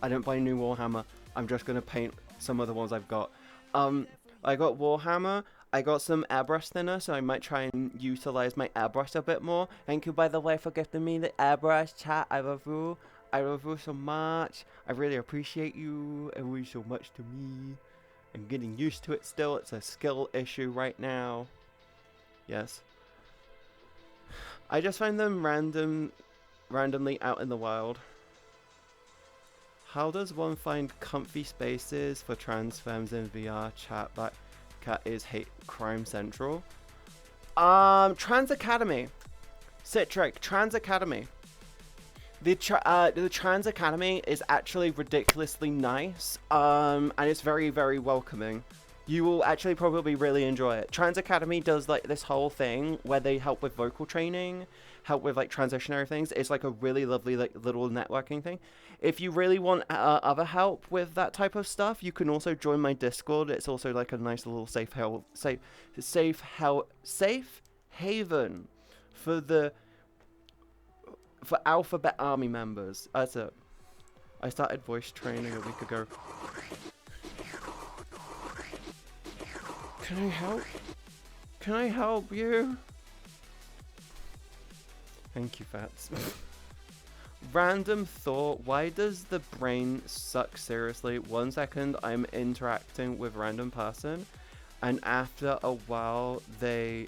S1: I don't buy new Warhammer. I'm just gonna paint some of the ones I've got. I got Warhammer. I got some airbrush thinner, so I might try and utilize my airbrush a bit more. Thank you, by the way, for gifting me the airbrush, chat. I love you. I love you so much. I really appreciate you. It means so much to me. I'm getting used to it still. It's a skill issue right now. Yes. I just find them randomly out in the wild. How does one find comfy spaces for trans femmes in VR chat? That cat is hate crime central. Trans Academy. Citric, Trans Academy. The Trans Academy is actually ridiculously nice, and it's very, very welcoming. You will actually probably really enjoy it. Trans Academy does like this whole thing where they help with vocal training, help with like transitionary things. It's like a really lovely like little networking thing. If you really want other help with that type of stuff, you can also join my Discord. It's also like a nice little safe haven for Alphabet Army members. That's it. I started voice training a week ago. Can I help? Can I help you? Thank you, Fats. Random thought, why does the brain suck seriously? 1 second I'm interacting with random person, and after a while they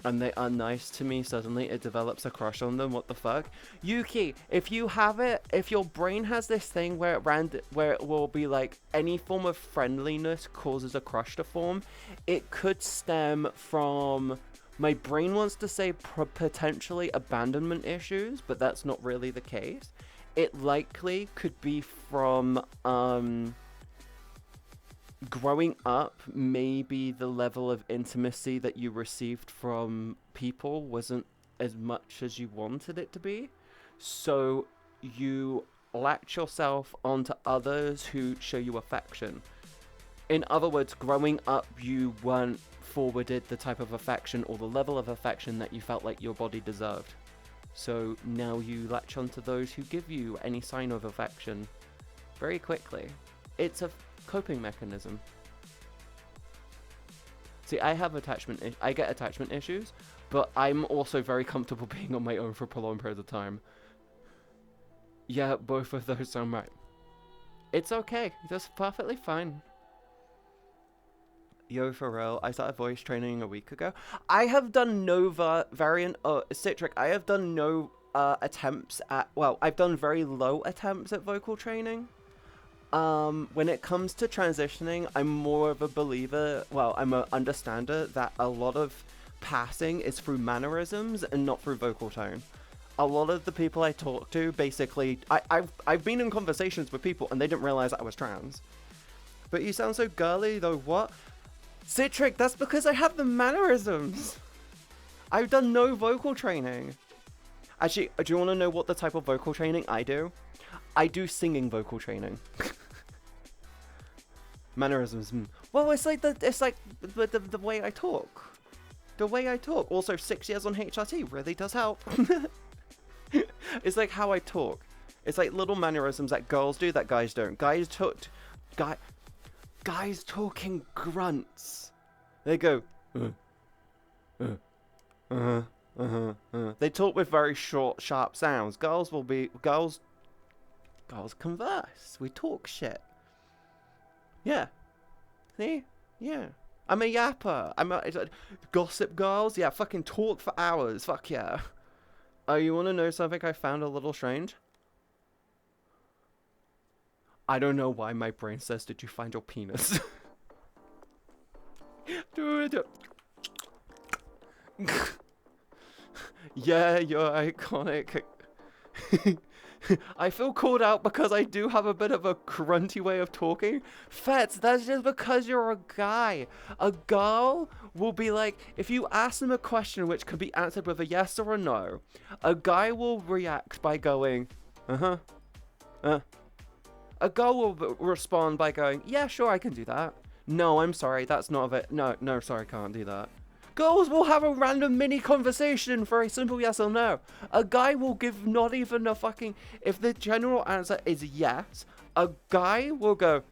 S1: are nice to me, suddenly it develops a crush on them. What the fuck? Yuki, if you have it, if your brain has this thing where it will be like any form of friendliness causes a crush to form, it could stem from, my brain wants to say potentially abandonment issues, but that's not really the case. It likely could be from growing up, maybe the level of intimacy that you received from people wasn't as much as you wanted it to be. So you latch yourself onto others who show you affection. In other words, growing up, you weren't forwarded the type of affection or the level of affection that you felt like your body deserved. So now you latch onto those who give you any sign of affection very quickly. It's a coping mechanism. See, I get attachment issues, but I'm also very comfortable being on my own for prolonged periods of time. Yeah, both of those sound right. It's okay. That's perfectly fine. Yo, for real, I started voice training a week ago. I have done no Citric, I have done no attempts at, well, I've done very low attempts at vocal training. When it comes to transitioning, I'm more of a believer, well, I'm an understander that a lot of passing is through mannerisms and not through vocal tone. A lot of the people I talk to, basically, I've been in conversations with people and they didn't realize that I was trans. But you sound so girly, though. What? Citric, that's because I have the mannerisms. I've done no vocal training. Actually, do you want to know what the type of vocal training I do? I do singing vocal training. Mannerisms. Well, it's like the way I talk. The way I talk. Also, 6 years on HRT really does help. It's like how I talk. It's like little mannerisms that girls do that guys don't. Guys talking grunts. They go. They talk with very short, sharp sounds. Girls converse. We talk shit. Yeah. See? Yeah. I'm a yapper. Gossip girls. Yeah, fucking talk for hours. Fuck yeah. Oh, you want to know something I found a little strange? I don't know why my brain says, did you find your penis? Yeah, you're iconic. I feel called out because I do have a bit of a grunty way of talking. Fets, that's just because you're a guy. A girl will be like, if you ask them a question which can be answered with a yes or a no, a guy will react by going, A girl will respond by going, yeah, sure, I can do that. No, I'm sorry, that's not of it. No, sorry, can't do that. Girls will have a random mini conversation for a simple yes or no. A guy will give not even a fucking... If the general answer is yes, a guy will go,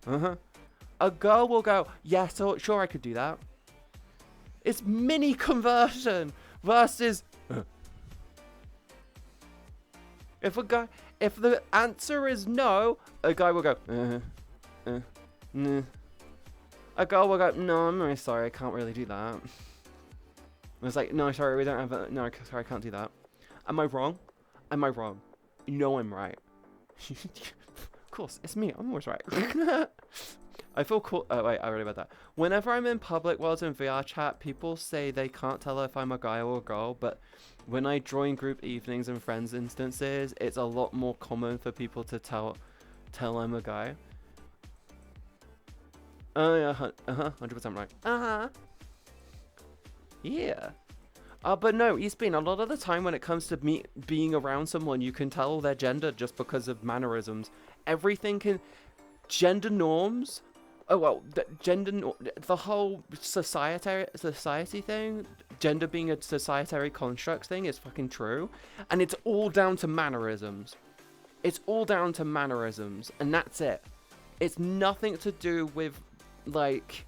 S1: A girl will go, yes, sure, I could do that. It's mini conversion versus... If the answer is no, a guy will go, nah. A girl will go, no, I'm really sorry, I can't really do that. It's like, no, sorry, we don't have a... No, sorry, I can't do that. Am I wrong? Am I wrong? No, I'm right. Of course, it's me. I'm always right. I feel cool. Oh, wait, I already read that. Whenever I'm in public worlds in VRchat, people say they can't tell if I'm a guy or a girl, but when I join group evenings and friends instances, it's a lot more common for people to tell I'm a guy. Oh, yeah, 100% right. Yeah. But no, Eastbean, a lot of the time when it comes to me being around someone, you can tell their gender just because of mannerisms. Everything can... Gender norms Oh well, the whole society thing, gender being a societary construct thing is fucking true, and it's all down to mannerisms. It's all down to mannerisms, and that's it. It's nothing to do with like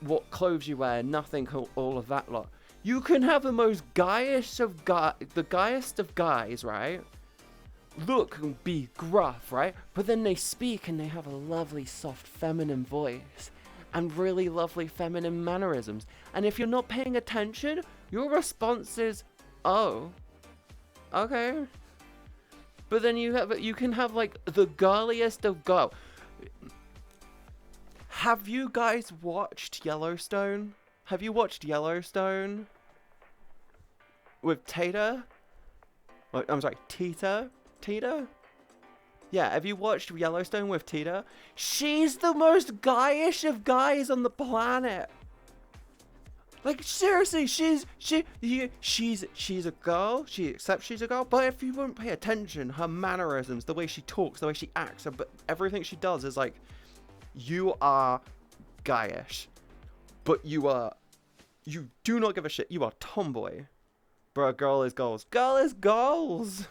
S1: what clothes you wear, nothing, all of that lot. You can have the most guyish of the guyest of guys, right? Look and be gruff, right? But then they speak and they have a lovely, soft, feminine voice and really lovely feminine mannerisms. And if you're not paying attention, your response is, "Oh, okay." But then you can have like the girliest of girl. Have you guys watched Yellowstone? Have you watched Yellowstone with Tata? I'm sorry, Tita? Tita? Yeah, have you watched Yellowstone with Tita? She's the most guyish of guys on the planet. Like seriously, she's a girl. She accepts she's a girl, but if you won't pay attention, her mannerisms, the way she talks, the way she acts, but everything she does is like, you are guyish, but you do not give a shit. You are tomboy, bro. Girl is goals. Girl is goals.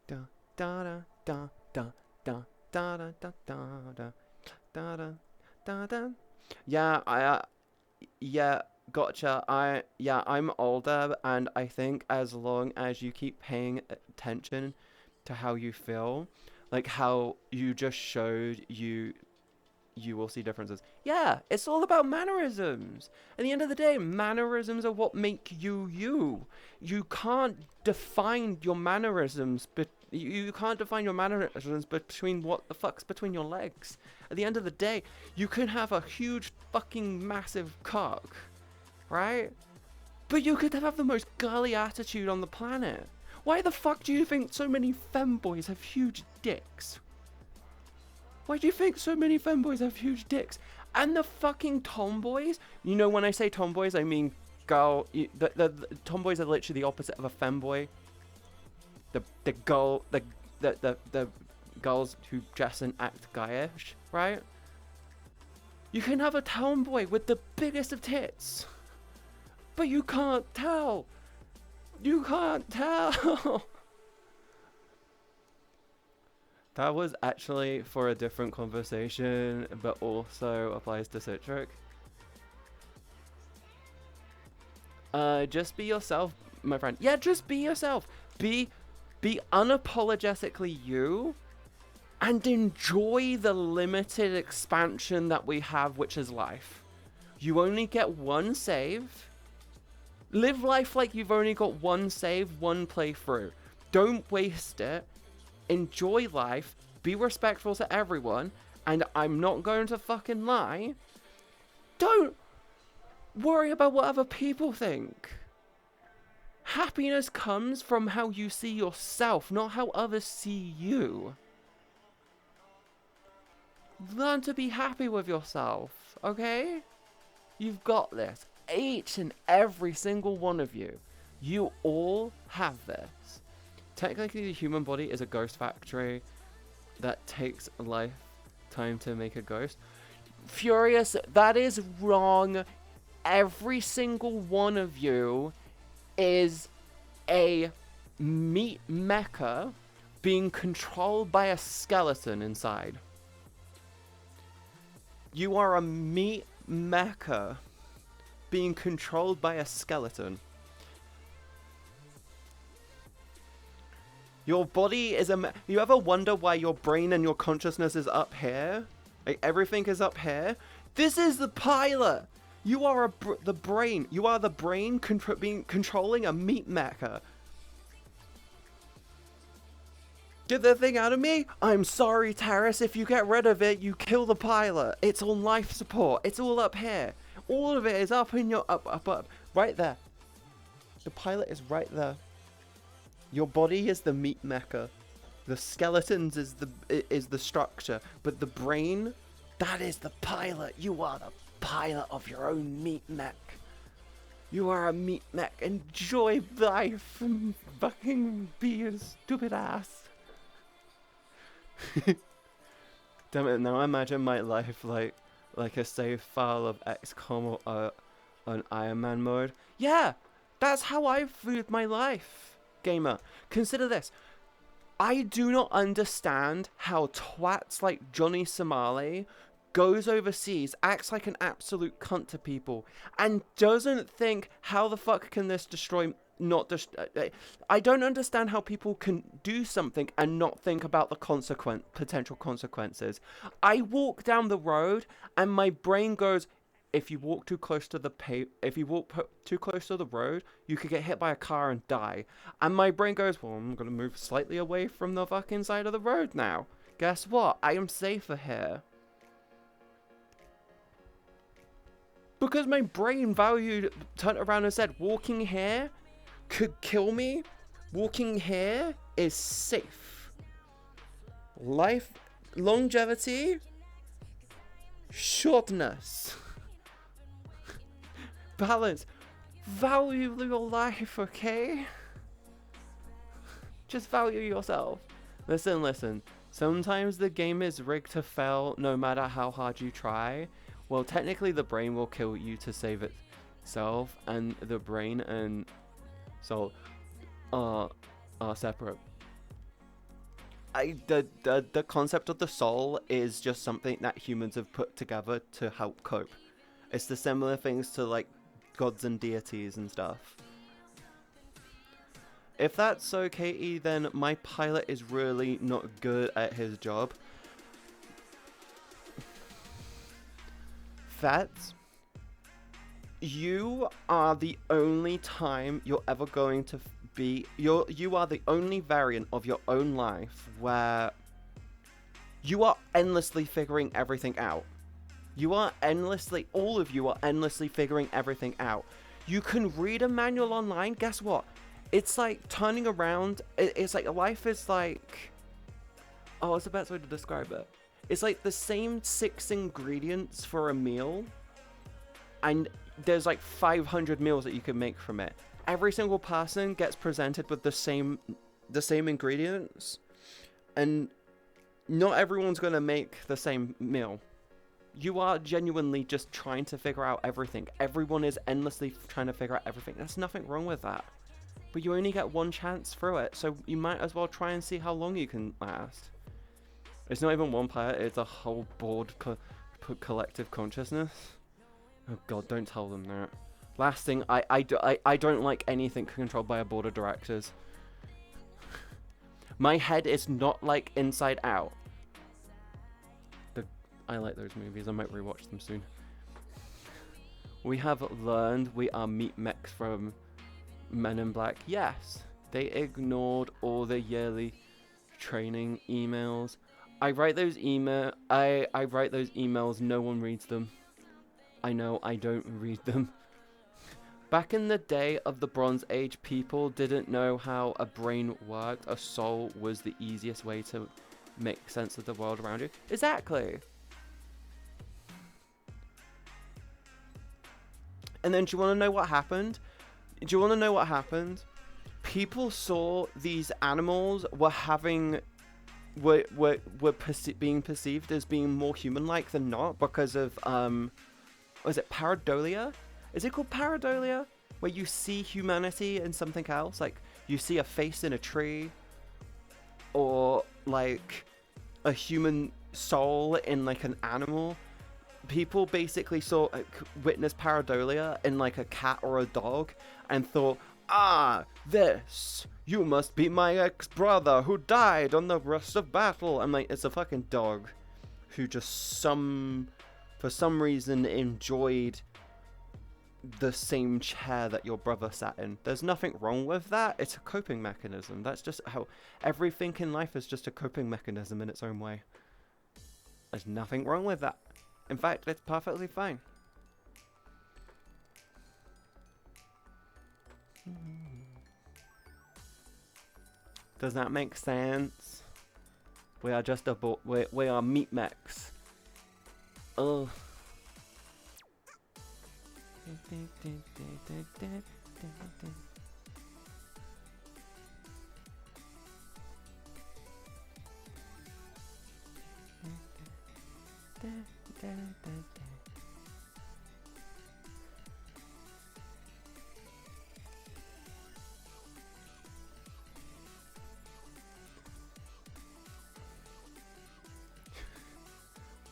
S1: Da da da da da da da da da da da da da. Yeah, yeah, gotcha. I'm older, and I think as long as you keep paying attention to how you feel, like how you just showed, you will see differences. Yeah, it's all about mannerisms. At the end of the day, mannerisms are what make you you. You can't define your mannerisms, but you can't define your mannerisms between what the fuck's between your legs. At the end of the day, you can have a huge fucking massive cock, right? But you could have the most girly attitude on the planet. Why the fuck do you think so many femboys have huge dicks? Why do you think so many femboys have huge dicks? And the fucking tomboys, you know, when I say tomboys, I mean the tomboys are literally the opposite of a femboy. The girls who dress and act guyish, right? You can have a tomboy with the biggest of tits, but you can't tell. You can't tell. That was actually for a different conversation, but also applies to Citric. Just be yourself, my friend. Yeah, just be yourself. Be unapologetically you, and enjoy the limited expansion that we have, which is life. You only get one save. Live life like you've only got one save, one playthrough. Don't waste it. Enjoy life. Be respectful to everyone. And I'm not going to fucking lie. Don't worry about what other people think. Happiness comes from how you see yourself, not how others see you. Learn to be happy with yourself, okay? You've got this. Each and every single one of you. You all have this. Technically, the human body is a ghost factory that takes a lifetime to make a ghost. Furious, that is wrong. Every single one of you is a meat mecha being controlled by a skeleton inside. You are a meat mecha being controlled by a skeleton. Your body is a... You ever wonder why your brain and your consciousness is up here? Like, everything is up here? This is the pilot! You are the brain. You are the brain controlling a meat mecha. Get the thing out of me? I'm sorry, Taris. If you get rid of it, you kill the pilot. It's on life support. It's all up here. All of it is up in your... Up. Right there. The pilot is right there. Your body is the meat mecha. The skeletons is the structure. But the brain, that is the pilot. You are the pilot of your own meat mech. You are a meat mech. Enjoy life and fucking be a stupid ass. Damn it, now imagine my life like a save file of XCOM or an Iron Man mode. Yeah, that's how I've viewed my life, gamer. Consider this. I do not understand how twats like Johnny Somali goes overseas, acts like an absolute cunt to people, and doesn't think, how the fuck can this destroy... I don't understand how people can do something and not think about the potential consequences. I walk down the road and my brain goes, if you walk too close to the too close to the road, you could get hit by a car and die. And my brain goes, well, I'm gonna move slightly away from the fucking side of the road now. Guess what? I am safer here. Because my brain turned around and said, walking here could kill me. Walking here is safe. Life, longevity, shortness, balance. Value your life, okay? Just value yourself. Listen. Sometimes the game is rigged to fail no matter how hard you try. Well, technically the brain will kill you to save itself, and the brain and soul are separate. The concept of the soul is just something that humans have put together to help cope. It's the similar things to like gods and deities and stuff. If that's so, Katie, then my pilot is really not good at his job. Fats, you are the only time you're ever going to be... You are the only variant of your own life where you are endlessly figuring everything out. All of you are endlessly figuring everything out. You can read a manual online. Guess what? It's like turning around. It's like life is like... Oh, what's the best way to describe it? It's like the same 6 ingredients for a meal, and there's like 500 meals that you can make from it. Every single person gets presented with the same ingredients, and not everyone's gonna make the same meal. You are genuinely just trying to figure out everything. Everyone is endlessly trying to figure out everything. There's nothing wrong with that. But you only get one chance through it, so you might as well try and see how long you can last. It's not even one player, it's a whole board collective consciousness. Oh god, don't tell them that. Last thing, I don't like anything controlled by a board of directors. My head is not like Inside Out. I like those movies, I might rewatch them soon. We have learned we are meat mechs from Men in Black. Yes, they ignored all the yearly training emails. I write those emails, no one reads them. I know, I don't read them. Back in the day of the Bronze Age, people didn't know how a brain worked. A soul was the easiest way to make sense of the world around you. Exactly. And then do you want to know what happened? People saw these animals being perceived as being more human-like than not because of was it pareidolia? Is it called pareidolia? Where you see humanity in something else, like you see a face in a tree, or like a human soul in like an animal. People basically witnessed pareidolia in like a cat or a dog and thought, you must be my ex-brother who died on the rust of battle. I'm like, it's a fucking dog who just for some reason enjoyed the same chair that your brother sat in. There's nothing wrong with that. It's a coping mechanism. That's just how everything in life is, just a coping mechanism in its own way. There's nothing wrong with that. In fact, it's perfectly fine. Does that make sense? We are just we are meat mechs. Ugh.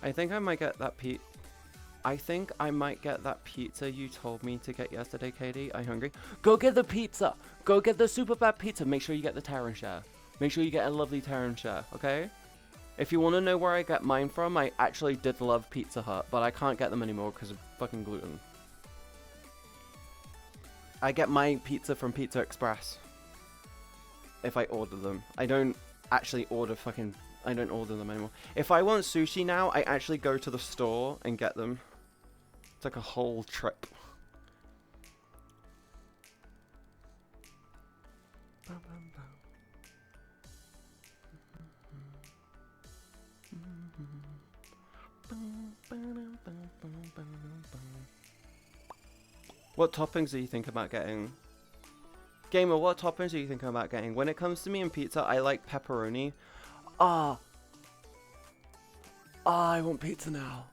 S1: I think I might get that I think I might get that pizza you told me to get yesterday, Katie. Are you hungry? Go get the pizza! Go get the super bad pizza. Make sure you get the Terran share. Make sure you get a lovely Terran share, okay? If you want to know where I get mine from, I actually did love Pizza Hut, but I can't get them anymore because of fucking gluten. I get my pizza from Pizza Express. If I order them. I don't actually order I don't order them anymore. If I want sushi now, I actually go to the store and get them. It's like a whole trip. What toppings are you thinking about getting? Gamer, what toppings are you thinking about getting? When it comes to me and pizza, I like pepperoni. I want pizza now.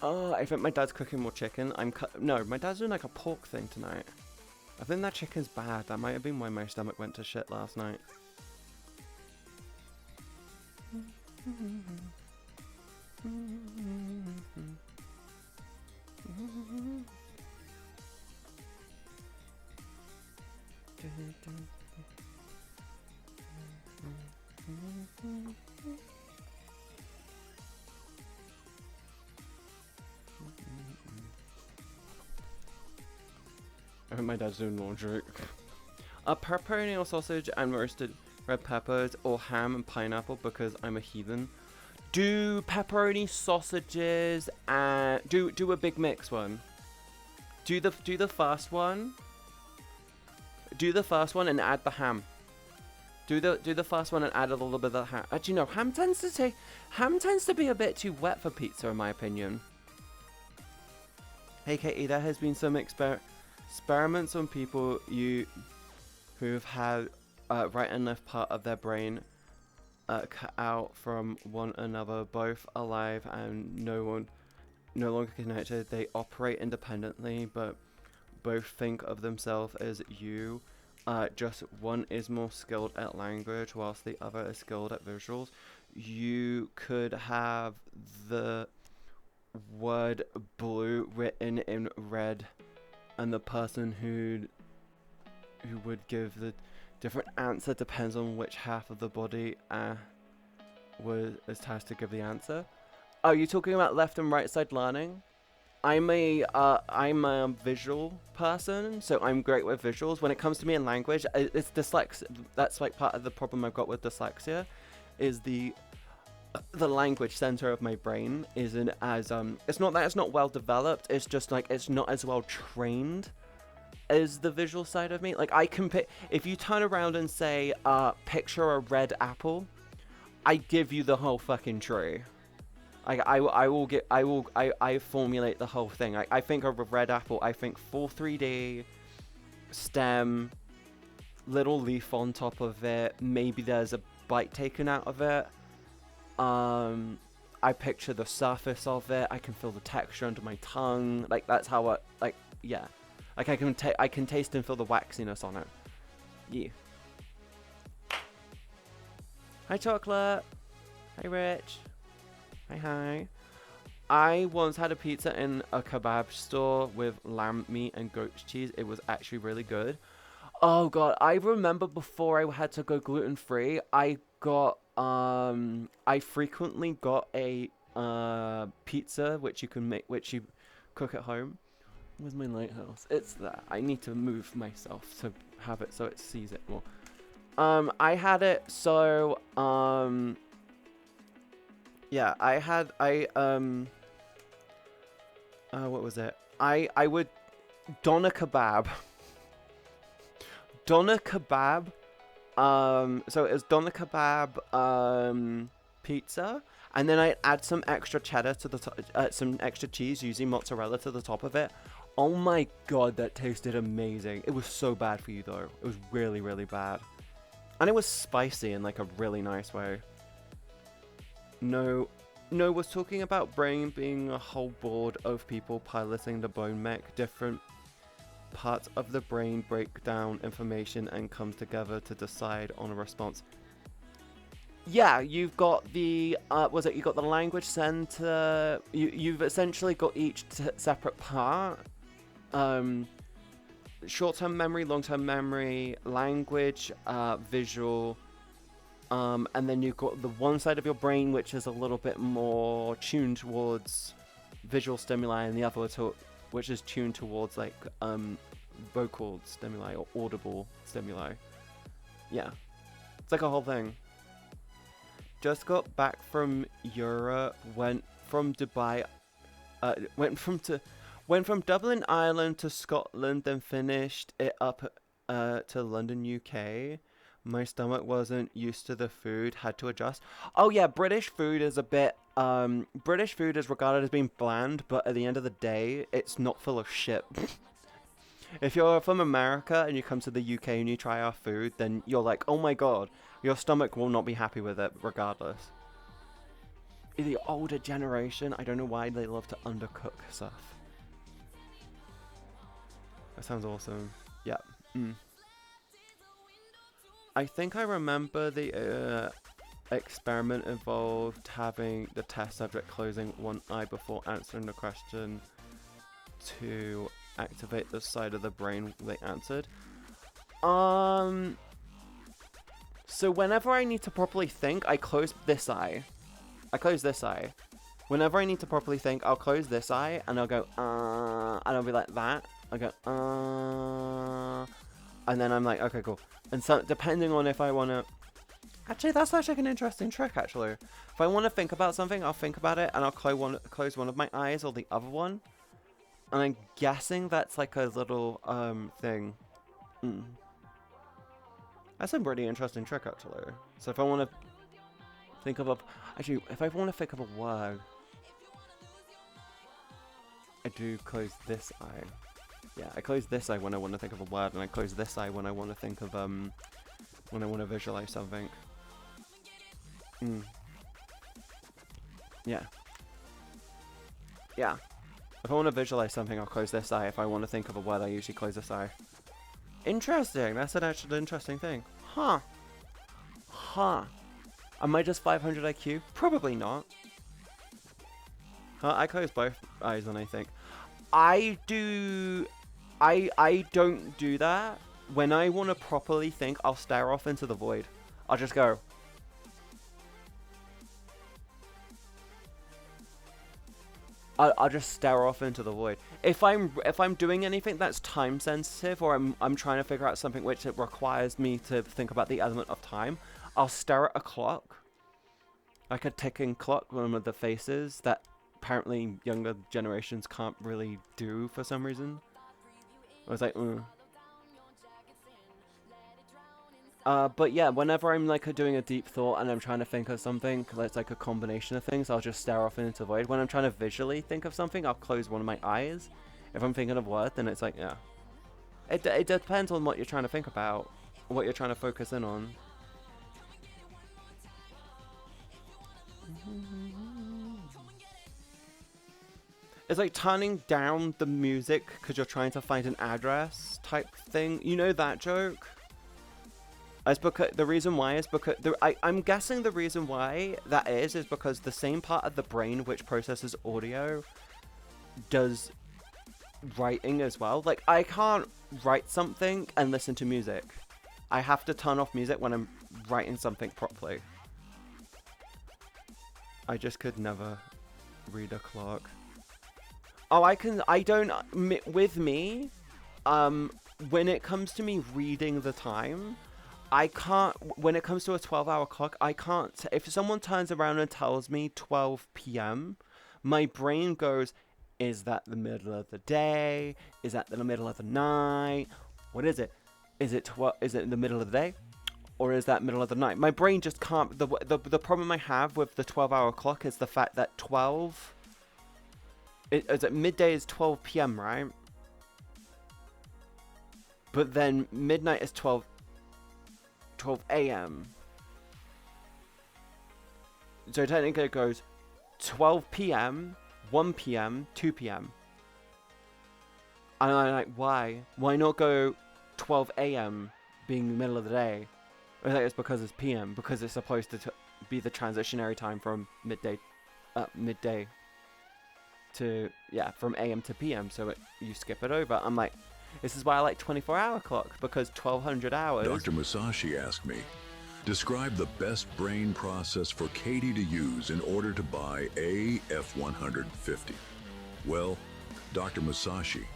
S1: I think my dad's cooking more chicken. No, my dad's doing like a pork thing tonight. I think that chicken's bad. That might have been why my stomach went to shit last night. I think my dad's doing laundry. Pepperoni or sausage and roasted red peppers, or ham and pineapple because I'm a heathen. Do pepperoni, sausages, and do a big mix one. Do the first one. Do the first one and add the ham. Do the first one and add a little bit of the ham. Actually, no, ham tends to be a bit too wet for pizza, in my opinion. Hey Katie, there has been some experiments on people who've had right and left part of their brain cut out from one another, both alive and no longer connected. They operate independently, but both think of themselves as you. Just one is more skilled at language whilst the other is skilled at visuals. You could have the word blue written in red, and the person who would give the different answer depends on which half of the body is tasked to give the answer. Are you talking about left and right side learning? I'm a visual person, so I'm great with visuals. When it comes to me in language, it's dyslexia. That's like part of the problem I've got with dyslexia, is the language center of my brain isn't as it's not that it's not well developed. It's just like it's not as well trained as the visual side of me. Like I can if you turn around and say picture a red apple, I give you the whole fucking tree. I formulate the whole thing. I think of a red apple. I think full 3D stem, little leaf on top of it. Maybe there's a bite taken out of it. I picture the surface of it. I can feel the texture under my tongue. Like that's how yeah. Like I can taste and feel the waxiness on it. Yeah. Hi Chocolate. Hi Rich. Hi. I once had a pizza in a kebab store with lamb meat and goat's cheese. It was actually really good. Oh god, I remember before I had to go gluten-free, I frequently got a pizza which you cook at home. Where's my lighthouse? It's there. I need to move myself to have it so it sees it more. I had it so yeah, what was it? I would doner kebab. Doner kebab. So it was doner kebab pizza, and then I'd add some extra cheddar to the top, some extra cheese, using mozzarella to the top of it. Oh my god, that tasted amazing. It was so bad for you though. It was really, really bad. And it was spicy in like a really nice way. No, was talking about brain being a whole board of people piloting the bone mech. Different parts of the brain break down information and come together to decide on a response. Yeah, you've got the you got the language center. You've essentially got each separate part. Short-term memory, long-term memory, language, visual, and then you've got the one side of your brain which is a little bit more tuned towards visual stimuli, and the other which is tuned towards like vocal stimuli or audible stimuli. Yeah, it's like a whole thing. Just got back from Europe. Went from Dubai. Went from Dublin, Ireland to Scotland, then finished it up to London, UK. My stomach wasn't used to the food, had to adjust. Oh yeah, British food is a bit British food is regarded as being bland, but at the end of the day, it's not full of shit. If you're from America and you come to the UK and you try our food, then you're like, oh my god, your stomach will not be happy with it regardless. The older generation, I don't know why they love to undercook stuff. That sounds awesome. Yeah. I think I remember the experiment involved having the test subject closing one eye before answering the question to activate the side of the brain they answered. So whenever I need to properly think, I close this eye. Whenever I need to properly think, I'll close this eye and I'll go, and I'll be like that. I'll go, and then I'm like, okay, cool. And so, depending on if I want to... Actually, that's actually an interesting trick, actually. If I want to think about something, I'll think about it and I'll close one of my eyes or the other one. And I'm guessing that's like a little, thing. That's a pretty interesting trick, actually. So if I want to think of a... Actually, if I want to think of a word, I do close this eye. Yeah, I close this eye when I want to think of a word, and I close this eye when I want to think of, when I want to visualize something. Yeah. Yeah. If I want to visualize something, I'll close this eye. If I want to think of a word, I usually close this eye. Interesting. That's an actual interesting thing. Huh. Am I just 500 IQ? Probably not. I close both eyes when I think. I don't do that. When I want to properly think, I'll stare off into the void. I'll just go. I'll just stare off into the void. If I'm doing anything that's time sensitive, or I'm trying to figure out something which it requires me to think about the element of time, I'll stare at a clock, like a ticking clock, one of the faces that apparently younger generations can't really do for some reason. I was like, but yeah, whenever I'm like doing a deep thought and I'm trying to think of something that's like a combination of things, I'll just stare off into the void. When I'm trying to visually think of something, I'll close one of my eyes. If I'm thinking of word, then it's like, yeah. It depends on what you're trying to think about, what you're trying to focus in on. It's like turning down the music because you're trying to find an address type thing. You know that joke? It's because the reason why is because I'm guessing the reason why that is because the same part of the brain which processes audio does writing as well. Like, I can't write something and listen to music. I have to turn off music when I'm writing something properly. I just could never read a clock. Oh, with me, when it comes to me reading the time, I can't, when it comes to a 12-hour clock, I can't, if someone turns around and tells me 12 p.m., my brain goes, is that the middle of the day? Is that the middle of the night? What is it? Is it in the middle of the day? Or is that middle of the night? My brain just can't, the problem I have with the 12-hour clock is the fact that midday is 12 p.m., right? But then midnight is 12 a.m. So technically it goes 12 p.m., 1 p.m., 2 p.m. And I'm like, why? Why not go 12 a.m. being the middle of the day? I think it's because it's p.m. because it's supposed to be the transitionary time from midday to, yeah, from AM to PM, so you skip it over. I'm like, this is why I like 24-hour clock, because 1200 hours.
S8: Dr. Musashi asked me, describe the best brain process for Katie to use in order to buy a F-150. Well, Dr. Musashi,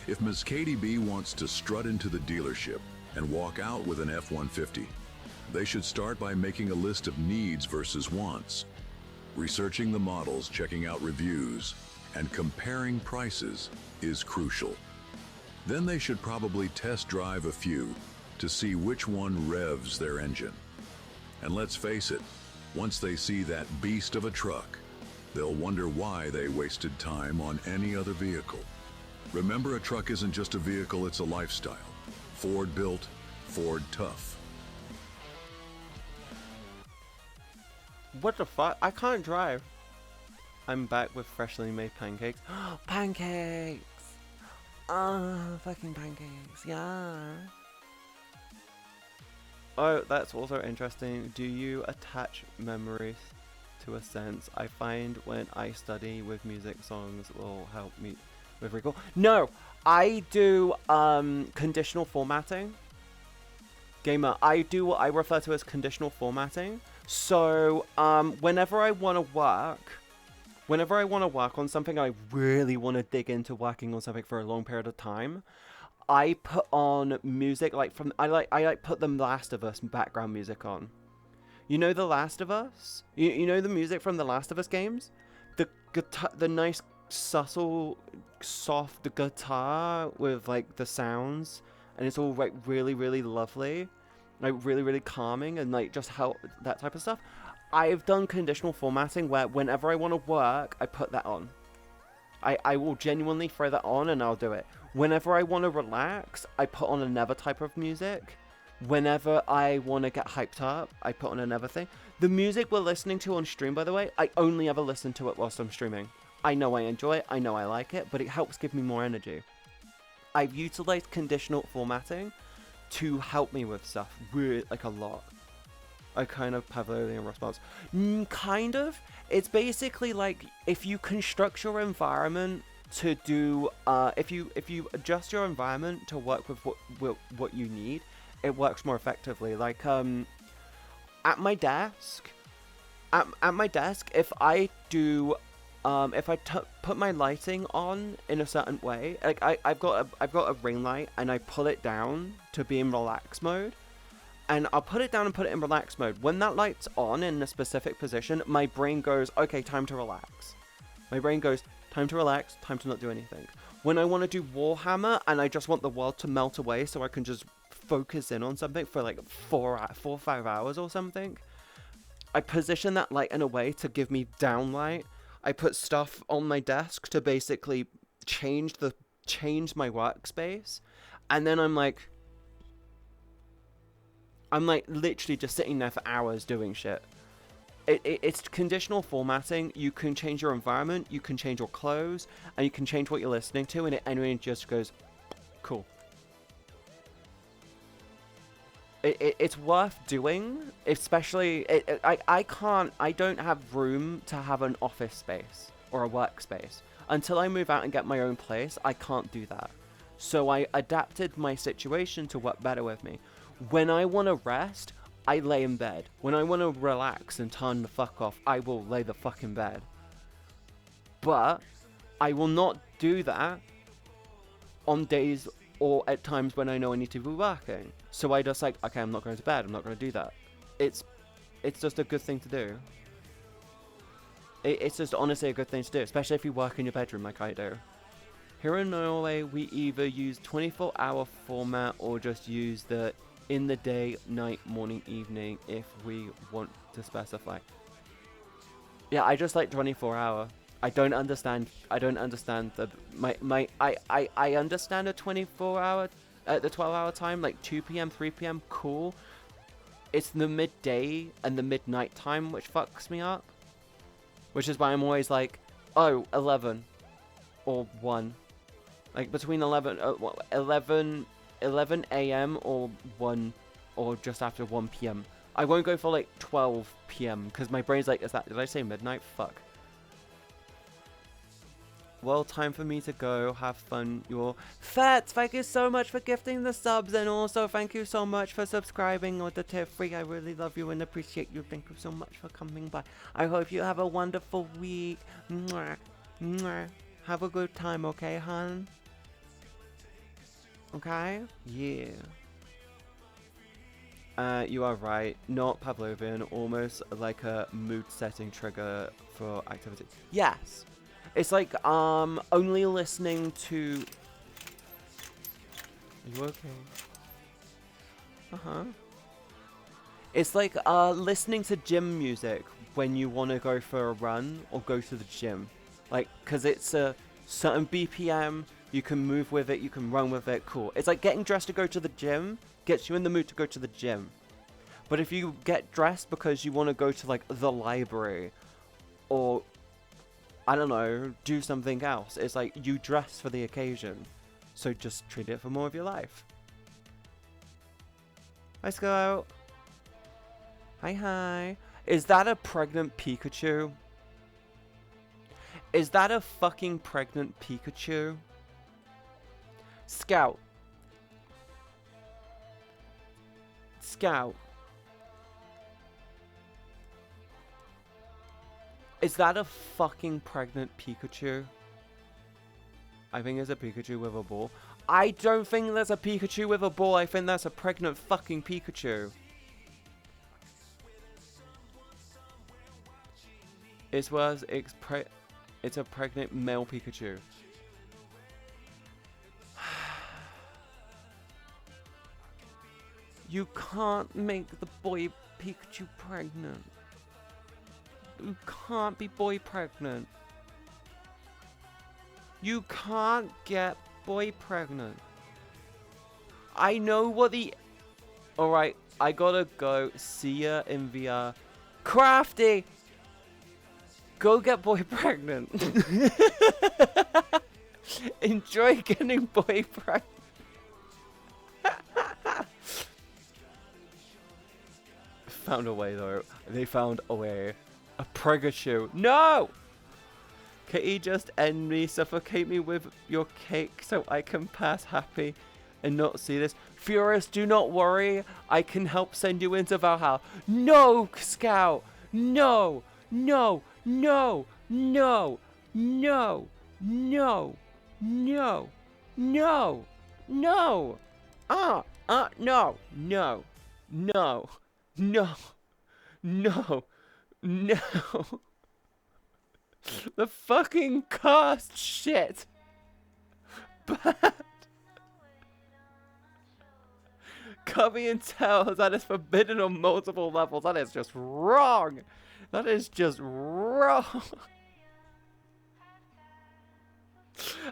S8: if Ms. Katie B wants to strut into the dealership and walk out with an F-150, they should start by making a list of needs versus wants, researching the models, checking out reviews, and comparing prices is crucial. Then they should probably test drive a few to see which one revs their engine. And let's face it, once they see that beast of a truck, they'll wonder why they wasted time on any other vehicle. Remember, a truck isn't just a vehicle, it's a lifestyle. Ford built, Ford tough.
S1: What the fuck? I can't drive. I'm back with freshly made pancakes. Pancakes! Oh, fucking pancakes, yeah. Oh, that's also interesting. Do you attach memories to a sense? I find when I study with music, songs will help me with recall. No! I do conditional formatting. Gamer, I do what I refer to as conditional formatting. So, whenever I want to work on something, I really want to dig into working on something for a long period of time, I put on music like I put the Last of Us background music on. You know The Last of Us? You know the music from the Last of Us games? The guitar, the nice subtle soft guitar with like the sounds, and it's all like really, really lovely, like really, really calming, and like just how that type of stuff. I've done conditional formatting where whenever I want to work, I put that on. I will genuinely throw that on and I'll do it. Whenever I want to relax, I put on another type of music. Whenever I want to get hyped up, I put on another thing. The music we're listening to on stream, by the way, I only ever listen to it whilst I'm streaming. I know I enjoy it, I know I like it, but it helps give me more energy. I've utilized conditional formatting to help me with stuff, really, like a lot. A kind of Pavlovian response. Kind of. It's basically like if you construct your environment to do, if you adjust your environment to work with what you need, it works more effectively. Like at my desk, if I do, if I put my lighting on in a certain way, like I've got a ring light and I pull it down to be in relax mode. And I'll put it down and put it in relax mode. When that light's on in a specific position, my brain goes, okay, time to relax. My brain goes, time to relax, time to not do anything. When I want to do Warhammer and I just want the world to melt away so I can just focus in on something for like 4 or 5 hours or something, I position that light in a way to give me downlight. I put stuff on my desk to basically change my workspace. And then I'm like literally just sitting there for hours doing shit. It's conditional formatting. You can change your environment, you can change your clothes, and you can change what you're listening to, and it just goes, cool. It's worth doing, especially, I don't have room to have an office space or a workspace. Until I move out and get my own place, I can't do that. So I adapted my situation to work better with me. When I want to rest, I lay in bed. When I want to relax and turn the fuck off, I will lay the fuck in bed. But I will not do that on days or at times when I know I need to be working. So I just like, okay, I'm not going to bed. I'm not going to do that. It's just a good thing to do. It's just honestly a good thing to do, especially if you work in your bedroom like I do. Here in Norway, we either use 24-hour format or just use the in the day, night, morning, evening if we want to specify. Yeah, I just like 24-hour. I don't understand the I understand a 24-hour at the 12-hour time, like 2 p.m, 3 p.m, cool. It's the midday and the midnight time which fucks me up. Which is why I'm always like, oh, 11 or 1. Like between 11 a.m. or 1 or just after 1 p.m. I won't go for like 12 p.m. because my brain's like, did I say midnight? Fuck. Well, time for me to go. Have fun. Your Fats, thank you so much for gifting the subs, and also thank you so much for subscribing or the tier 3. I really love you and appreciate you. Thank you so much for coming by. I hope you have a wonderful week. Mwah. Mwah. Have a good time, okay, hon? Okay? Yeah. You are right. Not Pavlovian. Almost like a mood-setting trigger for activity. Yes. It's like, only listening to... Are you okay? Uh-huh. It's like, listening to gym music when you want to go for a run or go to the gym. Like, because it's a certain BPM, you can move with it, you can run with it, cool. It's like getting dressed to go to the gym gets you in the mood to go to the gym. But if you get dressed because you want to go to, like, the library or... I don't know, do something else. It's like you dress for the occasion. So just treat it for more of your life. Hi, Scout. Hi, hi. Is that a pregnant Pikachu? Is that a fucking pregnant Pikachu? Scout. Scout. Is that a fucking pregnant Pikachu? I think it's a Pikachu with a ball. I don't think there's a Pikachu with a ball. I think that's a pregnant fucking Pikachu. It's a pregnant male Pikachu. You can't make the boy Pikachu pregnant. You can't be boy pregnant. You can't get boy pregnant. I know what the... Alright, I gotta go. See ya in VR. Crafty! Go get boy pregnant. Enjoy getting boy pregnant. Found a way though. They found a way. A Pregachu. No! Kitty, just end me. Suffocate me with your cake so I can pass happy and not see this. Furious, do not worry. I can help send you into Valhalla. No, Scout! No! No! No! No! No! No! No! No! No! No! No! No! No! No! No! The fucking cast shit! Bad! Cubby and tell that is forbidden on multiple levels. That is just wrong! That is just wrong!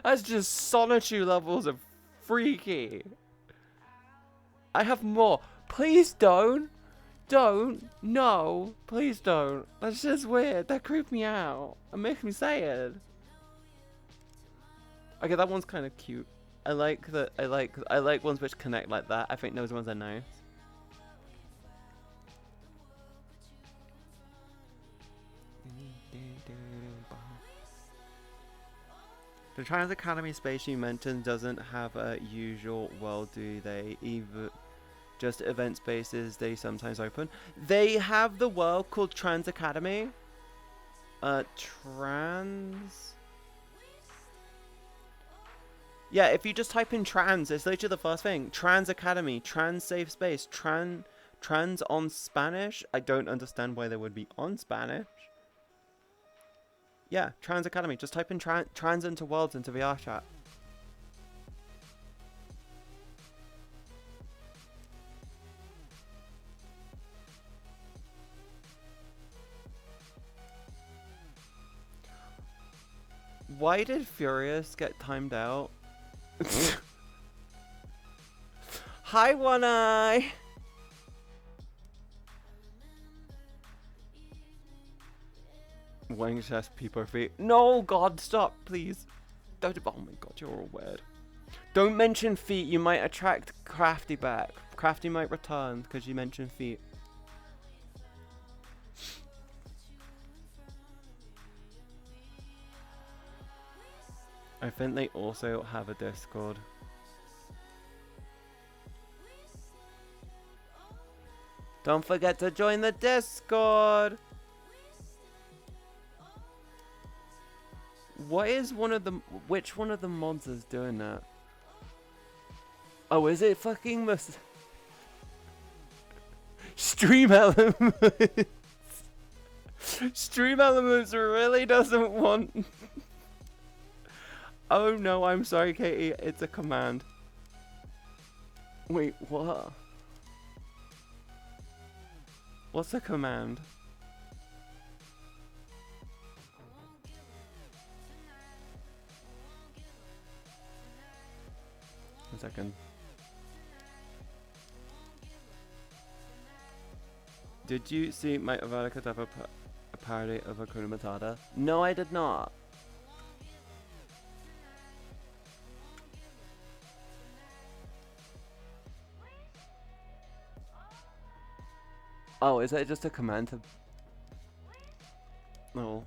S1: That's just solitude levels of freaky! I have more. Please don't! Don't. No. Please don't. That's just weird. That creeped me out. It makes me sad. Okay, that one's kind of cute. I like that. I like ones which connect like that. I think those ones are nice. The Trans Academy space you mentioned doesn't have a usual world, do they? Either just event spaces they sometimes open. They have the world called Trans Academy. Trans. Yeah, if you just type in trans, it's literally the first thing. Trans Academy, trans safe space, trans on Spanish. I don't understand why they would be on Spanish. Yeah, Trans Academy. Just type in trans into worlds into VRchat. Why did Furious get timed out? Hi, One Eye! Wang chest people feet. No, God, stop, please. Don't. Oh my God, you're all weird. Don't mention feet. You might attract Crafty back. Crafty might return because you mentioned feet. I think they also have a Discord. Don't forget to join the Discord! What is which one of the mods is doing that? Oh, is it fucking Stream Elements? Stream Elements really doesn't want... Oh no, I'm sorry, Katie. It's a command. Wait, what? What's a command? One second. Did you see my Avada have a parody of Hakuna Matata? No, I did not. Oh, is that just a command to... No.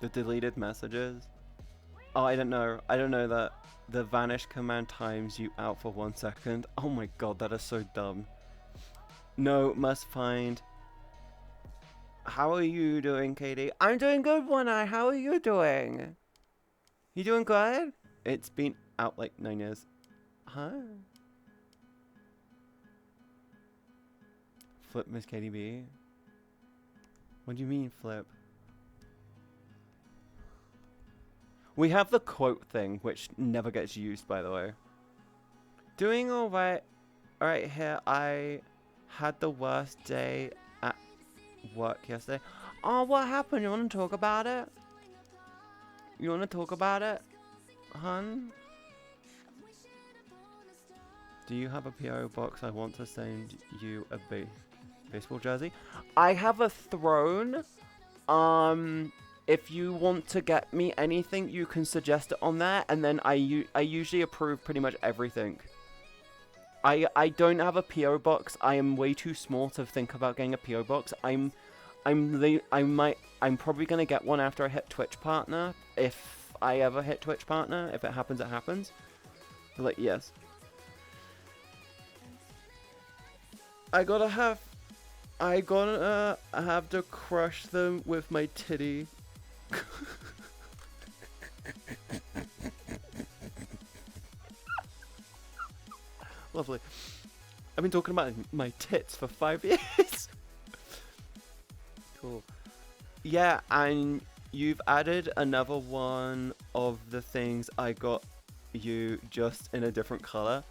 S1: The deleted messages? Oh, I don't know. I don't know that the vanish command times you out for 1 second. Oh my god, that is so dumb. No, must find. How are you doing, Katie? I'm doing good, One Eye. How are you doing? You doing good? It's been out like 9 years. Huh? Flip, Miss Katie B. What do you mean, flip? We have the quote thing, which never gets used, by the way. Doing alright. Alright, here. I had the worst day at work yesterday. Oh, what happened? You want to talk about it? You want to talk about it, hun? Do you have a PO box? I want to send you a baseball jersey. I have a throne. If you want to get me anything, you can suggest it on there, and then I usually approve pretty much everything. I don't have a PO box. I am way too small to think about getting a PO box. I'm probably gonna get one after I hit Twitch partner, if I ever hit Twitch partner. If it happens, it happens. But like, yes. I gotta have to crush them with my titty. Lovely. I've been talking about my tits for 5 years. Cool. Yeah, and you've added another one of the things I got you, just in a different color.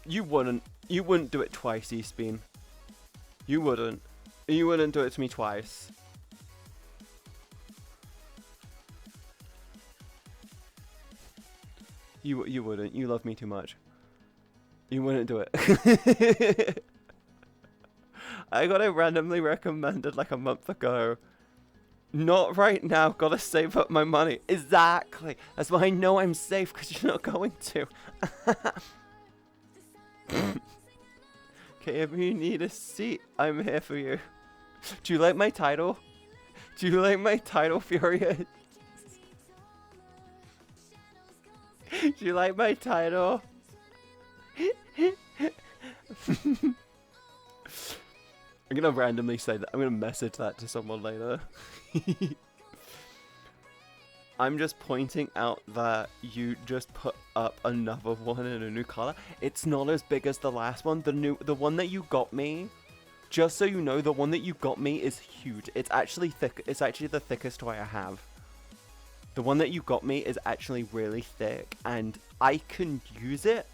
S1: You wouldn't do it twice, E-Spin. You wouldn't do it to me twice. You wouldn't. You love me too much. You wouldn't do it. I got it randomly recommended like a month ago. Not right now. Gotta save up my money. Exactly. That's why I know I'm safe, because you're not going to. Okay, if you need a seat, I'm here for you. Do you like my title? Do you like my title, Furious? Do you like my title? I'm gonna randomly say that. I'm gonna message that to someone later. I'm just pointing out that you just put up another one in a new color. It's not as big as the last one. The one that you got me, just so you know, the one that you got me is huge. It's actually thick. It's actually the thickest toy I have. The one that you got me is actually really thick, and I can use it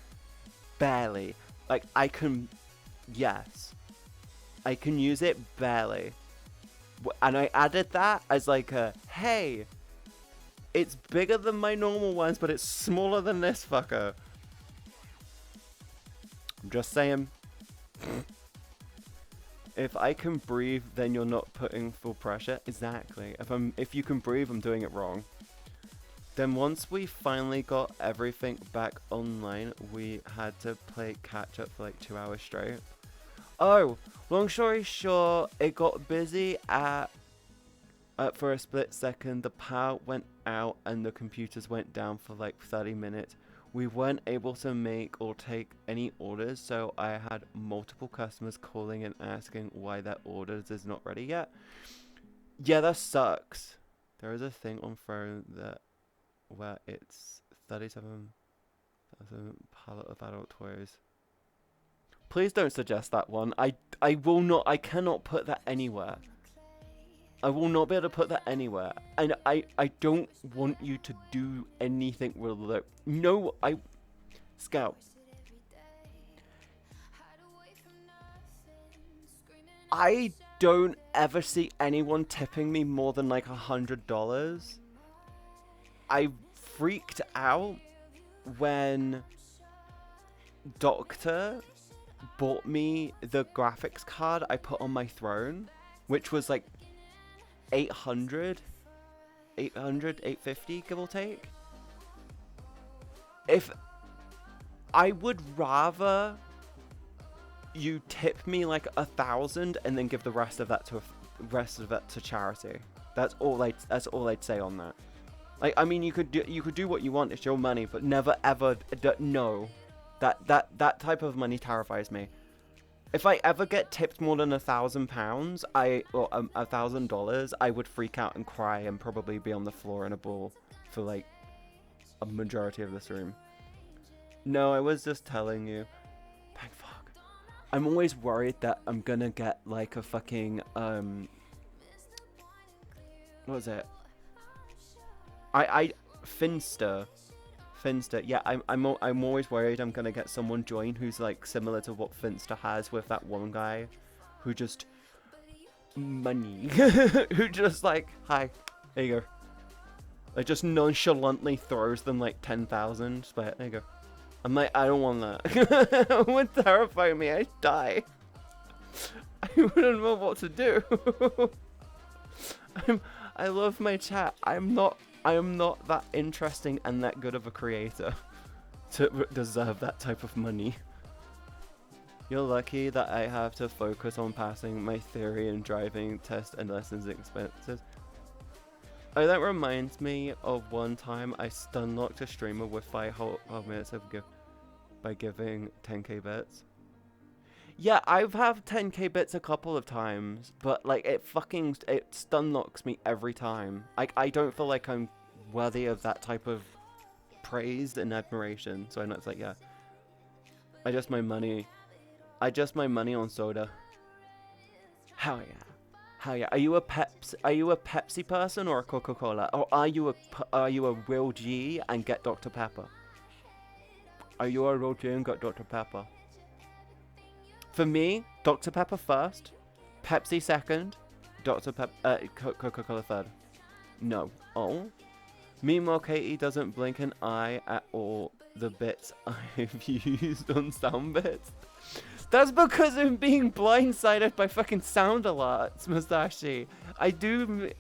S1: barely. Like, yes. I can use it barely. And I added that as like a, hey, it's bigger than my normal ones, but it's smaller than this fucker. I'm just saying. If I can breathe, then you're not putting full pressure. Exactly. If you can breathe, I'm doing it wrong. Then once we finally got everything back online, we had to play catch up for like 2 hours straight. Oh, long story short, it got busy for a split second. The power went out and the computers went down for like 30 minutes. We weren't able to make or take any orders, so I had multiple customers calling and asking why their orders is not ready yet. Yeah, that sucks. There is a thing on phone that where it's 37,000 pallet of adult toys. Please don't suggest that one. I will not. I cannot put that anywhere. I will not be able to put that anywhere. And I don't want you to do anything with it. No, Scout. I don't ever see anyone tipping me more than like $100. I freaked out when Doctor bought me the graphics card I put on my throne, which was like 850, give or take. If I would rather you tip me like 1,000 and then give the rest of that to charity. That's all I'd say on that. Like, I mean, you could do what you want. It's your money, but never ever no. That type of money terrifies me. If I ever get tipped more than £1,000, or $1,000, I would freak out and cry and probably be on the floor in a ball for like a majority of this room. No, I was just telling you. Thank fuck. I'm always worried that I'm gonna get like a fucking what was it? Finster. Yeah, I'm always worried I'm gonna get someone join who's like similar to what Finster has with that one guy, who just money, who just like, hi, there you go. Like just nonchalantly throws them like 10,000. But there you go. I'm like, I don't want that. It would terrify me. I'd die. I wouldn't know what to do. I love my chat. I am not that interesting and that good of a creator to deserve that type of money. You're lucky that I have to focus on passing my theory and driving test and lessons expenses. Oh, that reminds me of one time I stun-locked a streamer with 5 whole minutes by giving 10k bits. Yeah, I've had 10k bits a couple of times, but like it stun-locks me every time. I don't feel like I'm worthy of that type of praise and admiration, so I'm not like, yeah. I just my money on soda. Hell yeah. Hell yeah. Are you a Pepsi person or a Coca-Cola? Or are you a real G and get Dr. Pepper? Are you a real G and get Dr. Pepper? For me, Dr. Pepper first, Pepsi second, Coca-Cola third. No. Oh. Meanwhile, Katie doesn't blink an eye at all the bits I've used on sound bits. That's because I'm being blindsided by fucking sound alerts, Musashi. I do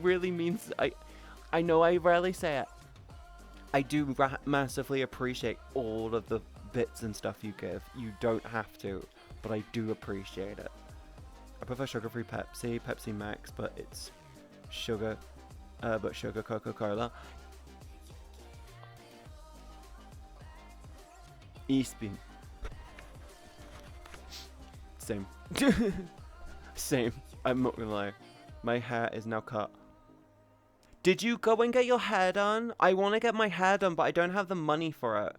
S1: really mean... I know I rarely say it. I do massively appreciate all of the bits and stuff you give. You don't have to, but I do appreciate it. I prefer sugar-free Pepsi Max, but it's sugar, sugar Coca-Cola. Eastbeam. Same. Same. I'm not gonna lie. My hair is now cut. Did you go and get your hair done? I want to get my hair done, but I don't have the money for it.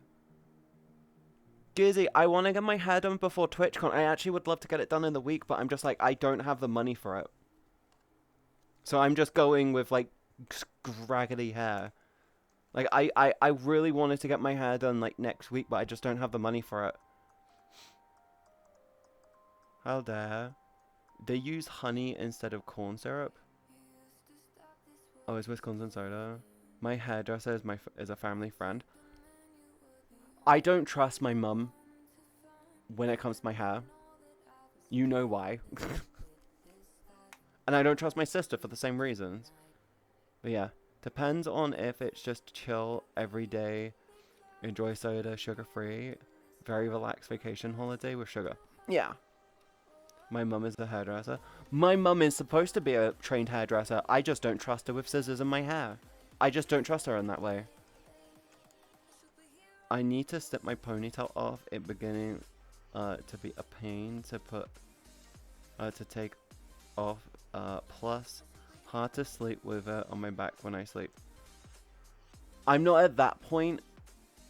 S1: Gizzy, I want to get my hair done before TwitchCon. I actually would love to get it done in the week, but I'm just like, I don't have the money for it. So I'm just going with like scraggly hair. Like I really wanted to get my hair done like next week, but I just don't have the money for it. How dare. They use honey instead of corn syrup. Oh, it's Wisconsin soda. My hairdresser is a family friend. I don't trust my mum when it comes to my hair. You know why. And I don't trust my sister for the same reasons. But yeah, depends on if it's just chill every day, enjoy soda, sugar-free, very relaxed vacation holiday with sugar. Yeah. My mum is a hairdresser. My mum is supposed to be a trained hairdresser. I just don't trust her with scissors in my hair. I just don't trust her in that way. I need to snip my ponytail off. It beginning to be a pain to put to take off. Plus, hard to sleep with it on my back when I sleep. I'm not at that point.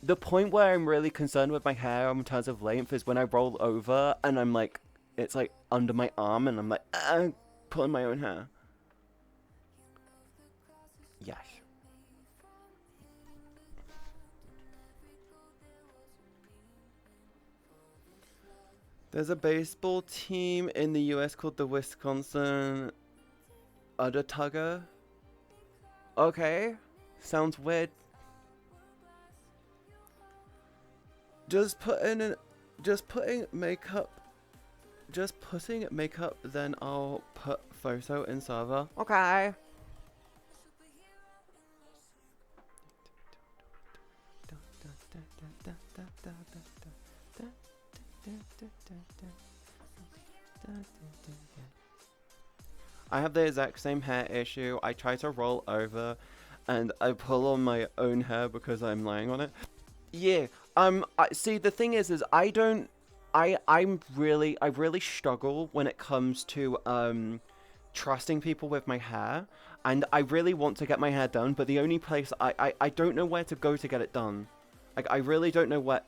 S1: The point where I'm really concerned with my hair in terms of length is when I roll over and I'm like, it's like under my arm and I'm like, pulling my own hair. Yes. There's a baseball team in the US called the Wisconsin Undertugger. Okay. Sounds weird. Just putting makeup, then I'll put photo in server. Okay. I have the exact same hair issue. I try to roll over and I pull on my own hair because I'm lying on it. Yeah, see, the thing is I really struggle when it comes to, trusting people with my hair, and I really want to get my hair done, but the only place I don't know where to go to get it done. Like, I really don't know where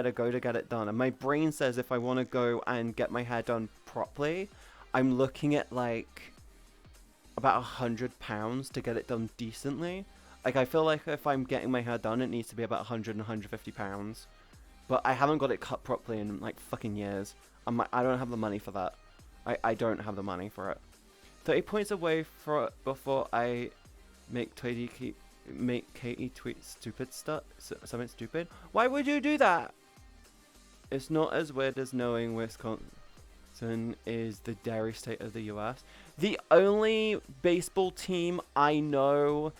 S1: to go to get it done, and my brain says if I want to go and get my hair done properly, I'm looking at, like, about £100 to get it done decently. Like, I feel like if I'm getting my hair done, it needs to be about 100 and 150 pounds. But I haven't got it cut properly in, like, fucking years. I don't have the money for that. I don't have the money for it. 30 points away for before I make Katie tweet stupid stuff. Something stupid. Why would you do that? It's not as weird as knowing Wisconsin is the dairy state of the US. The only baseball team I know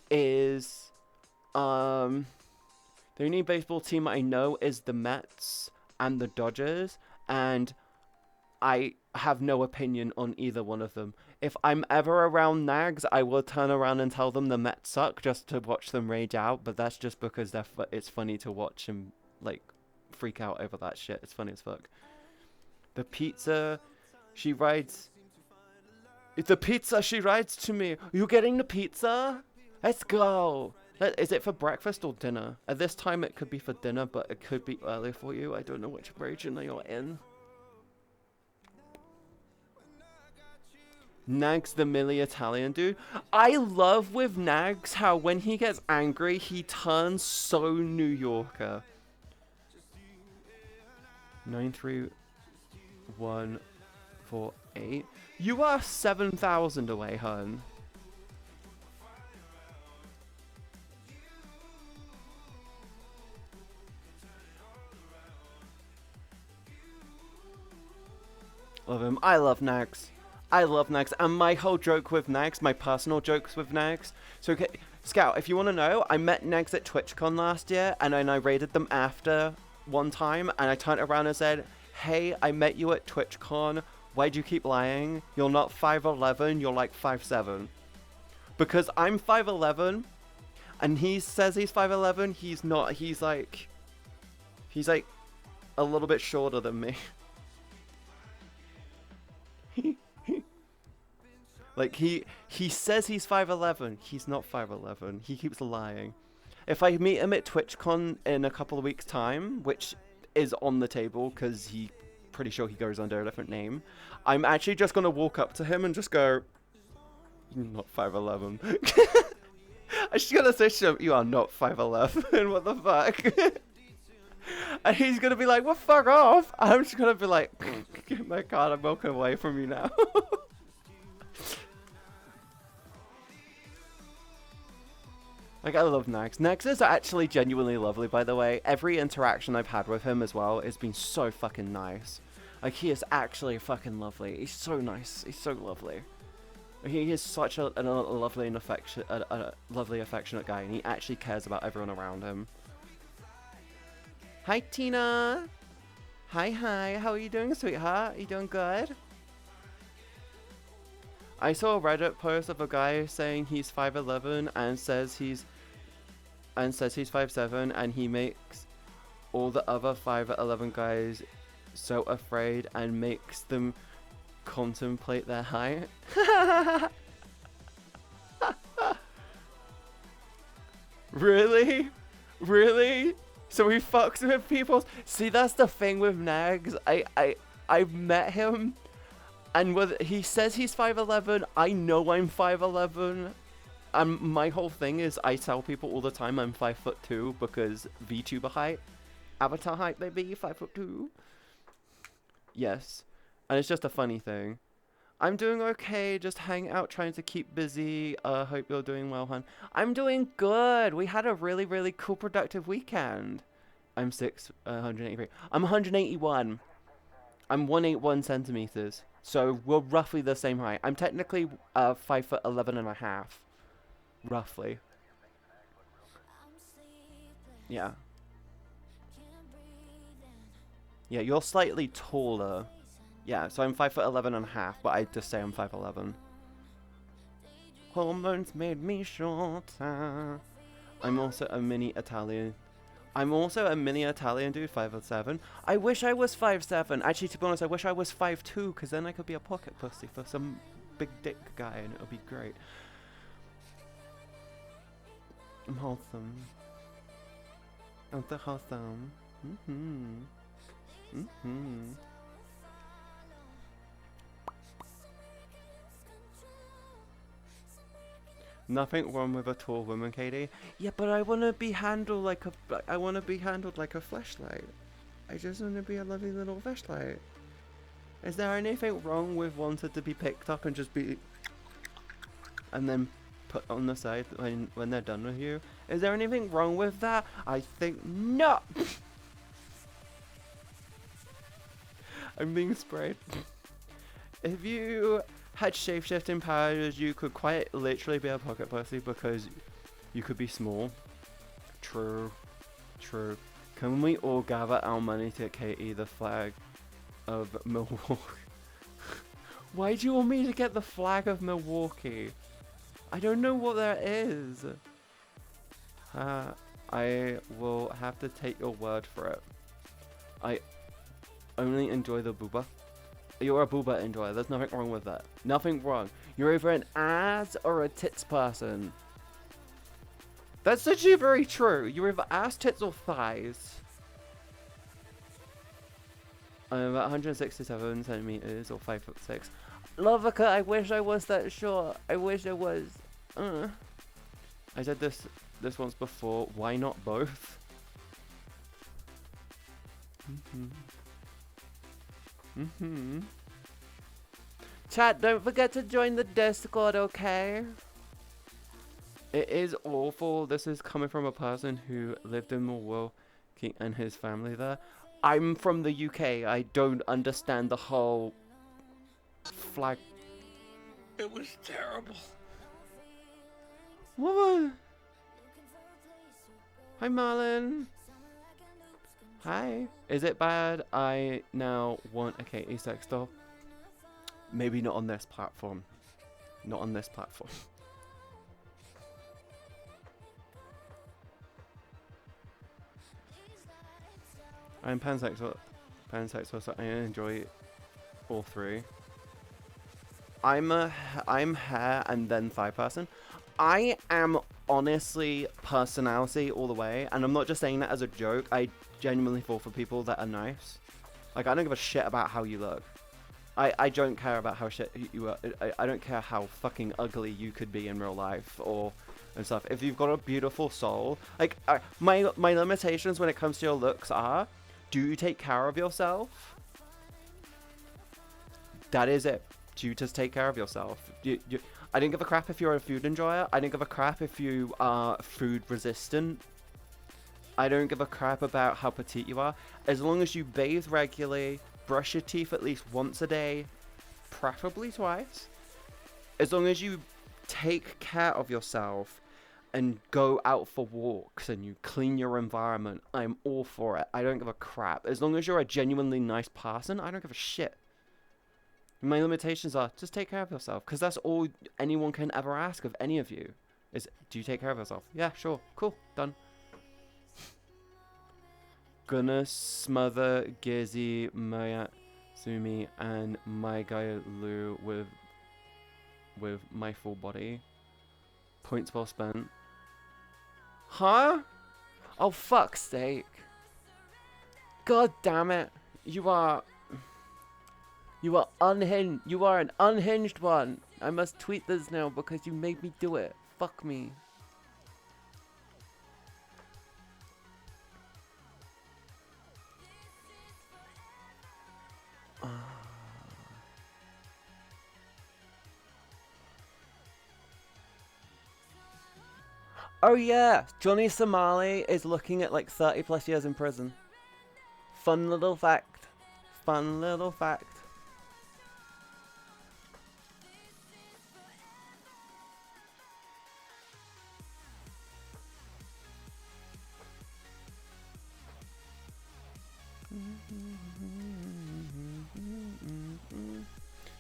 S1: is the only baseball team I know is the Mets and the Dodgers, and I have no opinion on either one of them. If I'm ever around Nags, I will turn around and tell them the Mets suck just to watch them rage out, but that's just because it's funny to watch them, like, freak out over that shit. It's funny as fuck. The pizza she rides... The pizza she rides to me. You getting the pizza? Let's go. Is it for breakfast or dinner? At this time it could be for dinner, but it could be early for you. I don't know which region you're in. Nags the Millie Italian dude. I love with Nags how when he gets angry, he turns so New Yorker. 93148. You are 7,000 away, hun. Love him. I love Nags. I love Nags. And my whole joke with Nags, my personal jokes with Nags. So, okay, Scout, if you want to know, I met Nags at TwitchCon last year, and then I raided them after one time, and I turned around and said, hey, I met you at TwitchCon. Why'd you keep lying? You're not 5'11", you're like 5'7". Because I'm 5'11", and he says he's 5'11", he's not. He's like a little bit shorter than me. Like, he says he's 5'11", he's not 5'11", he keeps lying. If I meet him at TwitchCon in a couple of weeks' time, which is on the table, because he pretty sure he goes under a different name, I'm actually just going to walk up to him and just go, you're not 5'11". I'm just going to say, you are not 5'11", what the fuck? And he's going to be like, well, fuck off. I'm just going to be like, get my card, I'm walking away from you now. Like, I love Nags. Nags is actually genuinely lovely, by the way. Every interaction I've had with him as well has been so fucking nice. Like, he is actually fucking lovely. He's so nice. He's so lovely. He is such a lovely and lovely, affectionate guy, and he actually cares about everyone around him. Hi, Tina. Hi. How are you doing, sweetheart? Are you doing good? I saw a Reddit post of a guy saying he's 5'11" and says he's 5'7", and he makes all the other 5'11" guys so afraid and makes them contemplate their height. Really? Really? So he fucks with people? See, that's the thing with Nags. I've met him, and he says he's 5'11". I know I'm 5'11". My whole thing is I tell people all the time I'm 5'2" because VTuber height. Avatar height, baby, 5'2". Yes. And it's just a funny thing. I'm doing okay, just hanging out, trying to keep busy. Hope you're doing well, hon. I'm doing good. We had a really, really cool, productive weekend. I'm 183. I'm 181. I'm 181 centimeters. So we're roughly the same height. I'm technically 5'11.5". Roughly. Yeah. Yeah, you're slightly taller. Yeah, so I'm 5'11.5", but I just say I'm 5'11". Hormones made me shorter. I'm also a mini Italian. I'm also a mini Italian dude, 5'7". I wish I was 5'7". Actually, to be honest, I wish I was 5'2", because then I could be a pocket pussy for some big dick guy, and it would be great. I'm wholesome. I'm so wholesome. Nothing wrong with a tall woman, Katie. Yeah, but I want to be handled like a. I want to be handled like a fleshlight. I just want to be a lovely little fleshlight. Is there anything wrong with wanting to be picked up and just be, and then put on the side when they're done with you? Is there anything wrong with that? I think not. I'm being sprayed. If you had shape-shifting powers, you could quite literally be a pocket pussy because you could be small. True. True. Can we all gather our money to Katie the flag of Milwaukee? Why do you want me to get the flag of Milwaukee? I don't know what that is. I will have to take your word for it. I only enjoy the booba. You're a booba enjoyer. There's nothing wrong with that. Nothing wrong. You're either an ass or a tits person. That's actually very true. You're either ass, tits, or thighs. I'm about 167 centimeters or 5'6". Lovica, I wish I was that short. I wish I was. I said this once before. Why not both? Chat, don't forget to join the Discord, okay? It is awful. This is coming from a person who lived in Milwaukee and his family there. I'm from the UK. I don't understand the whole flag. It was terrible. What? Hi, Marlon. Hi. Is it bad I now want a Katie sex doll? Maybe not on this platform. Not on this platform. I'm pansexual, so I enjoy all three. I'm hair and then thigh person. I am honestly personality all the way, and I'm not just saying that as a joke. I genuinely fall for people that are nice. Like, I don't give a shit about how you look. I don't care about how shit you are. I don't care how fucking ugly you could be in real life or and stuff. If you've got a beautiful soul, like my limitations when it comes to your looks are: do you take care of yourself? That is it. Do you just take care of yourself? I don't give a crap if you're a food enjoyer. I don't give a crap if you are food resistant. I don't give a crap about how petite you are. As long as you bathe regularly, brush your teeth at least once a day, preferably twice. As long as you take care of yourself and go out for walks and you clean your environment, I'm all for it. I don't give a crap. As long as you're a genuinely nice person, I don't give a shit. My limitations are just take care of yourself, because that's all anyone can ever ask of any of you. Is, do you take care of yourself? Yeah, sure, cool, done. Gonna smother Gizzy, Maya, Sumi, and my guy Lou with my full body. Points well spent. Huh? Oh, fuck's sake. God damn it. You are unhinged. You are an unhinged one. I must tweet this now because you made me do it. Fuck me. Oh yeah, Johnny Somali is looking at like 30 plus years in prison. Fun little fact. Fun little fact.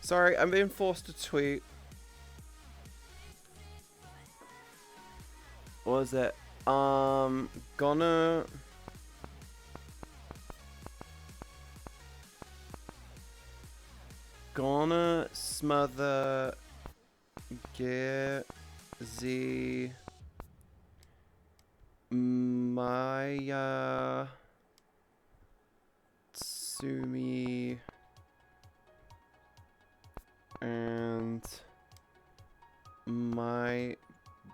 S1: Sorry, I'm being forced to tweet. What was it? Gonna smother Gizzy Maya Sumi and my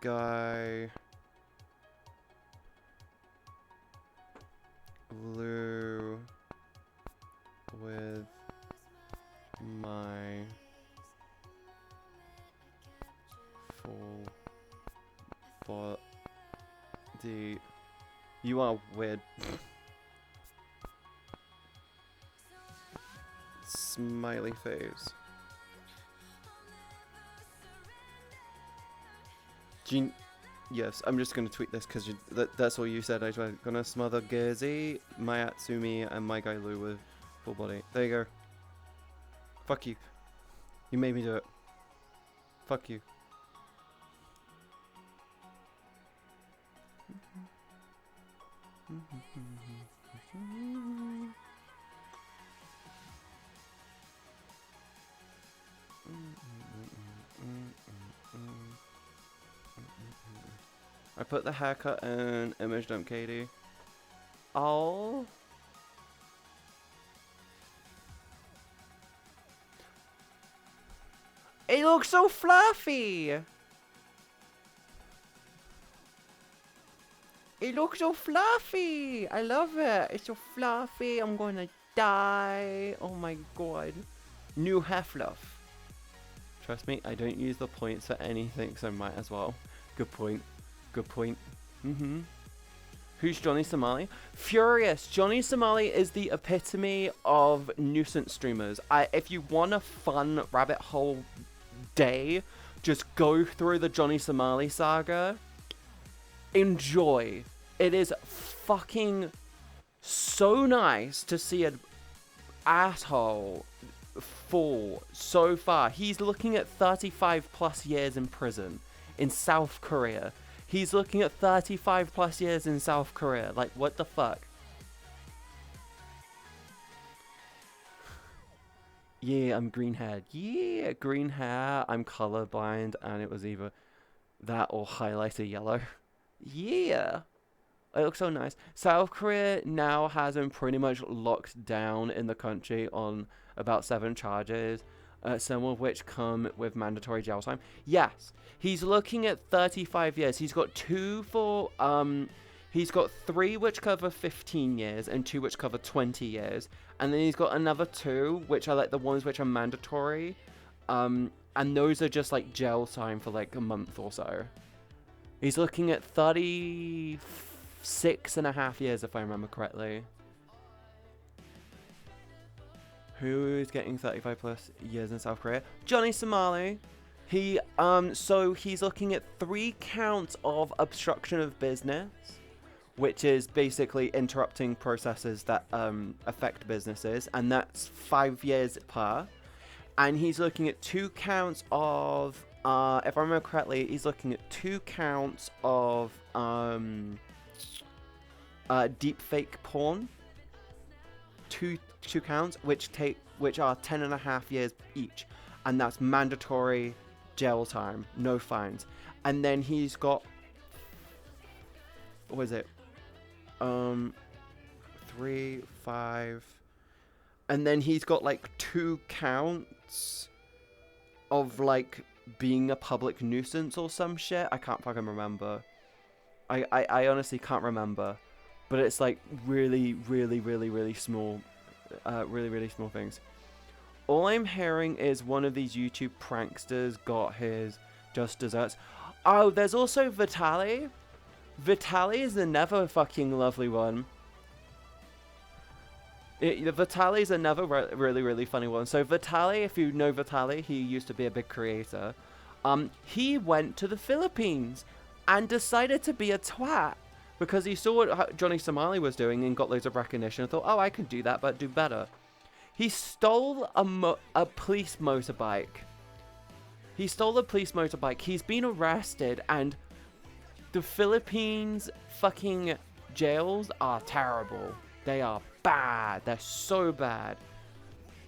S1: guy Lou with my full body. You are weird. Smiley face. Yes, I'm just gonna tweet this because that's all you said. I'm gonna smother Gizzy, Mayatsumi, and my guy Lou with full body. There you go. Fuck you. You made me do it. Fuck you. I put the haircut in image dump Katie. Oh. It looks so fluffy. It looks so fluffy. I love it. It's so fluffy. I'm gonna die. Oh my god. New hair fluff. Trust me, I don't use the points for anything, so might as well. Good point. Good point. Who's Johnny Somali? Furious. Johnny Somali is the epitome of nuisance streamers. If you want a fun rabbit hole day, just go through the Johnny Somali saga. Enjoy. It is fucking so nice to see an asshole fall so far. He's looking at 35 plus years in prison in South Korea. He's looking at 35 plus years in South Korea. Like, what the fuck? Yeah, I'm green haired. Yeah, green hair. I'm colorblind, and it was either that or highlighter yellow. Yeah. It looks so nice. South Korea now has him pretty much locked down in the country on about 7 charges, some of which come with mandatory jail time. Yes, he's looking at 35 years. He's got 2 for, he's got 3 which cover 15 years and 2 which cover 20 years. And then he's got another 2, which are like the ones which are mandatory. And those are just like jail time for like a month or so. He's looking at 36.5 years, if I remember correctly. Who is getting 35 plus years in South Korea? Johnny Somali. So he's looking at 3 counts of obstruction of business, which is basically interrupting processes that affect businesses, and that's 5 years per. and he's looking at 2 counts of, if I remember correctly, he's looking at 2 counts of deep fake porn. Two counts, which are 10.5 years each, and that's mandatory jail time, no fines. And then he's got, what is it? 3, 5, and then he's got like 2 counts of like being a public nuisance or some shit. I can't fucking remember. I honestly can't remember, but it's like really small, really small things. All I'm hearing is one of these YouTube pranksters got his just desserts. Oh, there's also Vitaly. Vitaly is another fucking lovely one. Vitaly's another really funny one. So Vitaly, if you know Vitaly, he used to be a big creator. He went to the Philippines and decided to be a twat because he saw what Johnny Somali was doing and got loads of recognition and thought, oh, I can do that, but do better. He stole a police motorbike. He's been arrested, and the Philippines fucking jails are terrible. They are bad. They're so bad.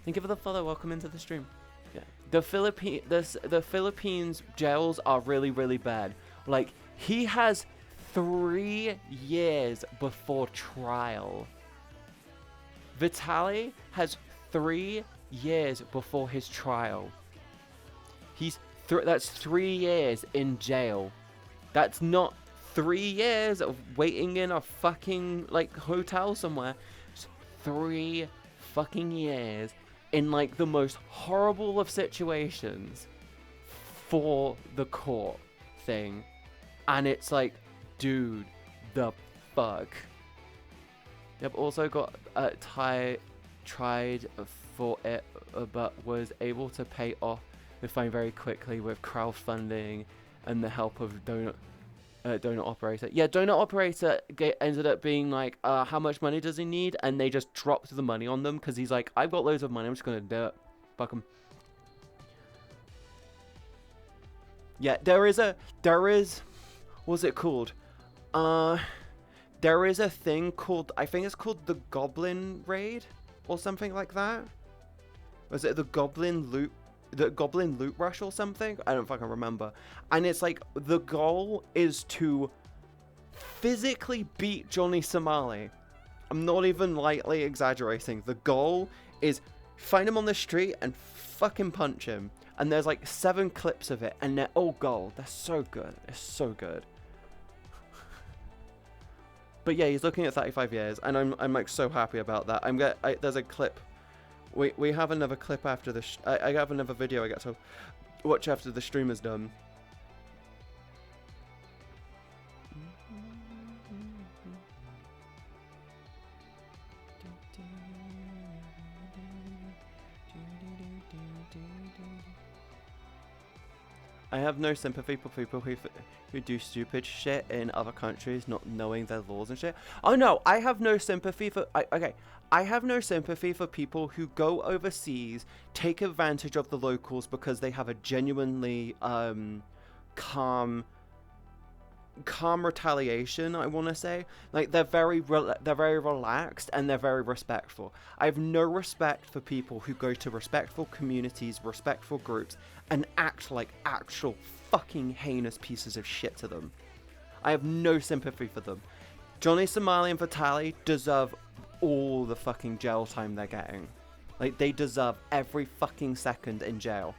S1: Thank you for the follow. Welcome into the stream. Yeah. The Philippines jails are really bad. Like, he has 3 years before trial. Vitaly has 3 years before his trial. That's 3 years in jail. That's not 3 years of waiting in a fucking like hotel somewhere. It's 3 fucking years in like the most horrible of situations for the court thing. And it's like, dude, the fuck. Yep, also got tried for it, but was able to pay off the fine very quickly with crowdfunding and the help of donor operator. Yeah, donor operator ended up being like, how much money does he need? And they just dropped the money on them because he's like, I've got loads of money, I'm just gonna do it. Fuck him. Yeah, there is, what's it called? There is a thing called, I think it's called the Goblin Raid or something like that. Was it the Goblin Loot Rush or something? I don't fucking remember. And it's like, the goal is to physically beat Johnny Somali. I'm not even lightly exaggerating. The goal is find him on the street and fucking punch him. And there's like 7 clips of it, and they're all gold. They're so good. It's so good. But yeah, he's looking at 35 years, and I'm like so happy about that. There's a clip. We have another clip after the. I have another video I get to watch after the stream is done. I have no sympathy for people who do stupid shit in other countries, not knowing their laws and shit. Oh no, I have no sympathy for. I have no sympathy for people who go overseas, take advantage of the locals because they have a genuinely calm retaliation. I want to say, like, they're very relaxed and they're very respectful. I have no respect for people who go to respectful communities, respectful groups, and act like actual fucking heinous pieces of shit to them. I have no sympathy for them. Johnny Somali and Vitaly deserve all the fucking jail time they're getting. Like, they deserve every fucking second in jail.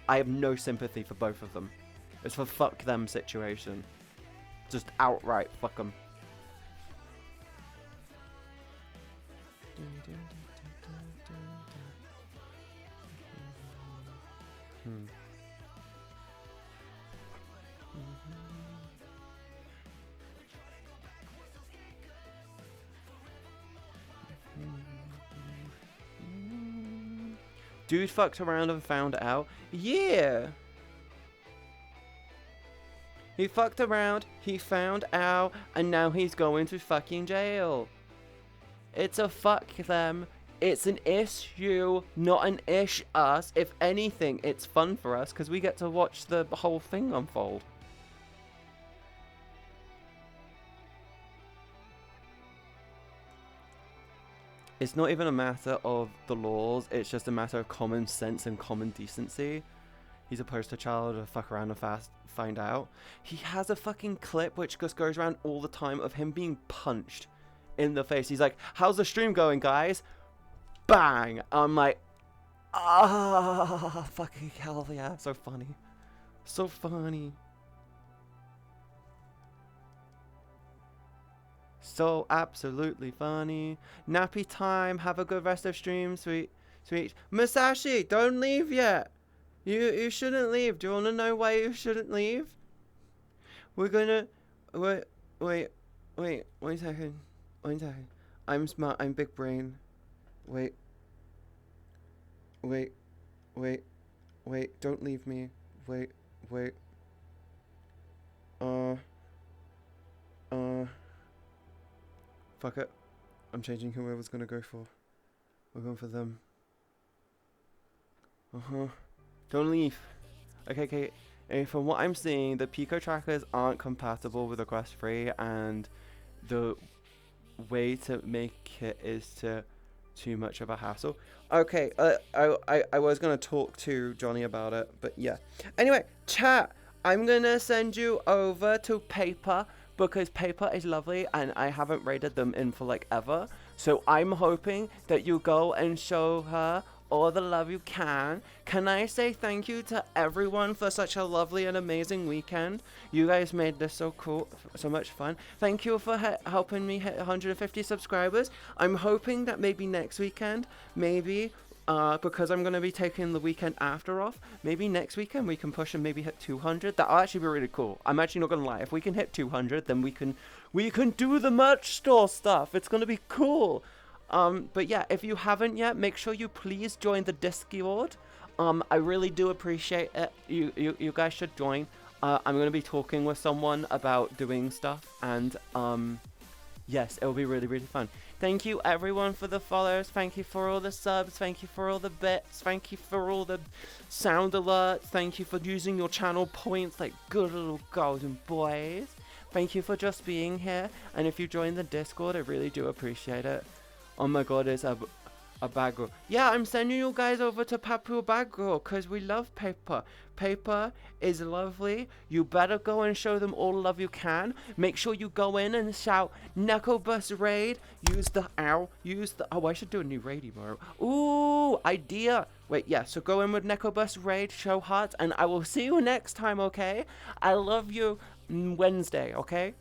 S1: I have no sympathy for both of them. It's for fuck them situation. Just outright fuck them. Dude fucked around and found out. Yeah. He fucked around, he found out, and now he's going to fucking jail. It's a fuck them It's an issue, not an ish us. If anything, it's fun for us because we get to watch the whole thing unfold. It's not even a matter of the laws, it's just a matter of common sense and common decency. He's a poster child to fuck around and find out. He has a fucking clip which just goes around all the time of him being punched in the face. He's like, how's the stream going, guys? Bang! I'm like, ah, fucking hell yeah. So funny. So funny. So absolutely funny. Nappy time. Have a good rest of stream, sweet. Musashi, don't leave yet. You shouldn't leave. Do you want to know why you shouldn't leave? We're gonna... Wait a second. I'm smart. I'm big brain. Wait. Don't leave me. Wait. Fuck it. I'm changing who I was gonna go for. We're going for them. Don't leave. Okay. And from what I'm seeing, the Pico trackers aren't compatible with the Quest 3, and the way to make it is too much of a hassle. Okay, I was gonna talk to Johnny about it, but yeah. Anyway, chat, I'm gonna send you over to Paper, because Paper is lovely and I haven't rated them in for like ever. So I'm hoping that you go and show her all the love you can. Can I say thank you to everyone for such a lovely and amazing weekend? You guys made this so cool, so much fun. Thank you for helping me hit 150 subscribers. I'm hoping that maybe next weekend, because I'm going to be taking the weekend after off, maybe next weekend we can push and maybe hit 200. That'll actually be really cool. I'm actually not going to lie. If we can hit 200, then we can do the merch store stuff. It's going to be cool. But yeah, if you haven't yet, make sure you please join the Discord. I really do appreciate it. You guys should join. I'm going to be talking with someone about doing stuff, and yes, it will be really, really fun. Thank you everyone for the follows. Thank you for all the subs. Thank you for all the bits. Thank you for all the sound alerts. Thank you for using your channel points like good little golden boys. Thank you for just being here. And if you join the Discord, I really do appreciate it. Oh my god, it's a bad girl. Yeah, I'm sending you guys over to Papu Bad Girl because we love Paper. Paper is lovely. You better go and show them all the love you can. Make sure you go in and shout Necobus Raid. Use the oh, I should do a new raid emote. Ooh, idea. Wait, yeah, so go in with Necobus Raid, show hearts, and I will see you next time, okay? I love you Wednesday, okay?